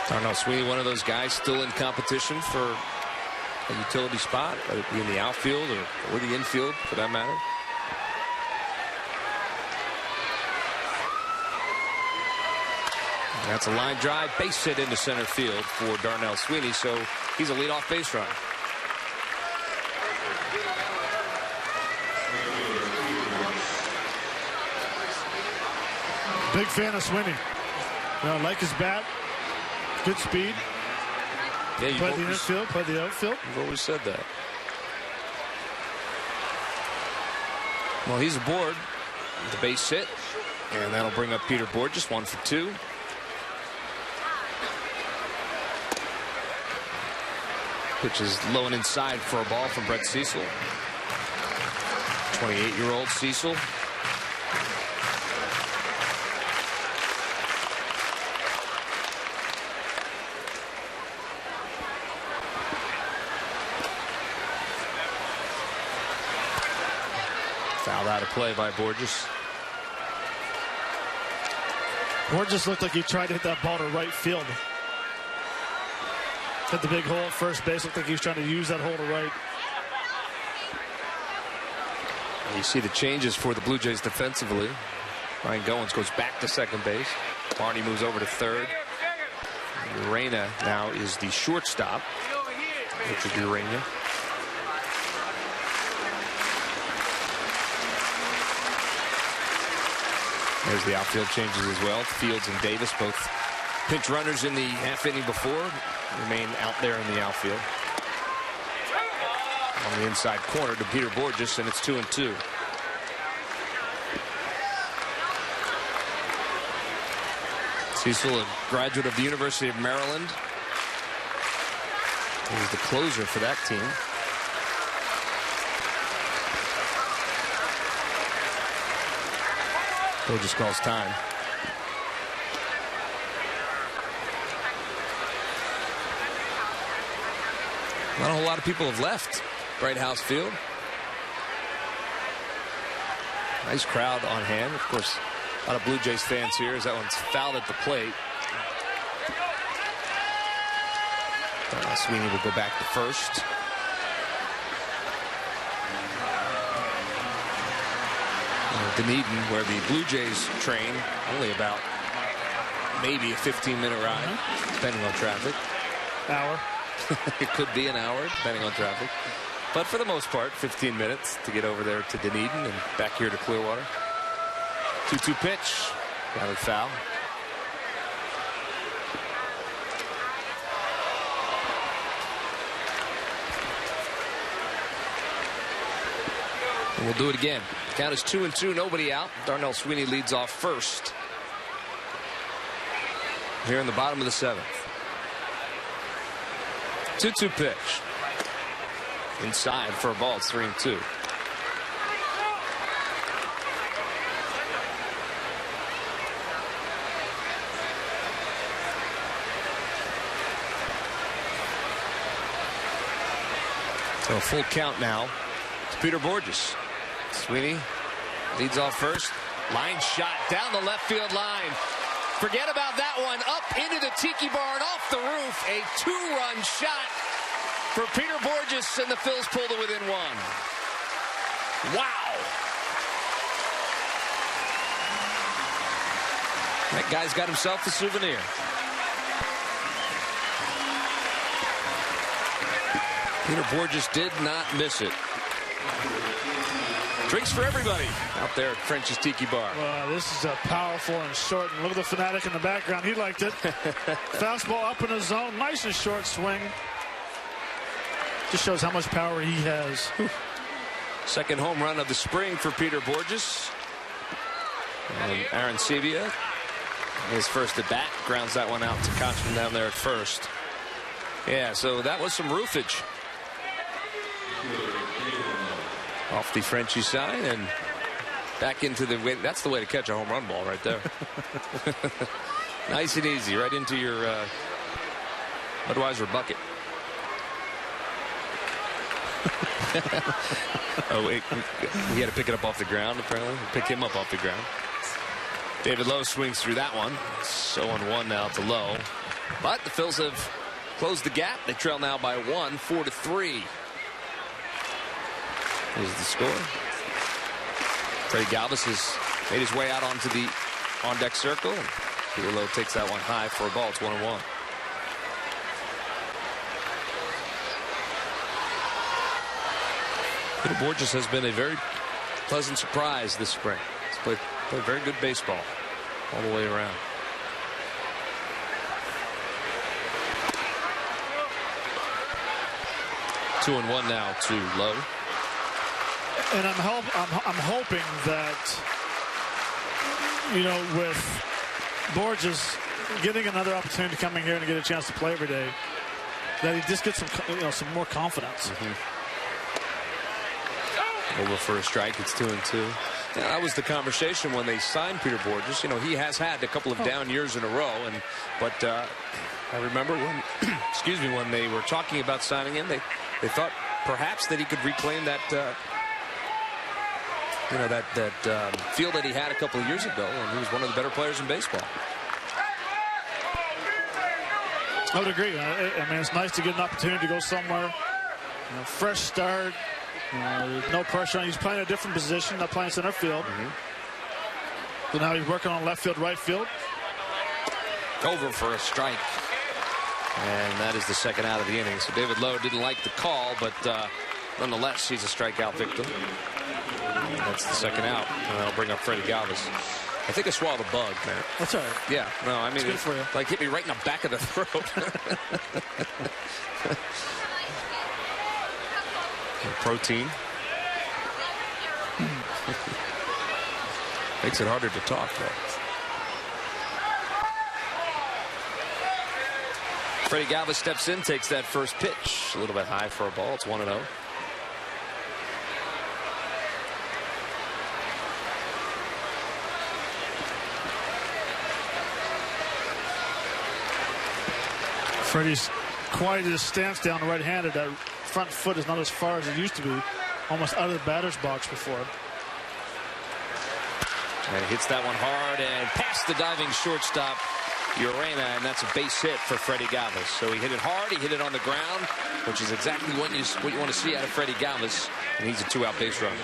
Darnell Sweeney, one of those guys still in competition for a utility spot, whether it be in the outfield or the infield for that matter. And that's a line drive, base hit into center field for Darnell Sweeney, so he's a leadoff base runner. Big fan of Sweeney. I like his bat. Good speed. Yeah, you play the infield, play the outfield. You've always said that. Well, he's aboard with the base hit, and that'll bring up Peter Borges, 1 for 2. Pitch is low and inside for a ball from Brett Cecil. 28-year-old Cecil. Fouled out of play by Borges. Borges looked like he tried to hit that ball to right field. Hit the big hole at first base. Looked like he was trying to use that hole to right. You see the changes for the Blue Jays defensively. Ryan Goins goes back to second base. Barney moves over to third. Urena now is the shortstop. Richard Urena. There's the outfield changes as well. Fields and Davis, both pinch runners in the half inning before, remain out there in the outfield. On the inside corner to Peter Borges, and it's 2-2. Cecil, a graduate of the University of Maryland. He's the closer for that team. Borges calls time. Not a whole lot of people have left Bright House Field. Nice crowd on hand. Of course, a lot of Blue Jays fans here as that one's fouled at the plate. Sweeney will go back to first. Dunedin, where the Blue Jays train, only about maybe a 15-minute ride, depending on traffic. Hour. It could be an hour, depending on traffic. But for the most part, 15 minutes to get over there to Dunedin and back here to Clearwater. 2-2 pitch. Grounded foul. And we'll do it again. Count is 2-2, nobody out. Darnell Sweeney leads off first. Here in the bottom of the 7th. 2-2 pitch. Inside for a ball. It's 3-2. So a full count now. It's Peter Borges. Sweeney leads off first. Line shot down the left field line. Forget about that one. Up into the tiki bar and off the roof. A 2-run shot for Peter Borges, and the Phils pull to within 1. Wow. That guy's got himself a souvenir. Peter Borges did not miss it. Drinks for everybody out there at French's Tiki Bar. Well, this is a powerful and short. And look at the fanatic in the background. He liked it. Fastball up in his zone. Nice and short swing. Just shows how much power he has. Second home run of the spring for Peter Borges. And Aaron Sevilla, his first at bat, grounds that one out to Kochman down there at first. Yeah, so that was some roofage off the Frenchie side and back into the way. That's the way to catch a home run ball right there. Nice and easy, right into your Budweiser bucket. Oh, wait, we had to pick it up off the ground, apparently. Pick him up off the ground. David Lowe swings through that one. 0-1 now to Lowe. But the Phils have closed the gap. They trail now by 1, 4-3. Here's the score. Freddie Galvis has made his way out onto the on-deck circle. And Peter Lowe takes that one high for a ball. It's 1-1. Peter Borges has been a very pleasant surprise this spring. He's played very good baseball all the way around. Two and one now to Lowe. And I'm hoping that, you know, with Borges getting another opportunity to come in here and get a chance to play every day, that he just gets some more confidence. Over for a strike. It's 2-2. Yeah, that was the conversation when they signed Peter Borges. You know, he has had a couple of down years in a row, but I remember when, excuse me, when they were talking about signing him, they thought perhaps that he could reclaim that, feel that he had a couple of years ago, and he was one of the better players in baseball. I would agree. I mean, it's nice to get an opportunity to go somewhere, fresh start. There's no pressure on him. He's playing a different position, not playing center field. So now he's working on left field, right field. Over for a strike. And that is the second out of the inning. So David Lowe didn't like the call, but nonetheless, he's a strikeout victim. And that's the second out. And that'll bring up Freddie Galvis. I think I swallowed a bug, man. That's all right. Yeah, no, I mean, it's good for you. Like hit me right in the back of the throat. Protein. Makes it harder to talk, though. Freddie Galvis steps in, takes that first pitch. A little bit high for a ball. It's 1-0. Freddie's quieted his stance down right-handed. That front foot is not as far as it used to be. Almost out of the batter's box before. And he hits that one hard and past the diving shortstop, Urena, and that's a base hit for Freddie Galvis. So he hit it hard, he hit it on the ground, which is exactly what you want to see out of Freddie Galvis, and he's a 2-out base runner.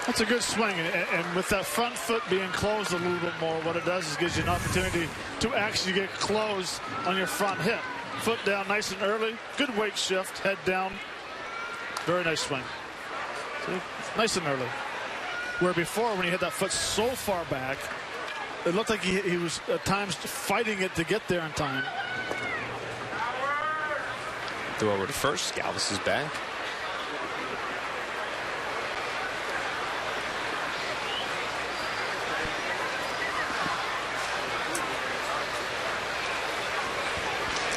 That's a good swing, and with that front foot being closed a little bit more, what it does is gives you an opportunity to actually get close on your front hit. Foot down nice and early, good weight shift, head down, very nice swing. See? Nice and early. Where before, when he had that foot so far back, it looked like he was at times fighting it to get there in time. Throw over to first. Galvis is back.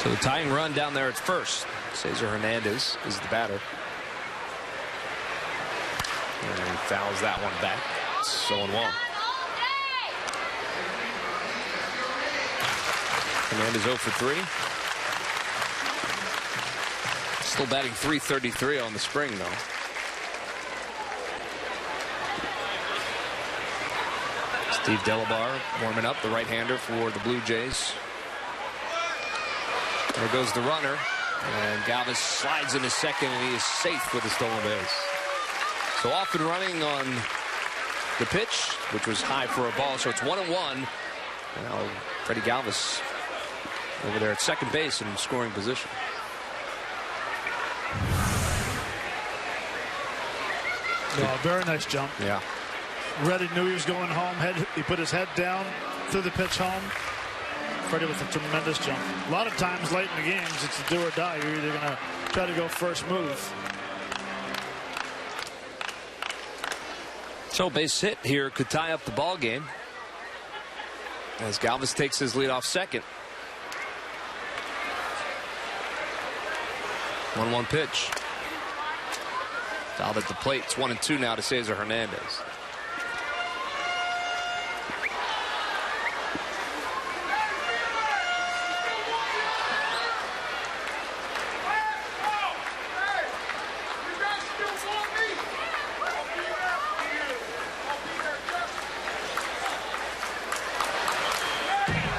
So the tying run down there at first. Cesar Hernandez is the batter. And he fouls that one back. It's 0-1. Hernandez 0 for 3. Still batting .333 on the spring, though. Steve Delabar warming up, the right-hander for the Blue Jays. There goes the runner, and Galvis slides into second, and he is safe with a stolen base. So off and running on the pitch, which was high for a ball, so it's 1-1. Now Freddie Galvis over there at second base in scoring position. Yeah, very nice jump. Yeah. Reddy knew he was going home. He put his head down, threw the pitch home. Freddie with a tremendous jump. A lot of times late in the games, it's a do or die. You're either going to try to go first move. So base hit here could tie up the ball game as Galvis takes his lead off second. 1-1 pitch. Fouled at the plate. It's 1-2 now to Cesar Hernandez.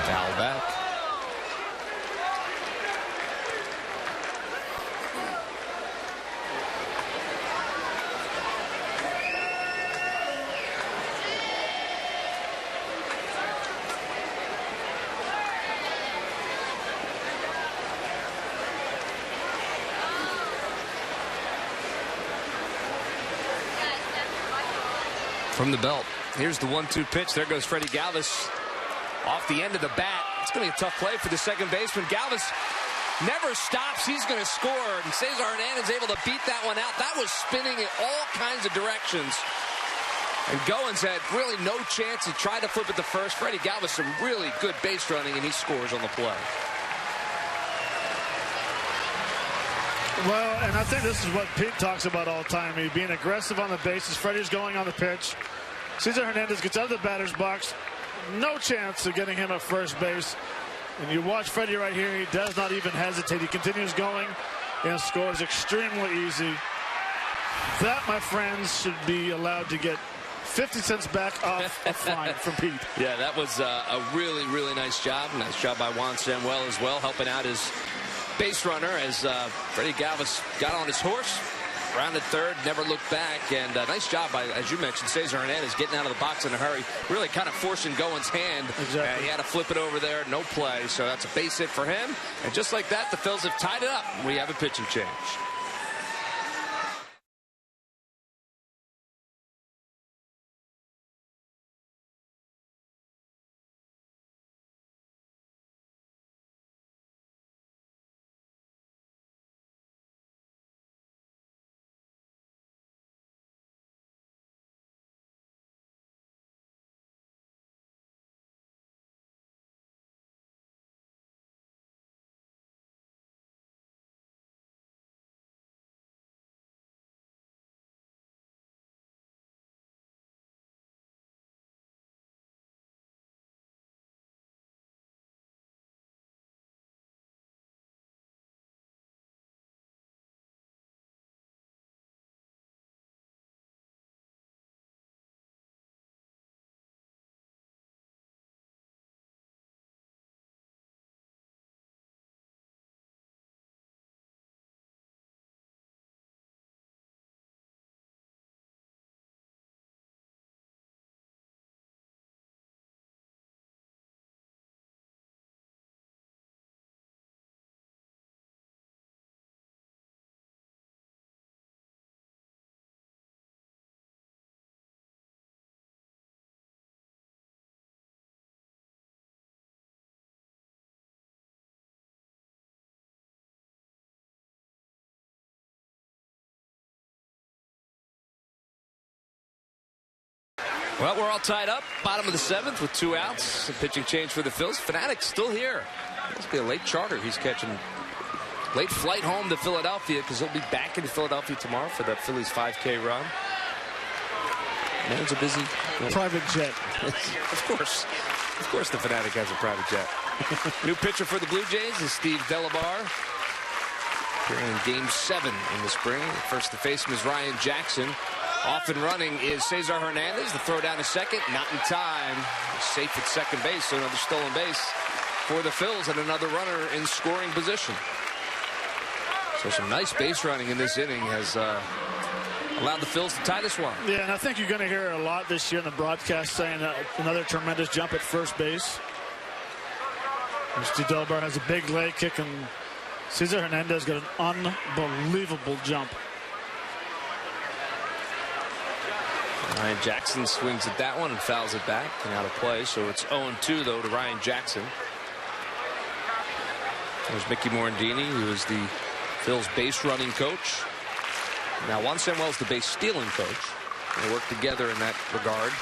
Foul back. From the belt. Here's the 1-2 pitch. There goes Freddie Galvis off the end of the bat. It's going to be a tough play for the second baseman. Galvis never stops. He's going to score. And Cesar Hernandez able to beat that one out. That was spinning in all kinds of directions. And Goins had really no chance. He tried to flip it to first. Freddie Galvis some really good base running, and he scores on the play. Well, and I think this is what Pete talks about all the time. He's being aggressive on the bases. Freddie's going on the pitch. Cesar Hernandez gets out of the batter's box. No chance of getting him at first base. And you watch Freddie right here. He does not even hesitate. He continues going and scores extremely easy. That, my friends, should be allowed to get 50 cents back off a fine from Pete. Yeah, that was a really, really nice job. Nice job by Juan Samuel as well, helping out his base runner as Freddie Galvis got on his horse, rounded third, never looked back, and nice job by, as you mentioned, Cesar Hernandez getting out of the box in a hurry, really kind of forcing Goins' hand. Exactly. He had to flip it over there, no play, so that's a base hit for him. And just like that, the Phils have tied it up. We have a pitching change. Well, we're all tied up. Bottom of the seventh with 2 outs. A pitching change for the Phils. Fanatic's still here. Must be a late charter. He's catching late flight home to Philadelphia because he'll be back in Philadelphia tomorrow for the Phillies 5K run. Man's a busy private jet. Of course the Fanatic has a private jet. New pitcher for the Blue Jays is Steve Delabar. Appearing in Game 7 in the spring. First to face him is Ryan Jackson. Off and running is Cesar Hernandez. The throw down to second, not in time. Safe at second base, so another stolen base for the Phils and another runner in scoring position. So some nice base running in this inning has allowed the Phils to tie this one. Yeah, and I think you're going to hear a lot this year in the broadcast saying another tremendous jump at first base. Mr. Delbar has a big leg kick, and Cesar Hernandez got an unbelievable jump. Ryan Jackson swings at that one and fouls it back and out of play. So it's 0-2 though to Ryan Jackson. There's Mickey Morandini, who is the Phil's base running coach. Now Juan Samuel's the base stealing coach. They work together in that regard,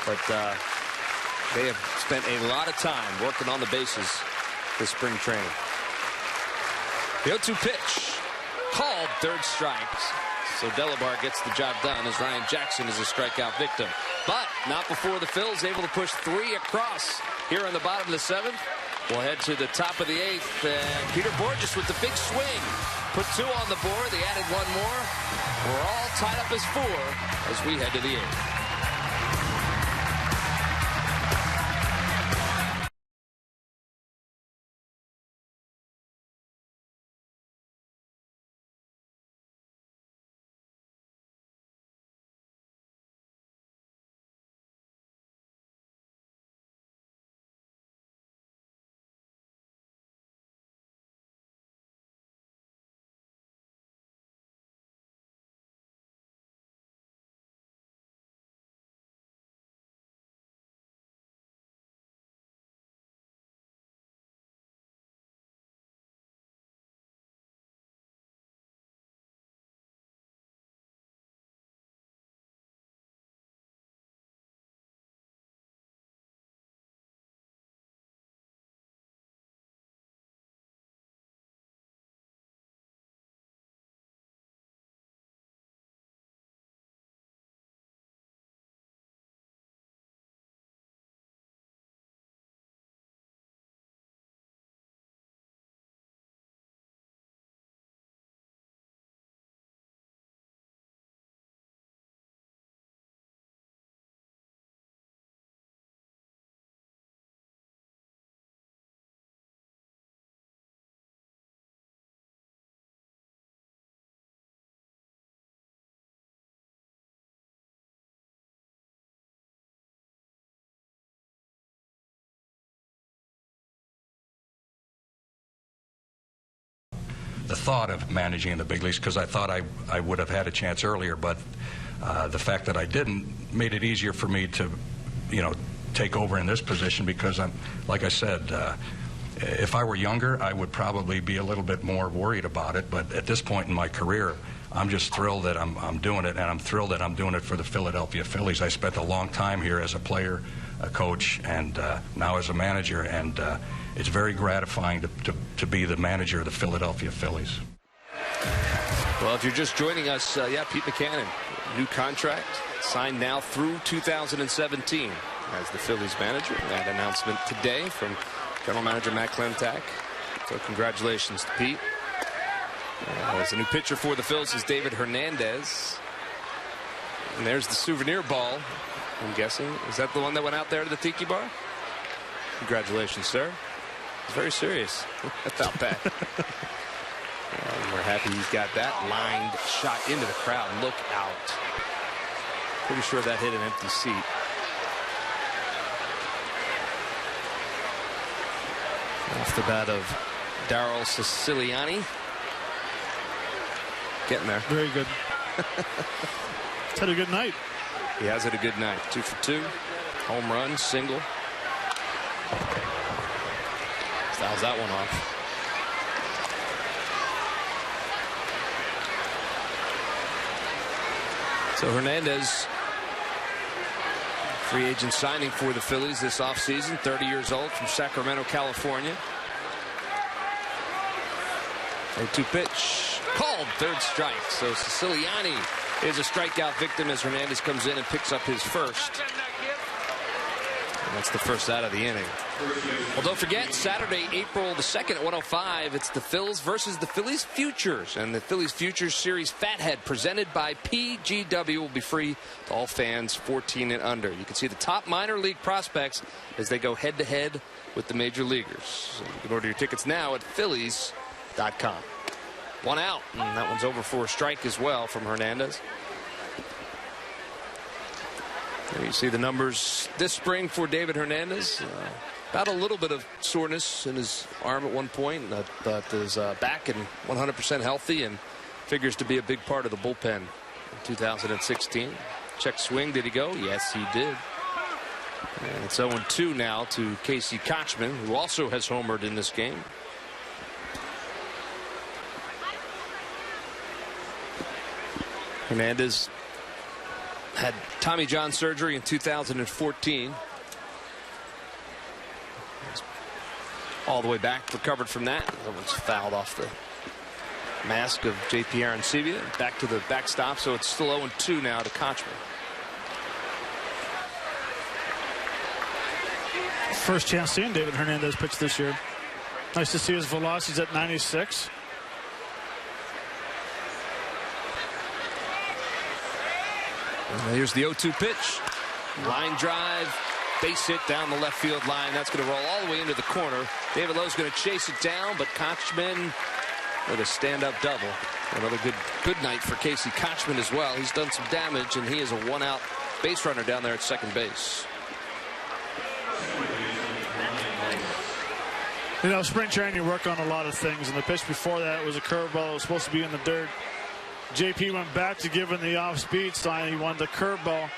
but they have spent a lot of time working on the bases this spring training. The 0-2 pitch called, third strike. So Delabar gets the job done as Ryan Jackson is a strikeout victim. But not before the Phils able to push 3 across here on the bottom of the 7th. We'll head to the top of the 8th. And Peter Borges with the big swing. Put 2 on the board. They added 1 more. We're all tied up as 4 as we head to the 8th. The thought of managing in the big leagues, because I thought I would have had a chance earlier, but the fact that I didn't made it easier for me to, take over in this position, because like I said, if I were younger, I would probably be a little bit more worried about it. But at this point in my career, I'm just thrilled that I'm doing it, and I'm thrilled that I'm doing it for the Philadelphia Phillies. I spent a long time here as a player, a coach, and now as a manager, and it's very gratifying to be the manager of the Philadelphia Phillies. Well, if you're just joining us, Pete Buchanan, new contract, signed now through 2017 as the Phillies manager. That announcement today from General Manager Matt Klemtak. So congratulations to Pete. As a new pitcher for the Phillies is David Hernandez. And there's the souvenir ball, I'm guessing. Is that the one that went out there to the Tiki Bar? Congratulations, sir. It's very serious. About that. And we're happy he's got that lined shot into the crowd. Look out. Pretty sure that hit an empty seat. Off the bat of Darryl Siciliani. Getting there. Very good. He's had a good night. He has had a good night. 2 for 2. Home run, single. Fouls that one off. So Hernandez, free agent signing for the Phillies this offseason, 30 years old, from Sacramento, California. 0-2 pitch, called, third strike. So Siciliani is a strikeout victim as Hernandez comes in and picks up his first. And that's the first out of the inning. Well, don't forget, Saturday, April the 2nd at 1:05, it's the Phils versus the Phillies Futures. And the Phillies Futures Series Fathead, presented by PGW, will be free to all fans 14 and under. You can see the top minor league prospects as they go head-to-head with the major leaguers. So you can order your tickets now at Phillies.com. One out, and that one's over for a strike as well from Hernandez. There you see the numbers this spring for David Hernandez. About a little bit of soreness in his arm at one point, but is back and 100% healthy and figures to be a big part of the bullpen in 2016. Check swing, did he go? Yes, he did. And it's 0-2 now to Casey Kochman, who also has homered in this game. Hernandez had Tommy John surgery in 2014. All the way back, recovered from that. That one's fouled off the mask of J.P. Arancibia. Back to the backstop, so it's still 0-2 now to Kochman. First chance seeing David Hernandez pitch this year. Nice to see his velocity's at 96. And here's the 0-2 pitch. Line drive, base hit down the left field line. That's going to roll all the way into the corner. David Lowe's going to chase it down, but Kochman with a stand-up double. Another good night for Casey Kochman as well. He's done some damage, and he is a one-out base runner down there at second base. You know, spring training, you work on a lot of things, and the pitch before that was a curveball that was supposed to be in the dirt. JP went back to giving the off-speed sign. He wanted the curveball,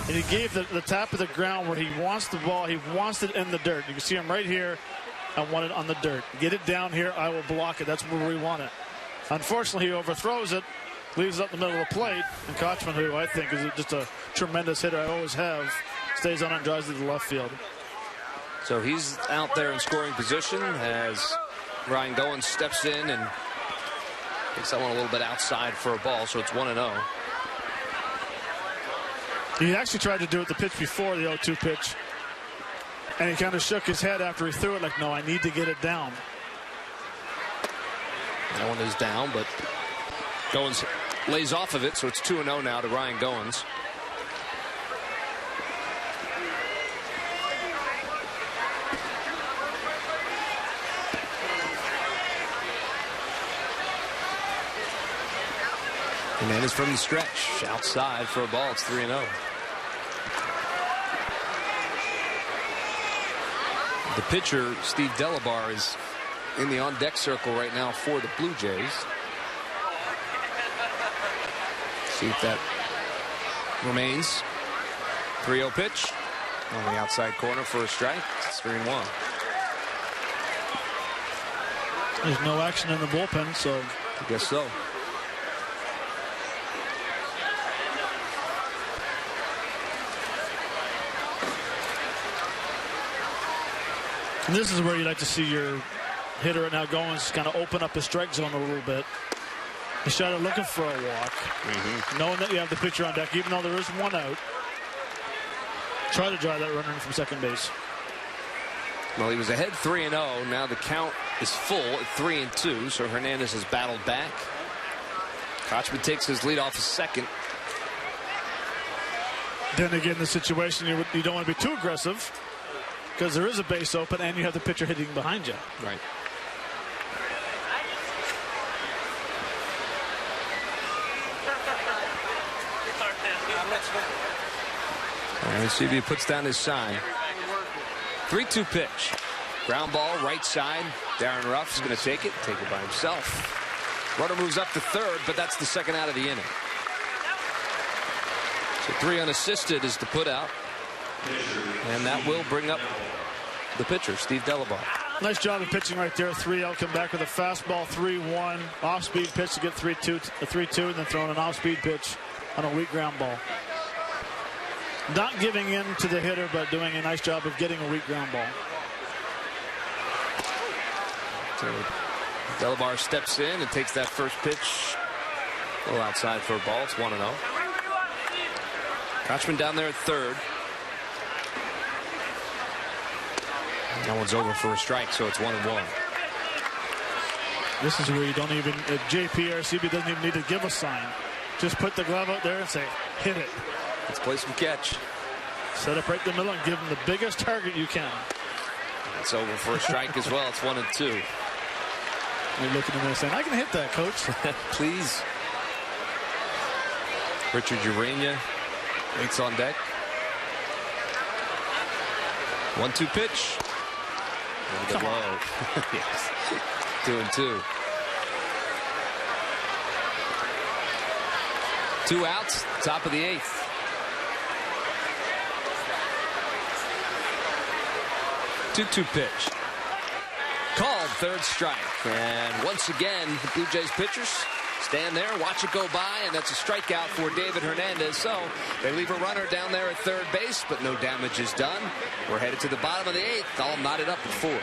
and he gave the tap of the ground where he wants the ball. He wants it in the dirt. You can see him right here. I want it on the dirt. Get it down here. I will block it. That's where we want it. Unfortunately, he overthrows it, leaves it up in the middle of the plate, and Kochman, who I think is just a tremendous hitter, I always have, stays on it and drives it to the left field. So he's out there in scoring position as Ryan Goins steps in and takes that one a little bit outside for a ball, so it's 1-0. He actually tried to do it the pitch before the 0-2 pitch, and he kind of shook his head after he threw it like, no, I need to get it down. That one is down, but Goins lays off of it, so it's 2-0 now to Ryan Goins. Hernandez from the stretch, outside for a ball. It's 3-0. The pitcher, Steve Delabar, is in the on-deck circle right now for the Blue Jays. See if that remains. 3-0 pitch on the outside corner for a strike. It's 3-1. There's no action in the bullpen, so I guess so. And this is where you'd like to see your hitter right now going to kind of open up the strike zone a little bit. He started looking for a walk, knowing that you have the pitcher on deck, even though there is one out. Try to drive that runner in from second base. Well, he was ahead 3-0. Now the count is full at 3-2, so Hernandez has battled back. Kochman takes his lead off a second. Then again, the situation, you don't want to be too aggressive, because there is a base open and you have the pitcher hitting behind you. Right. And let's see if he puts down his sign. 3-2 pitch. Ground ball, right side. Darren Ruff's going to take it by himself. Runner moves up to third, but that's the second out of the inning. So 3 unassisted is the put out. And that will bring up the pitcher, Steve Delabar. Nice job of pitching right there. 3 out, come back with a fastball, 3-1. Off-speed pitch to get 3-2, and then throwing an off-speed pitch on a weak ground ball. Not giving in to the hitter, but doing a nice job of getting a weak ground ball. So Delabar steps in and takes that first pitch. A little outside for a ball. It's 1-0. Kochman down there at third. That one's over for a strike, so it's 1-1. This is where you don't even, JPRCB doesn't even need to give a sign. Just put the glove out there and say, hit it. Let's play some catch. Set up right in the middle and give him the biggest target you can. It's over for a strike as well. It's 1-2. You're looking at me saying, I can hit that, coach. Please. Richard Urania waits on deck. 1-2 pitch. Come on. Yes. 2-2. 2 outs, top of the 8th. Two pitch. Called, third strike. And once again, the Blue Jays pitchers stand there, watch it go by, and that's a strikeout for David Hernandez. So they leave a runner down there at third base, but no damage is done. We're headed to the bottom of the 8th, all knotted up at 4.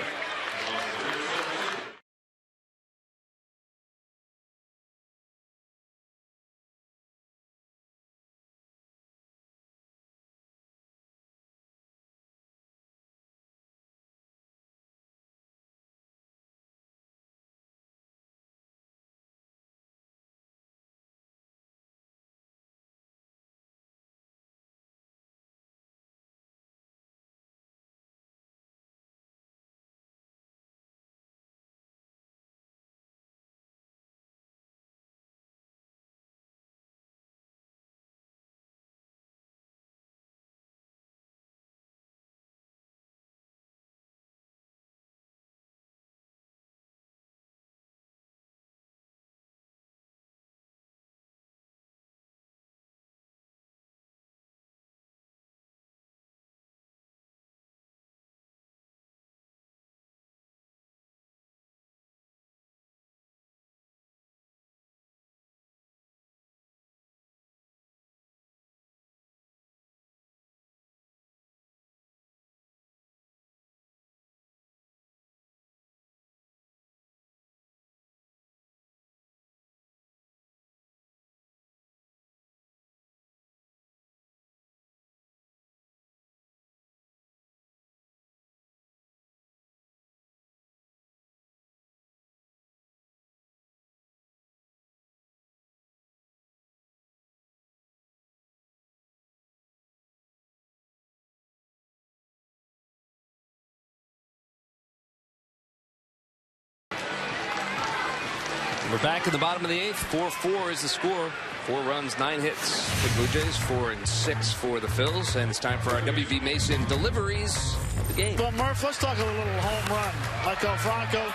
We're back at the bottom of the 8th. 4-4 is the score. 4 runs, 9 hits for the Blue Jays, 4 and 6 for the Phils. And it's time for our W.B. Mason deliveries of the game. Well, Murph, let's talk a little home run. Michael Franco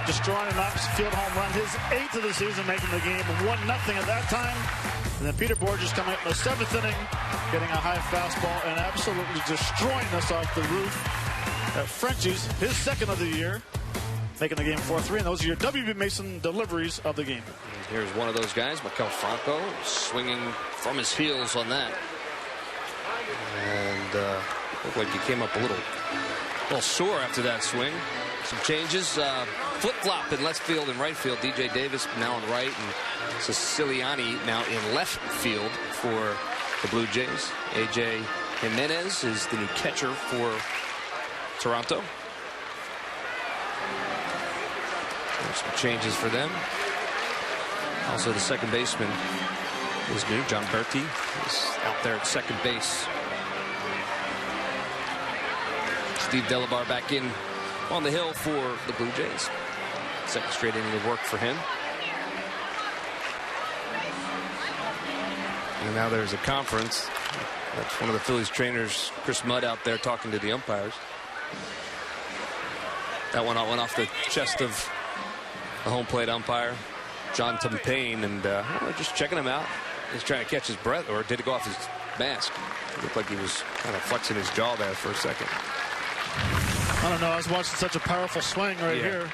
destroying an opposite field home run. His 8th of the season, making the game 1-0 at that time. And then Peter Borges coming up in the 7th inning, getting a high fastball and absolutely destroying us off the roof at Frenchie's, his 2nd of the year, making the game 4-3. And those are your W.B. Mason deliveries of the game. And here's one of those guys, Michael Franco, swinging from his heels on that. And looked like he came up a little sore after that swing. Some changes. Flip-flop in left field and right field. DJ Davis now on right, and Siciliani now in left field for the Blue Jays. AJ Jimenez is the new catcher for Toronto. There's some changes for them. Also, the second baseman is new. John Berkey is out there at second base. Steve Delabar back in on the hill for the Blue Jays. Second straight inning of work for him. And now there's a conference. That's one of the Phillies trainers, Chris Mudd, out there talking to the umpires. That one went off the chest of the home plate umpire, John Tumpane, and just checking him out. He's trying to catch his breath, or did it go off his mask? It looked like he was kind of flexing his jaw there for a second. I don't know. I was watching such a powerful swing right here.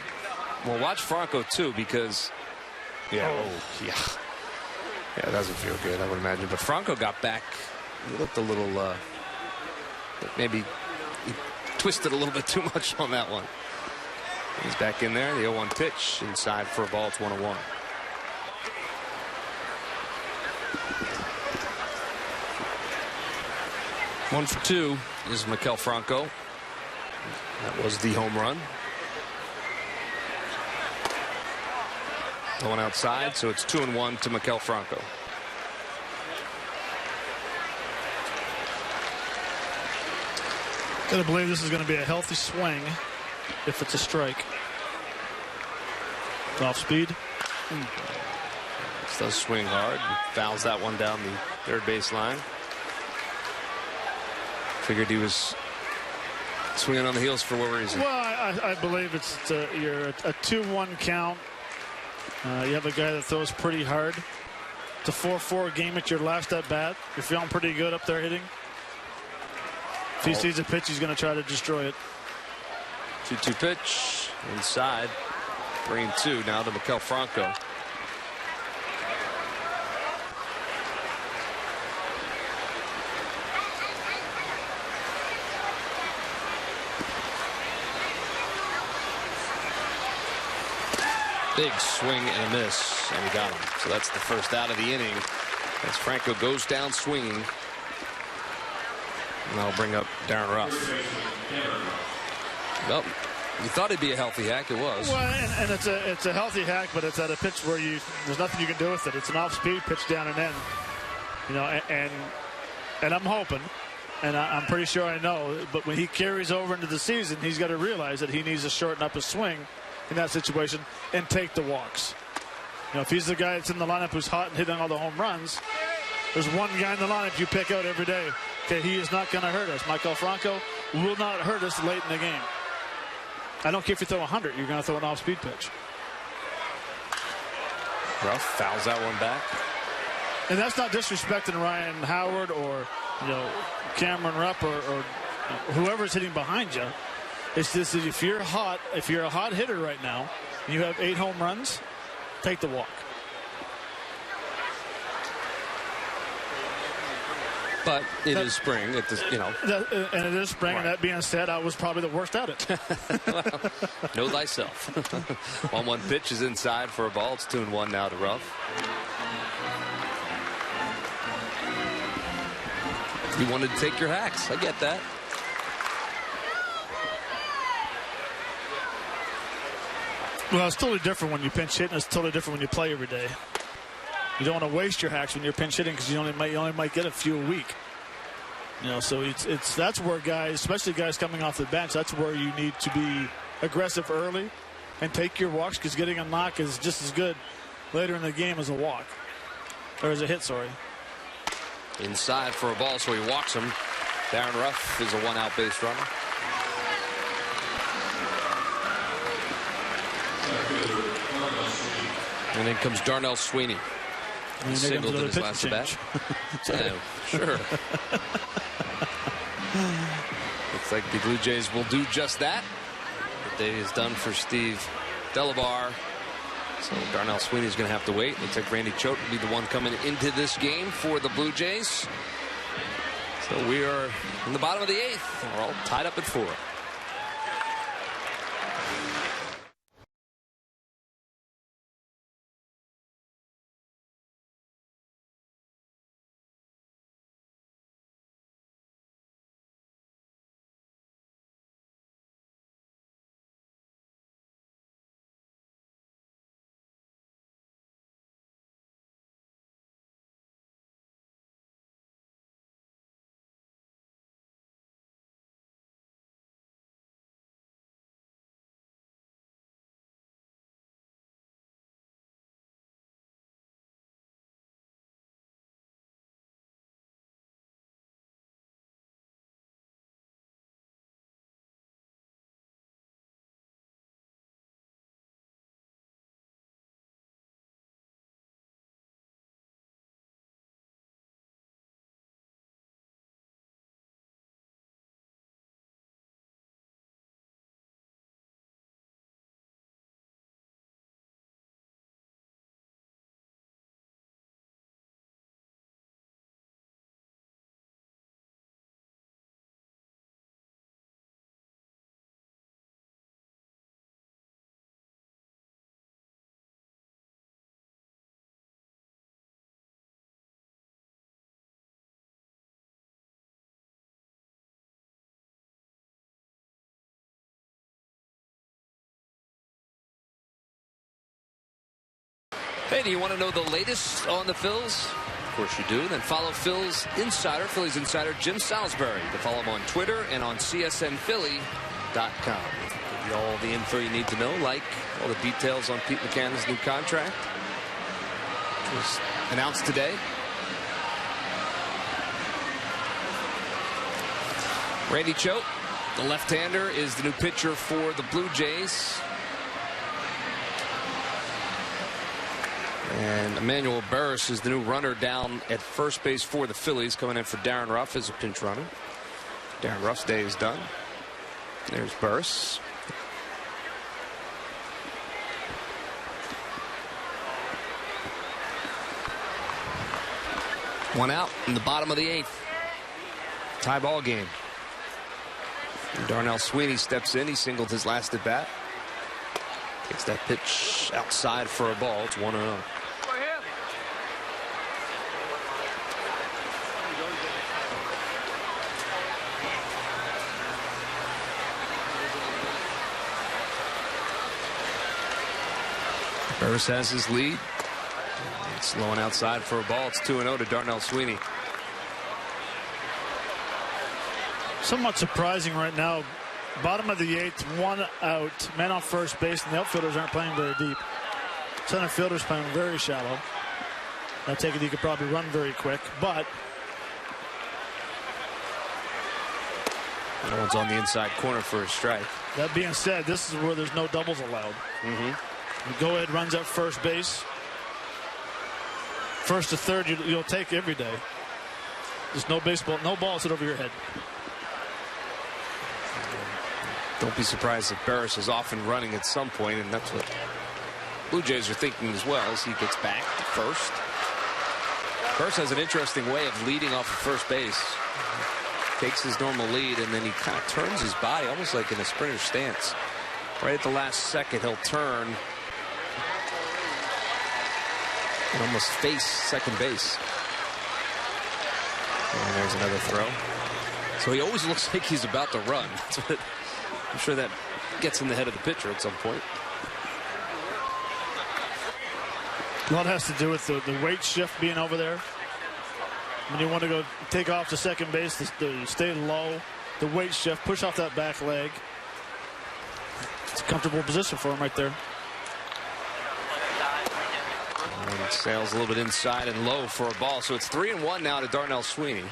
Well, watch Franco, too, because... Yeah, yeah, it doesn't feel good, I would imagine. But Franco got back. He looked a little... maybe he twisted a little bit too much on that one. He's back in there. The 0-1 pitch inside for a ball. It's 1-1. One for two is Mikel Franco. That was the home run. Going outside, so it's 2-1 to Maikel Franco. Gotta believe this is going to be a healthy swing if it's a strike. Off speed. This does swing hard. Fouls that one down the third base line. Figured he was swinging on the heels for what reason? Well, I believe it's you're a 2-1 count. You have a guy that throws pretty hard. It's a 4-4 game at your last at bat. You're feeling pretty good up there hitting. If he sees a pitch, he's going to try to destroy it. 2-2 pitch inside. 3-2 now to Maikel Franco. Big swing and a miss, and he got him. So that's the first out of the inning as Franco goes down swinging. And that'll bring up Darren Ruff. Well, you thought it'd be a healthy hack. It was. Well, and it's a healthy hack, but it's at a pitch where there's nothing you can do with it. It's an off-speed pitch down and in. You know, and I'm hoping, and I'm pretty sure I know, but when he carries over into the season, he's got to realize that he needs to shorten up his swing in that situation and take the walks. You know, if he's the guy that's in the lineup who's hot and hitting all the home runs, there's one guy in the lineup you pick out every day. Okay, he is not going to hurt us. Maikel Franco will not hurt us late in the game. I don't care if you throw 100, you're going to throw an off-speed pitch. Ruff fouls that one back. And that's not disrespecting Ryan Howard or, you know, Cameron Rupp or whoever's hitting behind you. It's just that if you're a hot hitter right now, and you have 8 home runs, take the walk. But it is spring. And it is spring, right. And that being said, I was probably the worst at it. Well, know thyself. 1-1 pitch is inside for a ball. It's 2-1 now to Ruff. You wanted to take your hacks. I get that. Well, it's totally different when you pinch hit, and it's totally different when you play every day. You don't want to waste your hacks when you're pinch hitting because you only might get a few a week. You know, so that's where guys, especially guys coming off the bench, that's where you need to be aggressive early and take your walks, because getting a knock is just as good later in the game as a walk, or as a hit. Sorry. Inside for a ball, so he walks him. Darren Ruff is a 1-out base runner. And then comes Darnell Sweeney. He singled in his last at-bat. Yeah, sure. Looks like the Blue Jays will do just that. The day is done for Steve Delabar. So Darnell Sweeney's going to have to wait. Looks like Randy Choate will be the one coming into this game for the Blue Jays. So we are in the bottom of the 8th. We're all tied up at 4. Hey, do you want to know the latest on the Phils? Of course you do. Then follow Phillies Insider Jim Salisbury. You can follow him on Twitter and on CSNPhilly.com. Give you all the info you need to know, like all the details on Pete McCann's new contract, which was announced today. Randy Choate, the left-hander, is the new pitcher for the Blue Jays. And Emmanuel Burris is the new runner down at first base for the Phillies, coming in for Darren Ruff as a pinch runner. Darren Ruff's day is done. There's Burris. One out in the bottom of the 8th. Tie ball game. And Darnell Sweeney steps in. He singled his last at bat. Takes that pitch outside for a ball. It's 1-0. Burris has his lead. It's slowing outside for a ball. It's 2-0 to Darnell Sweeney. Somewhat surprising right now. Bottom of the 8th, 1 out, man on first base, and the outfielders aren't playing very deep. Center fielders playing very shallow. I take it he could probably run very quick, but no one's on the inside corner for a strike. That being said, this is where there's no doubles allowed. Go ahead, runs up first base. First to third, you'll take every day. There's no baseball, no balls hit over your head. Don't be surprised if Burris is off and running at some point, and that's what Blue Jays are thinking as well as he gets back to first. Burris has an interesting way of leading off of first base. Takes his normal lead, and then he kind of turns his body almost like in a sprinter stance. Right at the last second, he'll turn and almost face second base. And there's another throw. So he always looks like he's about to run. That's what I'm sure that gets in the head of the pitcher at some point. A lot has to do with the weight shift being over there. When you want to go take off to second base, to stay low, the weight shift, push off that back leg. It's a comfortable position for him right there. And sails a little bit inside and low for a ball. So it's 3-1 now to Darnell Sweeney.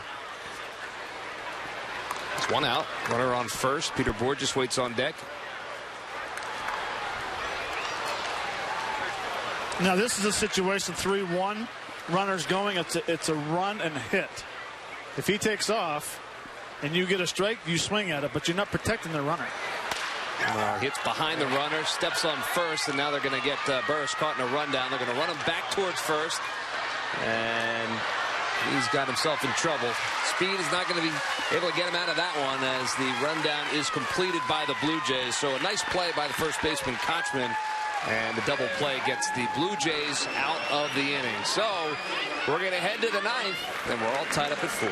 It's 1 out. Runner on first. Peter Bourjos just waits on deck. Now this is a situation, 3-1. Runners going. It's a run and hit. If he takes off and you get a strike, you swing at it, but you're not protecting the runner. Hits behind the runner, steps on first, and now they're going to get Burris caught in a rundown. They're going to run him back towards first, and he's got himself in trouble. Speed is not going to be able to get him out of that one as the rundown is completed by the Blue Jays. So a nice play by the first baseman, Kochman, and the double play gets the Blue Jays out of the inning. So we're going to head to the 9th, and we're all tied up at 4.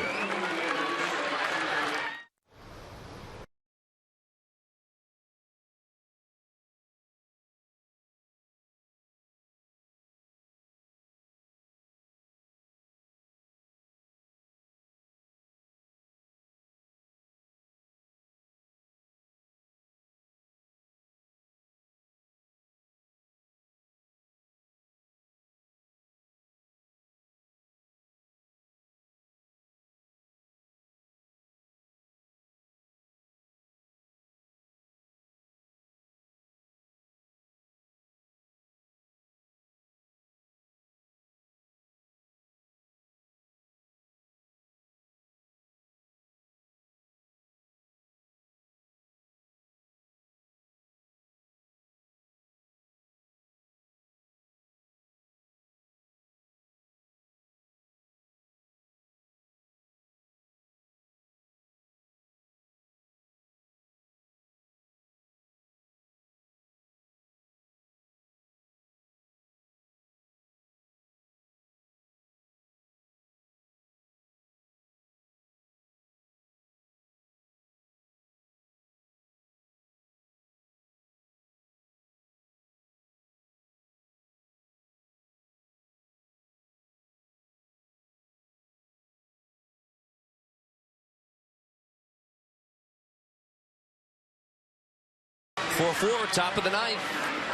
4-4, top of the ninth.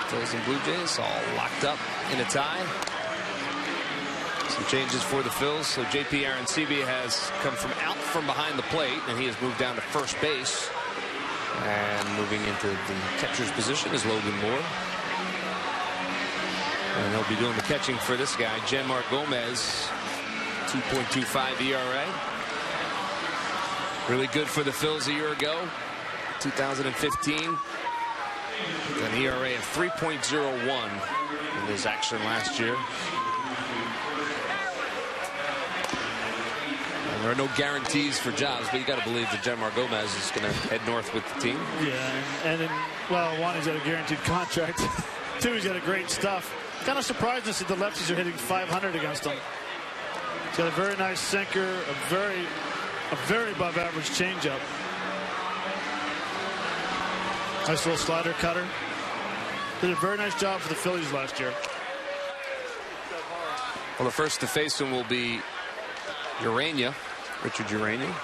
Phillies and Blue Jays all locked up in a tie. Some changes for the Phils. So J.P. Arancibia has come out from behind the plate, and he has moved down to first base. And moving into the catcher's position is Logan Moore. And they'll be doing the catching for this guy, Janmark Gomez. 2.25 ERA. Really good for the Phils a year ago. 2015. An ERA of 3.01 in his action last year. And there are no guarantees for jobs, but you got to believe that Janmark Gomez is going to head north with the team. Yeah, and well, one, he's got a guaranteed contract. Two, he's got a great stuff. Kind of surprised to see the lefties are hitting 500 against him. He's got a very nice sinker, a very above average changeup. Nice little slider cutter. Did a very nice job for the Phillies last year. Well, the first to face him will be Urania, Richard Urania.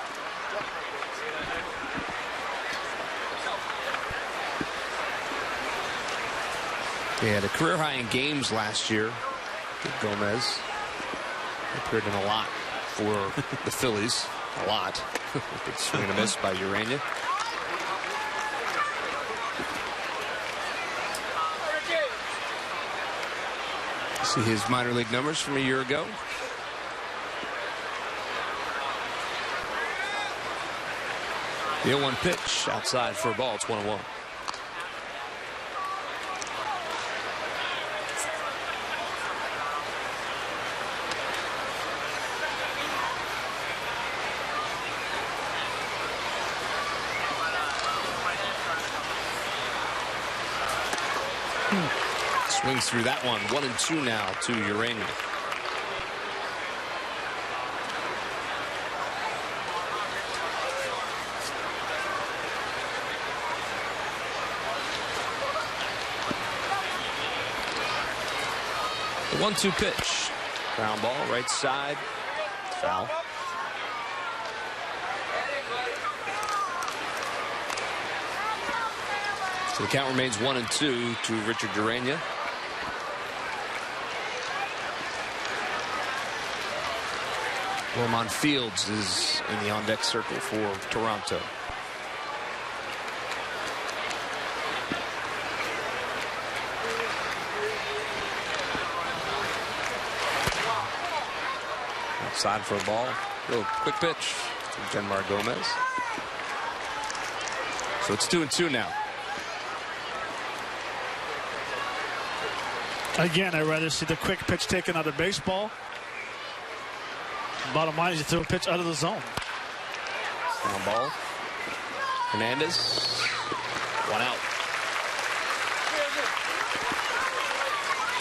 He had a career high in games last year. Gomez appeared in a lot for the Phillies. A lot. Big swing and a miss by Urania. See his minor league numbers from a year ago. The 0-1 pitch outside for a ball. It's 1-1. Swings through that one. 1-2 now to Urania. The 1-2 pitch. Ground ball, right side. Foul. So the count remains 1-2 to Richard Urania. Roman Fields is in the on-deck circle for Toronto. Outside for a ball. Real quick pitch to Janmark Gomez. So it's 2-2 now. Again, I'd rather see the quick pitch taken out of baseball. Bottom line is you throw a pitch out of the zone. Ground ball. Hernandez. One out.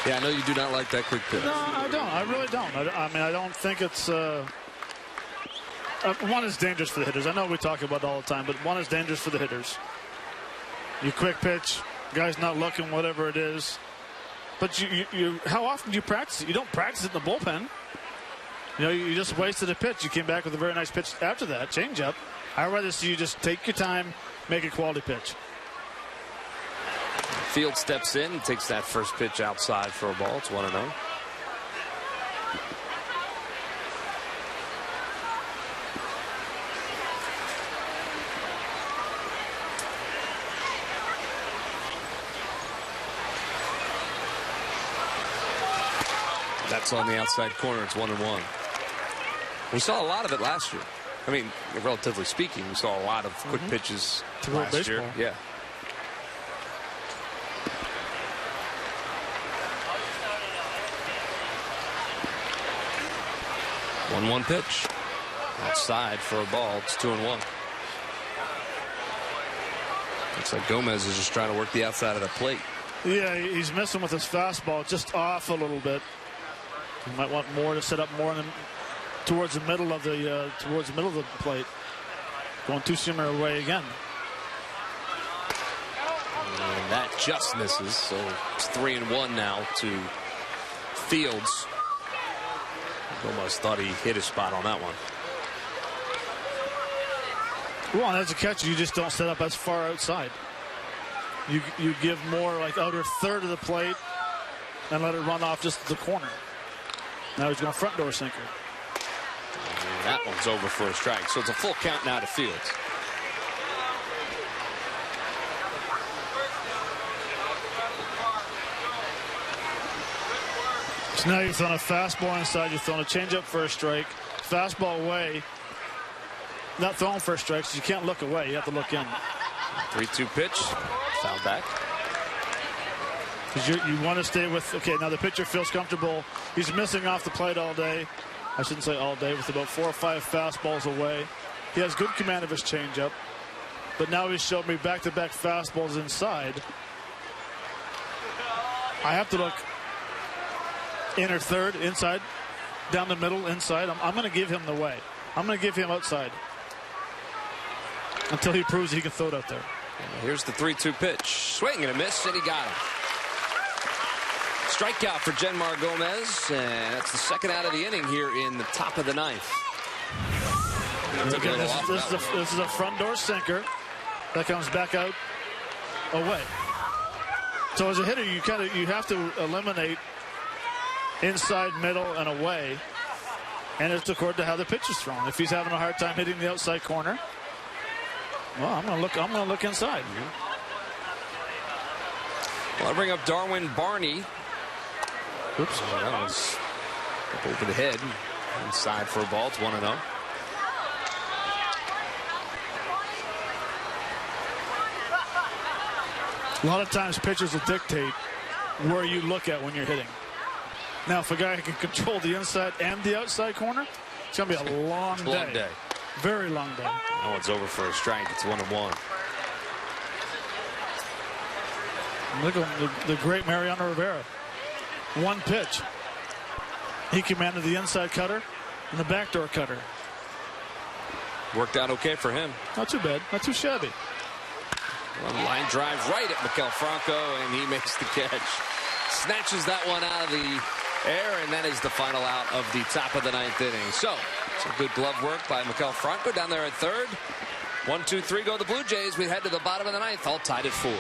Yeah, I know you do not like that quick pitch. No, I don't. I really don't. I mean, I don't think it's... one is dangerous for the hitters. I know we talk about it all the time, but one is dangerous for the hitters. You quick pitch, guy's not looking, whatever it is. But you how often do you practice it? You don't practice it in the bullpen. You know, you just wasted a pitch. You came back with a very nice pitch after that, changeup. I'd rather see you just take your time, make a quality pitch. Field steps in, takes that first pitch outside for a ball. It's 1-0. That's on the outside corner. It's 1-1. We saw a lot of it last year. I mean, relatively speaking, we saw a lot of quick pitches last year. Yeah. One pitch. Outside for a ball. It's 2-1. Looks like Gomez is just trying to work the outside of the plate. Yeah, he's missing with his fastball. Just off a little bit. He might want more to set up more towards the middle of the plate. Going too similar away again. And that just misses. So it's 3-1 now to Fields. Gomez thought he hit his spot on that one. Well, as a catcher, you just don't set up as far outside. you give more like outer third of the plate and let it run off just the corner. Now he's going front door sinker. And that one's over for a strike. So it's a full count now to Fields. So now you're throwing a fastball inside. You're throwing a changeup for a strike. Fastball away. Not throwing for a strike, so you can't look away. You have to look in. 3-2 pitch. Foul back. Because you want to stay with, okay, now the pitcher feels comfortable. He's missing off the plate all day. I shouldn't say all day, with about 4 or 5 fastballs away. He has good command of his changeup. But now he's showed me back-to-back fastballs inside. I have to look inner third, inside, down the middle, inside. I'm going to give him the way. I'm going to give him outside until he proves he can throw it out there. Here's the 3-2 pitch. Swing and a miss, and he got him. Strikeout for Jenmar Gomez, and that's the second out of the inning here in the top of the ninth. Again, this is a front door sinker that comes back out away. So as a hitter, you have to eliminate inside, middle, and away, and it's according to how the pitch is thrown. If he's having a hard time hitting the outside corner, well, I'm going to look inside. Well, I'll bring up Darwin Barney. Oops, that was up over the head. Inside for a ball. It's 1-0. A lot of times pitchers will dictate where you look at when you're hitting. Now, if a guy can control the inside and the outside corner, it's going to be a long day. Long day. Very long day. That one's over for a strike. It's 1-1. Look at the great Mariano Rivera. One pitch. He commanded the inside cutter and the backdoor cutter. Worked out okay for him. Not too bad. Not too shabby. One line drive right at Maikel Franco, and he makes the catch. Snatches that one out of the air, and that is the final out of the top of the ninth inning. So, some good glove work by Maikel Franco down there at third. 1, 2, 3 go the Blue Jays. We head to the bottom of the ninth, all tied at 4.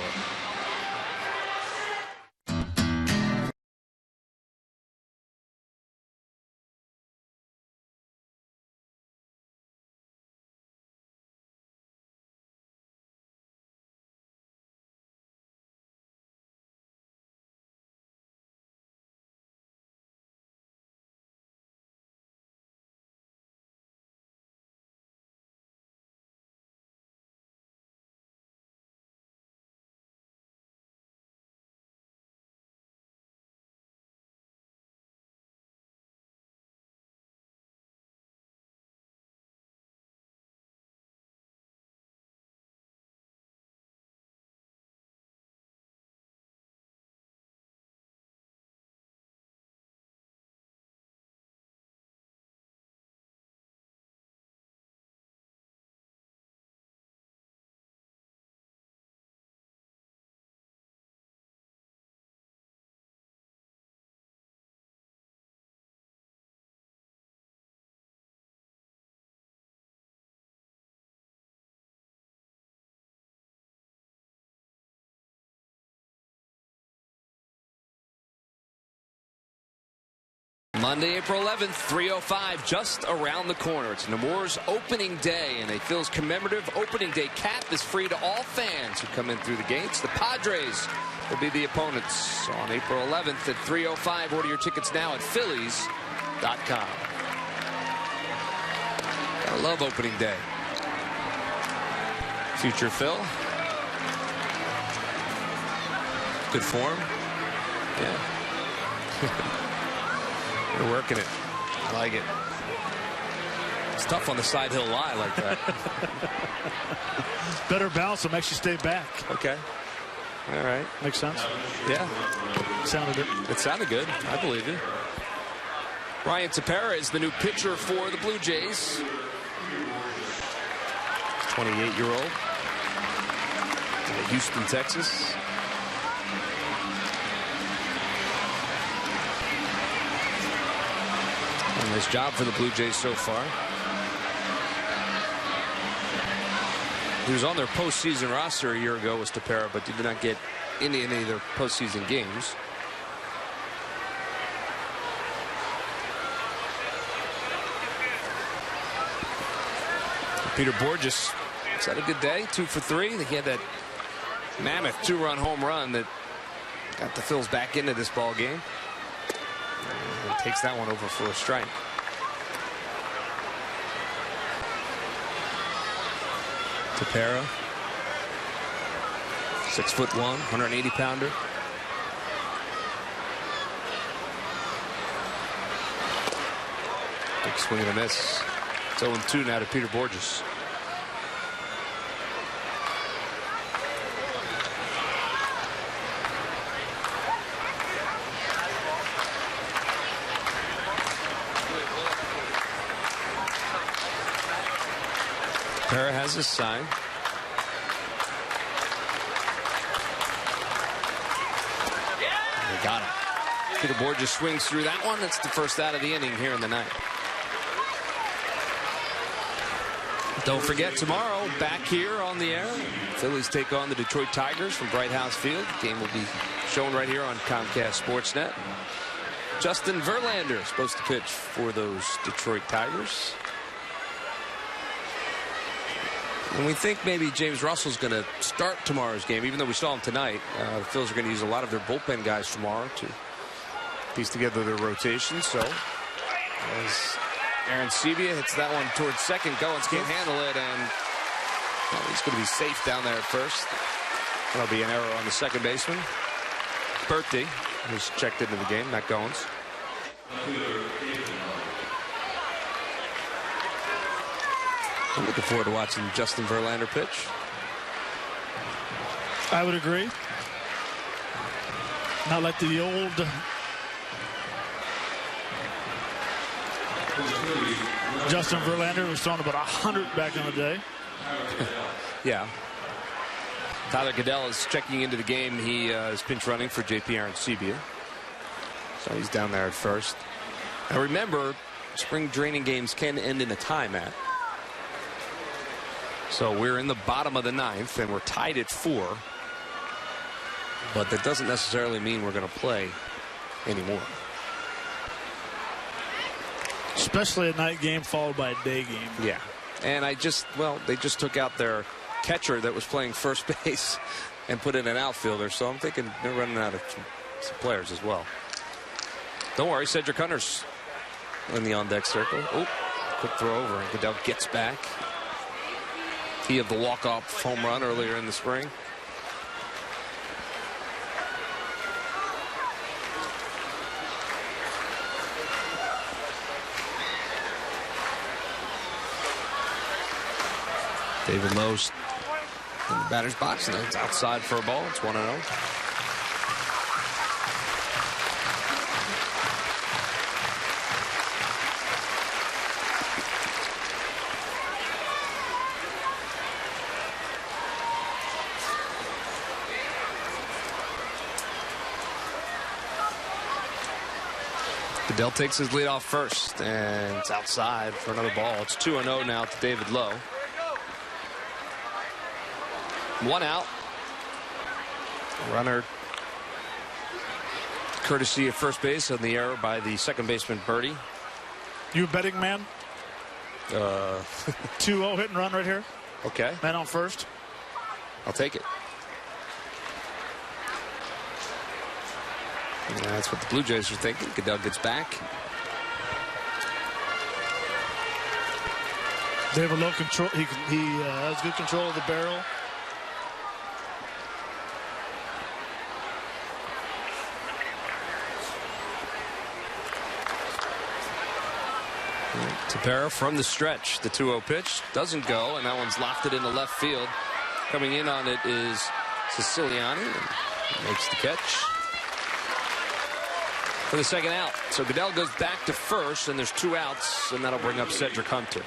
Monday, April 11th, 3:05, just around the corner. It's Nemours opening day, and a Phil's commemorative opening day cap is free to all fans who come in through the gates. The Padres will be the opponents on April 11th at 3:05. Order your tickets now at Phillies.com. Gotta love opening day. Future Phil. Good form. Yeah. You're working it. I like it. It's tough on the side hill lie like that. Better balance will makes you stay back. Okay. All right. Makes sense? Yeah. Sounded good. It sounded good. I believe it. Ryan Tepera is the new pitcher for the Blue Jays. 28-year-old. Houston, Texas. Nice job for the Blue Jays so far. He was on their postseason roster a year ago, was Tepera, but did not get into any of their postseason games. Peter Borges has had a good day, 2 for 3. He had that mammoth 2-run home run that got the Phils back into this ball game. And takes that one over for a strike. Tepera, 6'1", 180-pounder. Big swing and a miss. It's 0-2 now to Peter Borges. Tepera has his sign. They got him. Peter Borges swings through that one. That's the first out of the inning here in the ninth. Don't forget, tomorrow, back here on the air, Phillies take on the Detroit Tigers from Bright House Field. The game will be shown right here on Comcast Sportsnet. Justin Verlander is supposed to pitch for those Detroit Tigers. And we think maybe James Russell's going to start tomorrow's game, even though we saw him tonight. The Phils are going to use a lot of their bullpen guys tomorrow to piece together their rotation. So, as Aaron Sebia hits that one towards second, Goins can't handle it, and well, he's going to be safe down there at first. That'll be an error on the second baseman. Berti, who's checked into the game, not Goins. I'm looking forward to watching Justin Verlander pitch. I would agree. Not like the old Justin Verlander was throwing about 100 back in the day. Yeah. Tyler Goodell is checking into the game. He is pinch running for JP Arancibia. So he's down there at first. Now remember, spring training games can end in a timeout. So we're in the bottom of the ninth, and we're tied at 4. But that doesn't necessarily mean we're going to play anymore. Especially a night game followed by a day game. Yeah. And they just took out their catcher that was playing first base and put in an outfielder. So I'm thinking they're running out of some players as well. Don't worry, Cedric Hunter's in the on-deck circle. Oh, quick throw over, and Goodell gets back. He of the walk-off home run earlier in the spring. David Lowe's in the batter's box, and it's outside for a ball. It's 1-0. Goodell takes his lead off first, and it's outside for another ball. It's 2-0 now to David Lowe. 1 out. Runner courtesy of first base on the error by the second baseman Berti. You a betting man? 2-0 hit and run right here. Okay. Man on first. I'll take it. And that's what the Blue Jays are thinking. Goodell gets back. They have a low control. He has good control of the barrel. Tepera from the stretch. The 2-0 pitch doesn't go, and that one's lofted into left field. Coming in on it is Siciliani. And makes the catch for the second out. So Goodell goes back to first, and there's 2 outs, and that'll bring up Cedric Hunter.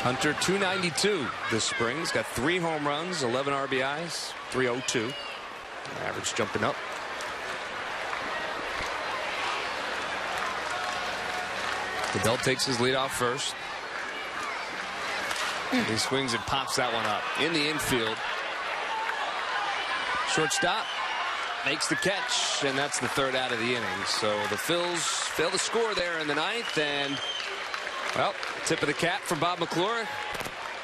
Hunter, 292 this spring. He's got 3 home runs, 11 RBIs, 302. Average jumping up. Goodell takes his lead off first. And he swings and pops that one up in the infield. Shortstop makes the catch, and that's the third out of the inning. So the Phils fail to score there in the ninth, and, well, tip of the cap for Bob McClure.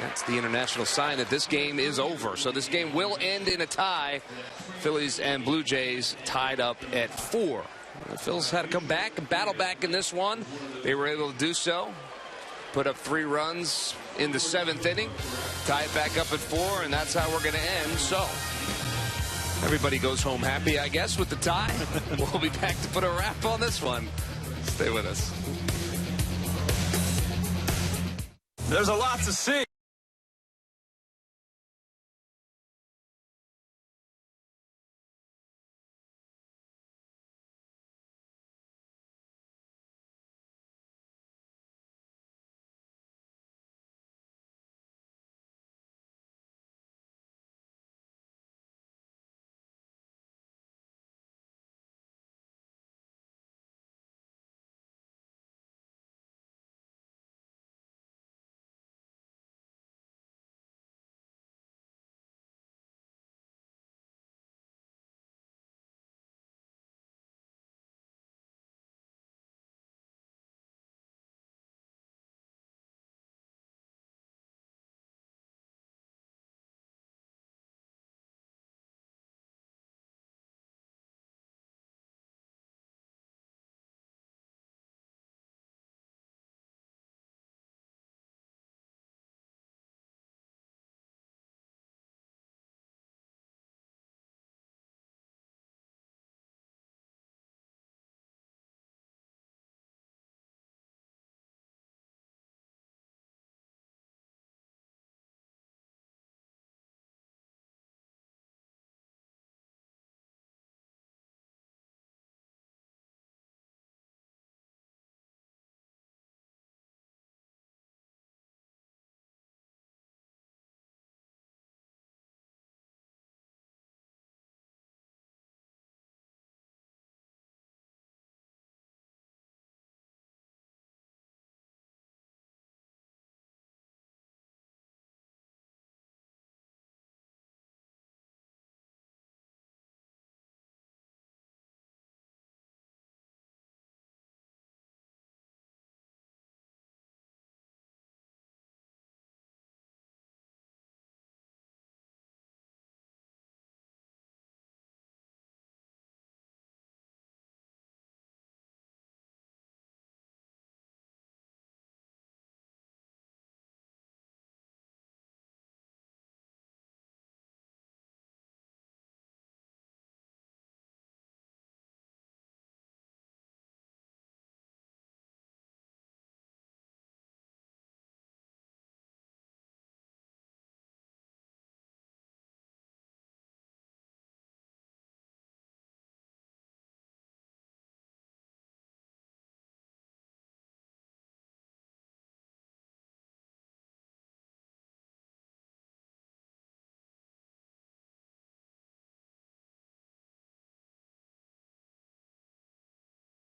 That's the international sign that this game is over. So this game will end in a tie. Phillies and Blue Jays tied up at 4. The Phils had to come back and battle back in this one. They were able to do so. Put up 3 runs in the 7th inning. Tie it back up at 4, and that's how we're going to end. So everybody goes home happy, I guess, with the tie. We'll be back to put a wrap on this one. Stay with us. There's a lot to see.